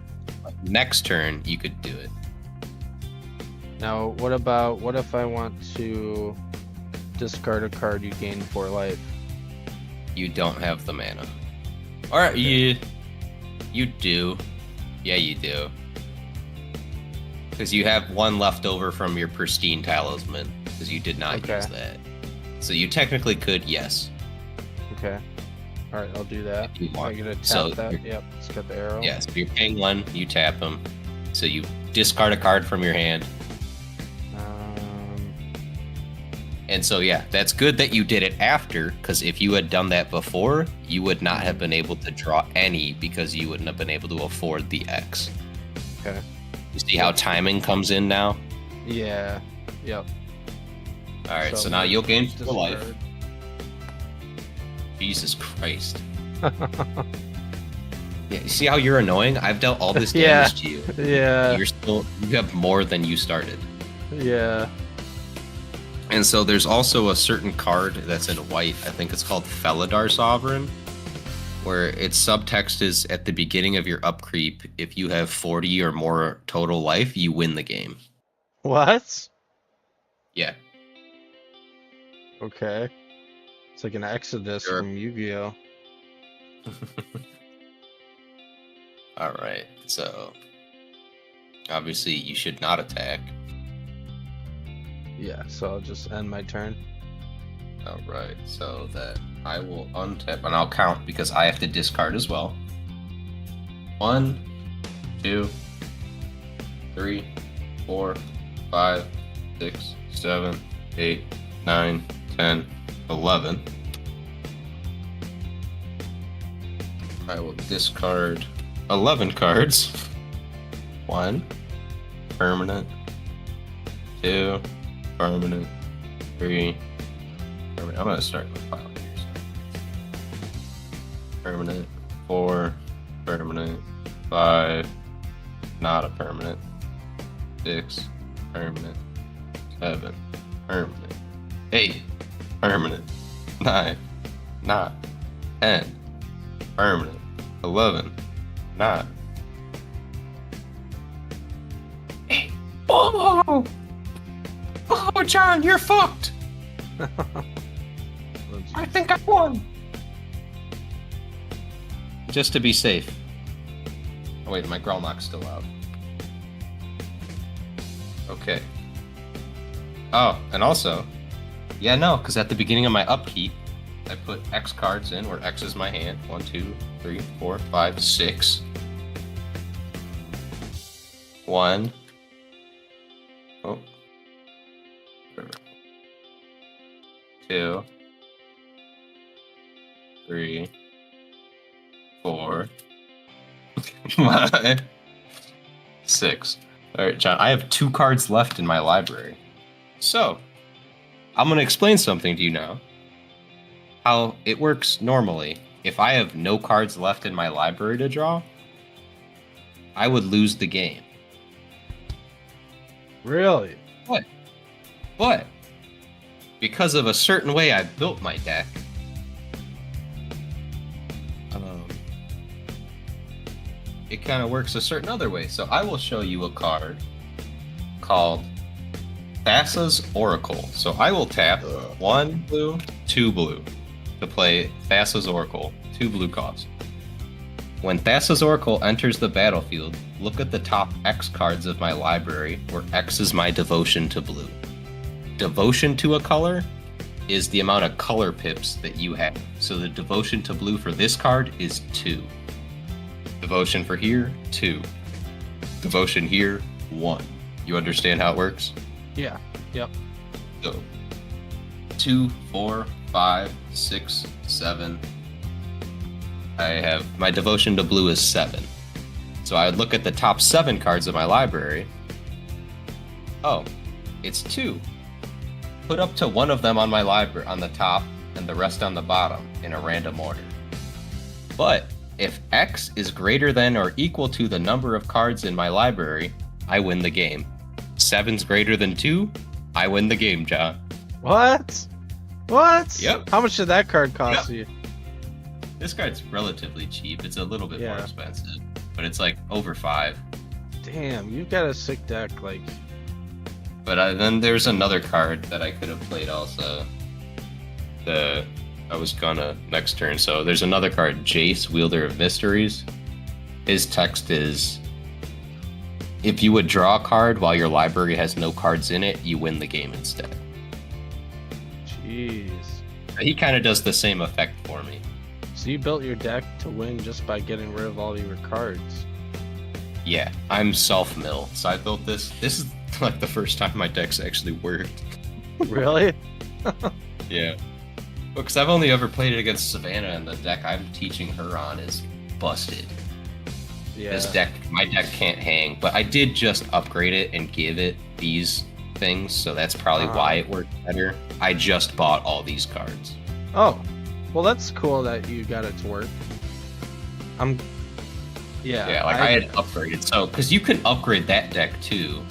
Next turn, you could do it. Now what if I want to discard a card you gain 4 life? You don't have the mana. Or you do. Yeah, you do. Because you have 1 left over from your pristine talisman, because you did not use that. So you technically could, yes. Okay. Alright, I'll do that. If you want. I'm gonna tap So that. Yep, it's got the arrow. Yeah, so you're paying 1, you tap him. So you discard a card from your hand. And so, yeah, that's good that you did it after, because if you had done that before, you would not have been able to draw any, because you wouldn't have been able to afford the X. Okay. You see how timing comes in now? Yeah. Yep. All right, so now you'll gain 4 life. Jesus Christ. Yeah, you see how you're annoying? I've dealt all this damage to you. Yeah. You have more than you started. Yeah. And so there's also a certain card that's in white. I think it's called Felidar Sovereign, where its subtext is at the beginning of your upkeep, if you have 40 or more total life, you win the game. What? Yeah. Okay. It's like an Exodus from Yu-Gi-Oh! All right. So obviously you should not attack. Yeah, so I'll just end my turn. All right. So that I will untap, and I'll count because I have to discard as well. 1, 2, 3, 4, 5, 6, 7, 8, 9, 10, 11. I will discard 11 cards. 1, permanent. 2, permanent. 3, permanent. I'm going to start with pile here. So. Permanent. 4, permanent. 5, not a permanent. 6, permanent. 7, permanent. 8, permanent. 9, not. 10, permanent. 11, not. 8. Oh! Oh, John, you're fucked! I think I won! Just to be safe. Oh, wait, my Grelnock's still out. Okay. Oh, and also, yeah, no, because at the beginning of my upkeep, I put X cards in, where X is my hand. 1, 2, 3, 4, 5, 6. 1. Oh. 2. 3. 4, 5, 6. All right, John, I have 2 cards left in my library. So, I'm going to explain something to you now. How it works normally. If I have no cards left in my library to draw, I would lose the game. Really? But because of a certain way I built my deck, it kind of works a certain other way. So I will show you a card called Thassa's Oracle. So I will tap 1 blue, 2 blue to play Thassa's Oracle. 2 blue cost. When Thassa's Oracle enters the battlefield, look at the top X cards of my library, where X is my devotion to blue. Devotion to a color is the amount of color pips that you have. So the devotion to blue for this card is 2. Devotion for here, 2. Devotion here, 1. You understand how it works? Yeah. Yep. So 2, 4, 5, 6, 7. I have my devotion to blue is 7. So I would look at the top 7 cards of my library. Oh, it's 2. Put up to 1 of them on my library on the top and the rest on the bottom in a random order. But if X is greater than or equal to the number of cards in my library, I win the game. 7's greater than 2, I win the game, John. What? What? Yep. How much did that card cost you? This card's relatively cheap. It's a little bit more Yeah. expensive, but it's like over 5. Damn, you've got a sick deck. Like, But then there's another card that I could have played also. I was gonna next turn. So there's another card, Jace, Wielder of Mysteries. His text is, if you would draw a card while your library has no cards in it, you win the game instead. jeez. He kind of does the same effect for me. So you built your deck to win just by getting rid of all your cards. Yeah, I'm self-mill, so I built this. This is like the first time my deck's actually worked. Really? Yeah. Because I've only ever played it against Savannah, and the deck I'm teaching her on is busted. Yeah. This deck, my deck can't hang, but I did just upgrade it and give it these things, so that's probably why it worked better. I just bought all these cards. Oh, well, that's cool that you got it to work. Yeah, Like I had upgraded, so because you can upgrade that deck too.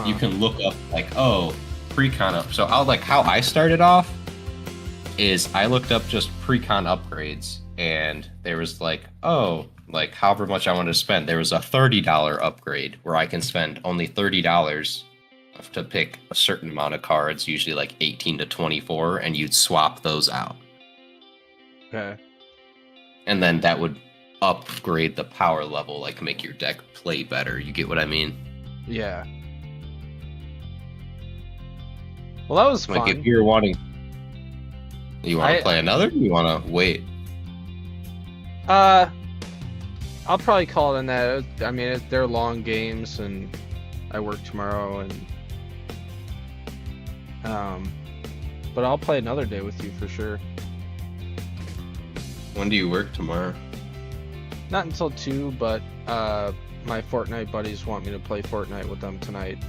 You can look up like, oh, pre-con up. So I'll like how I started off is I looked up just pre-con upgrades, and there was like, oh, like however much I wanted to spend. There was a $30 upgrade where I can spend only $30 to pick a certain amount of cards, usually like 18 to 24, and you'd swap those out. Okay. And then that would upgrade the power level, like make your deck play better. You get what I mean? Yeah. Well, that was fun. Like if you're wanting, you want to play another? Or you want to wait? I'll probably call it in that. I mean, they're long games, and I work tomorrow, and but I'll play another day with you for sure. When do you work tomorrow? Not until 2, but my Fortnite buddies want me to play Fortnite with them tonight.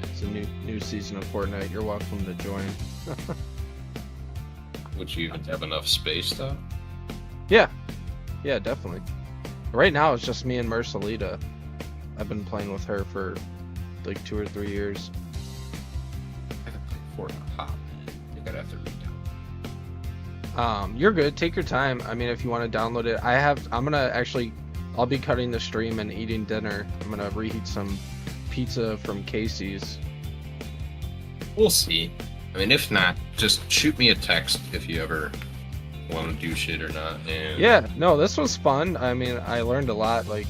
It's a new season of Fortnite. You're welcome to join. Would you even have enough space though? Yeah, definitely. Right now it's just me and Marcelita. I've been playing with her for like 2 or 3 years. I haven't played Fortnite hot. I think I'd have to read down. You're good. Take your time. I mean, if you want to download it, I'll be cutting the stream and eating dinner. I'm gonna reheat some pizza from Casey's. We'll see. I mean, if not, just shoot me a text if you ever want to do shit or not. And Yeah, no, this was fun. I mean, I learned a lot. Like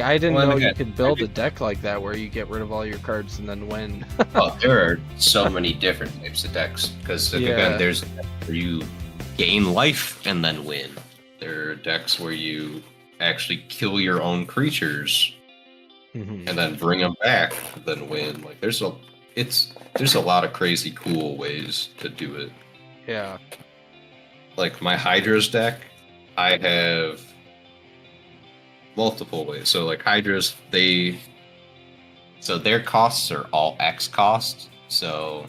I didn't know you could build a deck like that where you get rid of all your cards and then win. Oh, there are so many different types of decks. Because again, there's a deck where you gain life and then win. There are decks where you actually kill your own creatures and then bring them back, then win. Like there's a lot of crazy cool ways to do it. Yeah. Like my Hydra's deck, I have multiple ways. So like Hydra's, so their costs are all X costs. So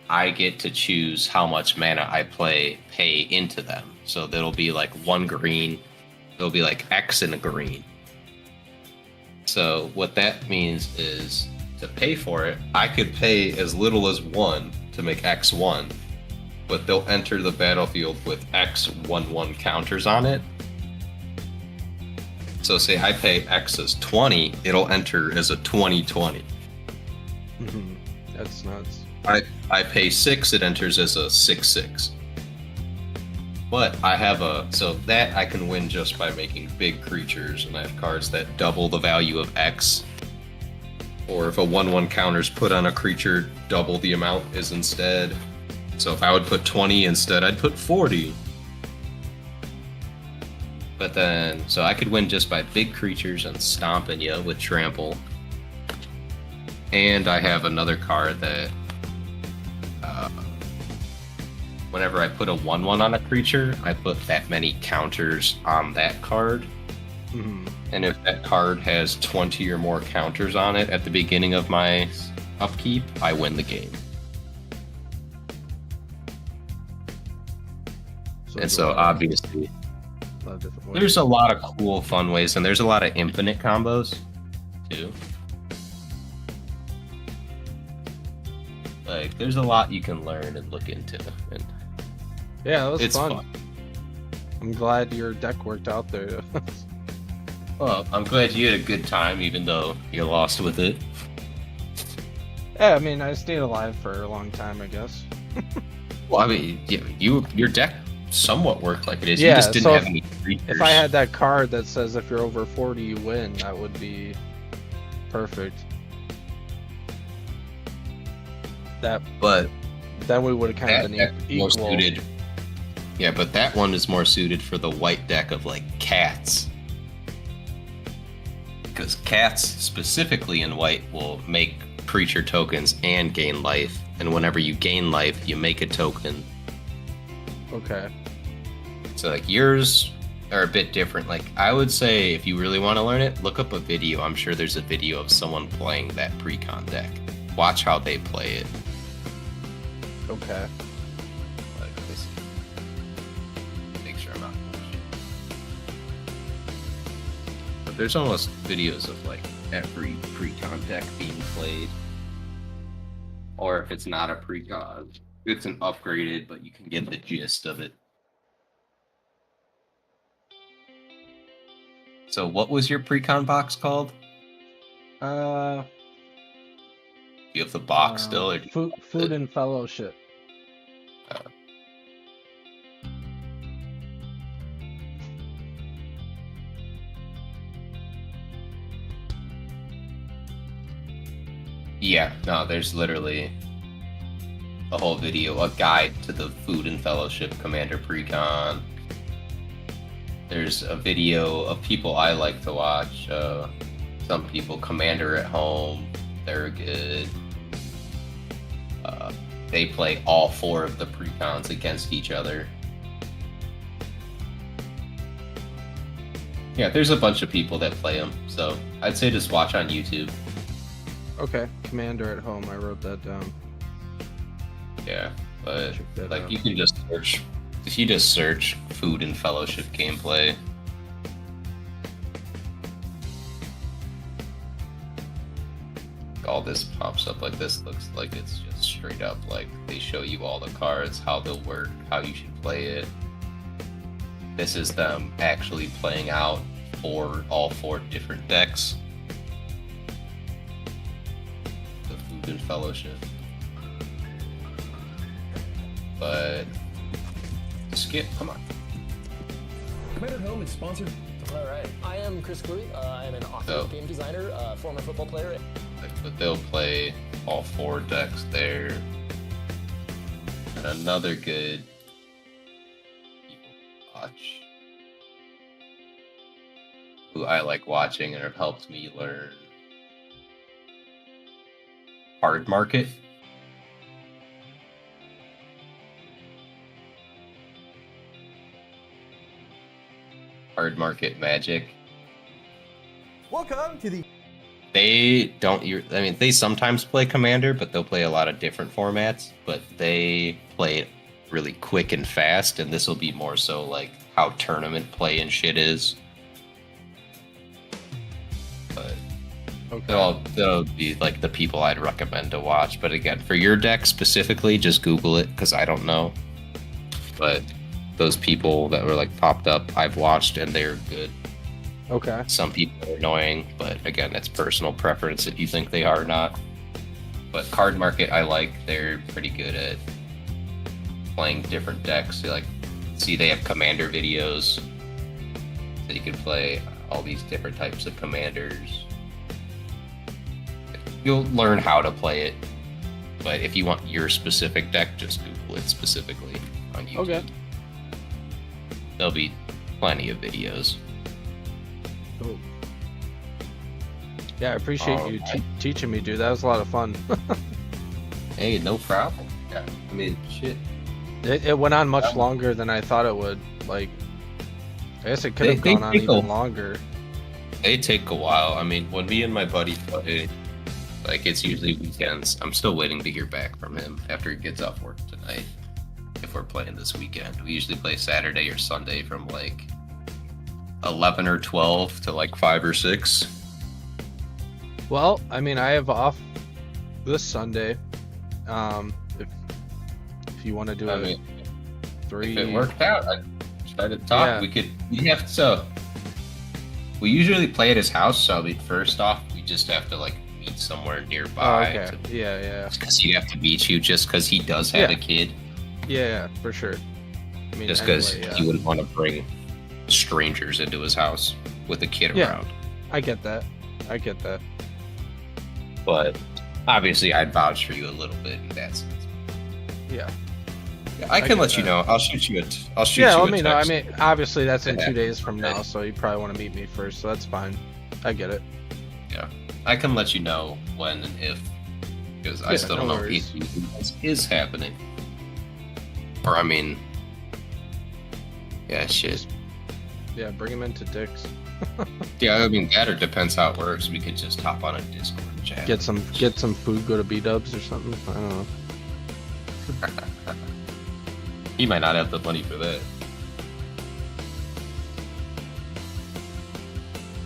I get to choose how much mana I pay into them. So there'll be like 1 green, there'll be like X and a green. So what that means is to pay for it, I could pay as little as 1 to make X1, but they'll enter the battlefield with X11 counters on it. So say I pay X as 20, it'll enter as a 20/20. That's nuts. I pay 6, it enters as a 6/6. But I have so that I can win just by making big creatures, and I have cards that double the value of X. Or if a 1/1 counter's put on a creature, double the amount is instead. So if I would put 20 instead, I'd put 40. But then, so I could win just by big creatures and stomping you with trample. And I have another card that whenever I put a 1/1 on a creature, I put that many counters on that card. And if that card has 20 or more counters on it at the beginning of my upkeep, I win the game. And so obviously, there's a lot of cool, fun ways, and there's a lot of infinite combos too. Like, there's a lot you can learn and look into, and yeah, it was it's fun. I'm glad your deck worked out there. Well, I'm glad you had a good time, even though you lost with it. Yeah, I mean, I stayed alive for a long time, I guess. Well, I mean, your deck somewhat worked like it is. Yeah, You just didn't so have any creatures. If I had that card that says if you're over 40, you win, that would be perfect. But then we would have kind of been deck more equal. suited. Yeah, but that one is more suited for the white deck of like cats. Because cats, specifically in white, will make creature tokens and gain life. And whenever you gain life, you make a token. Okay. So like yours are a bit different. Like I would say if you really want to learn it, look up a video. I'm sure there's a video of someone playing that pre-con deck. Watch how they play it. Okay. Like, let me see. Make sure I'm not bullshit. But there's almost videos of like every pre-con deck being played. Or if it's not a pre-con, it's an upgraded, but you can get the gist of it. So what was your pre-con box called? Uh, You have the box still? Or food and fellowship. Yeah, no, there's literally a whole video, a guide to the Food and Fellowship Commander Precon. There's a video of people I like to watch. Some people, Commander at Home, they're good. They play all 4 of the precons against each other. Yeah, there's a bunch of people that play them, so I'd say just watch on YouTube. Okay, Commander at Home. I wrote that down. Yeah, but Check that like out. you can just search. If you just search Food and Fellowship gameplay, all this pops up. Like this looks like it's just straight up like they show you all the cards, how they'll work, how you should play it. This is them actually playing out for all 4 different decks. The Food and Fellowship. But Skip, come on. Commander at Home is sponsored. All right. I am Chris Cluey. I'm an offensive game designer, former football player. But they'll play all 4 decks there. And another good people to watch, who I like watching and have helped me learn, Hard Market. Card Market Magic. Welcome to the They don't. I mean, they sometimes play Commander, but they'll play a lot of different formats. But they play it really quick and fast, and this will be more so like how tournament play and shit is. But Okay. they'll be like the people I'd recommend to watch. But again, for your deck specifically, just Google it because I don't know. But those people that were like popped up, I've watched and they're good. Okay. Some people are annoying, but again, it's personal preference if you think they are or not. But Card Market, I like. They're pretty good at playing different decks. They they have Commander videos, so you can play all these different types of commanders. You'll learn how to play it, but if you want your specific deck, just Google it specifically on YouTube. Okay. There'll be plenty of videos. Cool. Yeah, I appreciate you Alright. teaching me, dude. That was a lot of fun. Hey, no problem. Yeah, I mean, shit. It went on much Yeah. longer than I thought it would. Like, I guess it could They- have they gone on take even a- longer. They take a while. I mean, when me and my buddy play, like it's usually weekends. I'm still waiting to hear back from him after he gets off work tonight. If we're playing this weekend, we usually play Saturday or Sunday from like 11 or 12 to like 5 or 6. Well, I mean, I have off this Sunday. If you want to do I it, mean, 3. if it worked out, I'd try to talk. Yeah. We have to. We usually play at his house, so first off, we just have to like meet somewhere Oh, nearby. okay. Yeah. Because he'd have to meet you just because he does have Yeah. a kid. Yeah, for sure. I mean, Just because anyway, he wouldn't want to bring strangers into his house with a kid Yeah. around. I get that. But obviously, I'd vouch for you a little bit in that sense. Yeah. Yeah, I can get let you that. know. I'll shoot you I'll shoot Yeah, you let a me know. I text. mean, obviously that's in Yeah. 2 days from now, Okay. so you probably want to meet me first, so that's fine. I get it. I can let you know when and if, because I Yeah, still no don't know worries. if this is happening. Or I mean, yeah, shit. Yeah, bring him into Dick's. Yeah, I mean that or depends how it works. We could just hop on a Discord and chat. Get some food, go to B-dubs or something. I don't know. He might not have the money for that.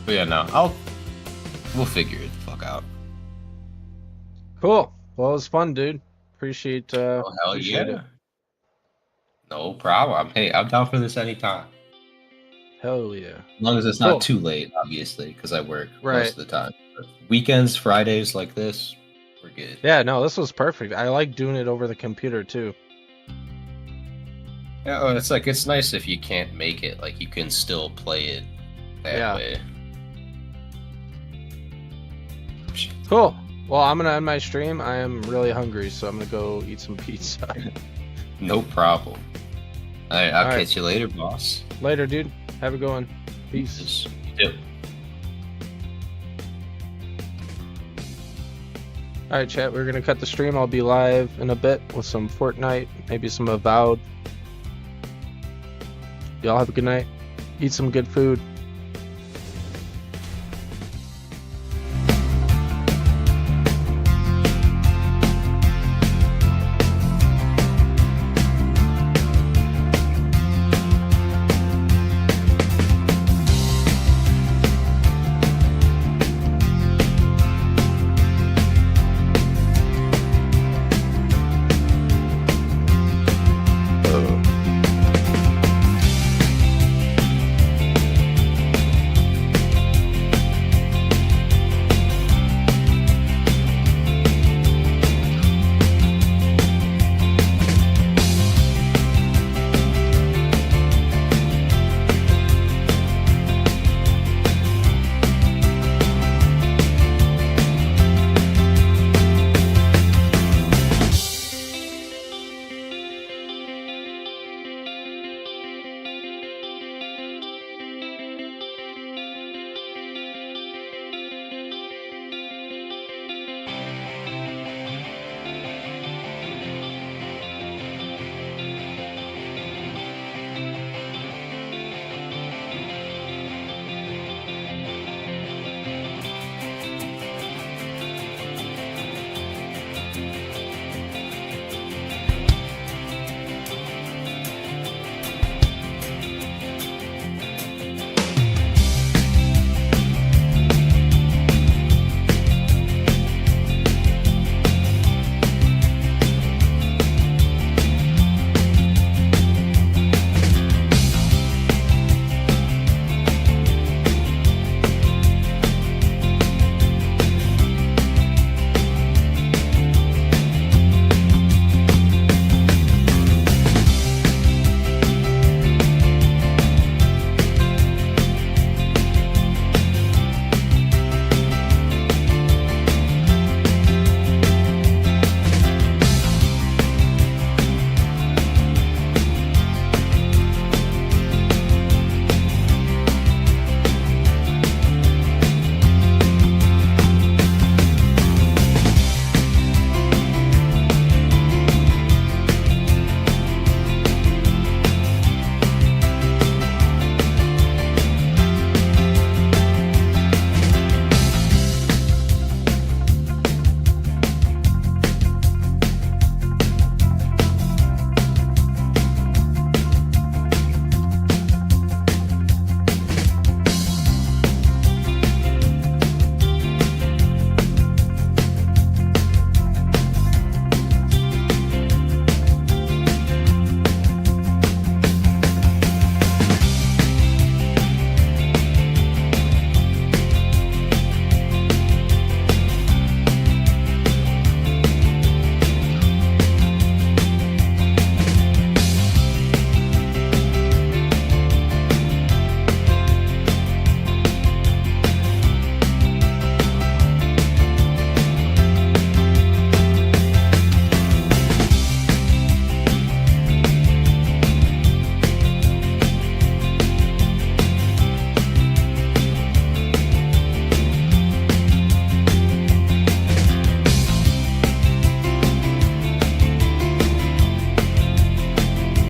But yeah, no, we'll figure it the fuck out. Cool. Well, it was fun, dude. Appreciate Oh hell appreciate yeah. it. No problem. Hey, I'm down for this anytime. Hell yeah. As long as it's not Cool. too late, obviously, because I work Right. most of the time. But weekends, Fridays like this, we're good. Yeah, no, this was perfect. I like doing it over the computer too. Yeah, oh, it's like it's nice if you can't make it, like you can still play it that Yeah. way. Cool. Well, I'm gonna end my stream. I am really hungry, so I'm gonna go eat some pizza. No problem. I'll All right. catch you later, boss. Later, dude. Have a good one. Peace. You too. All right, chat. We're gonna cut the stream. I'll be live in a bit with some Fortnite, maybe some Avowed. Y'all have a good night. Eat some good food.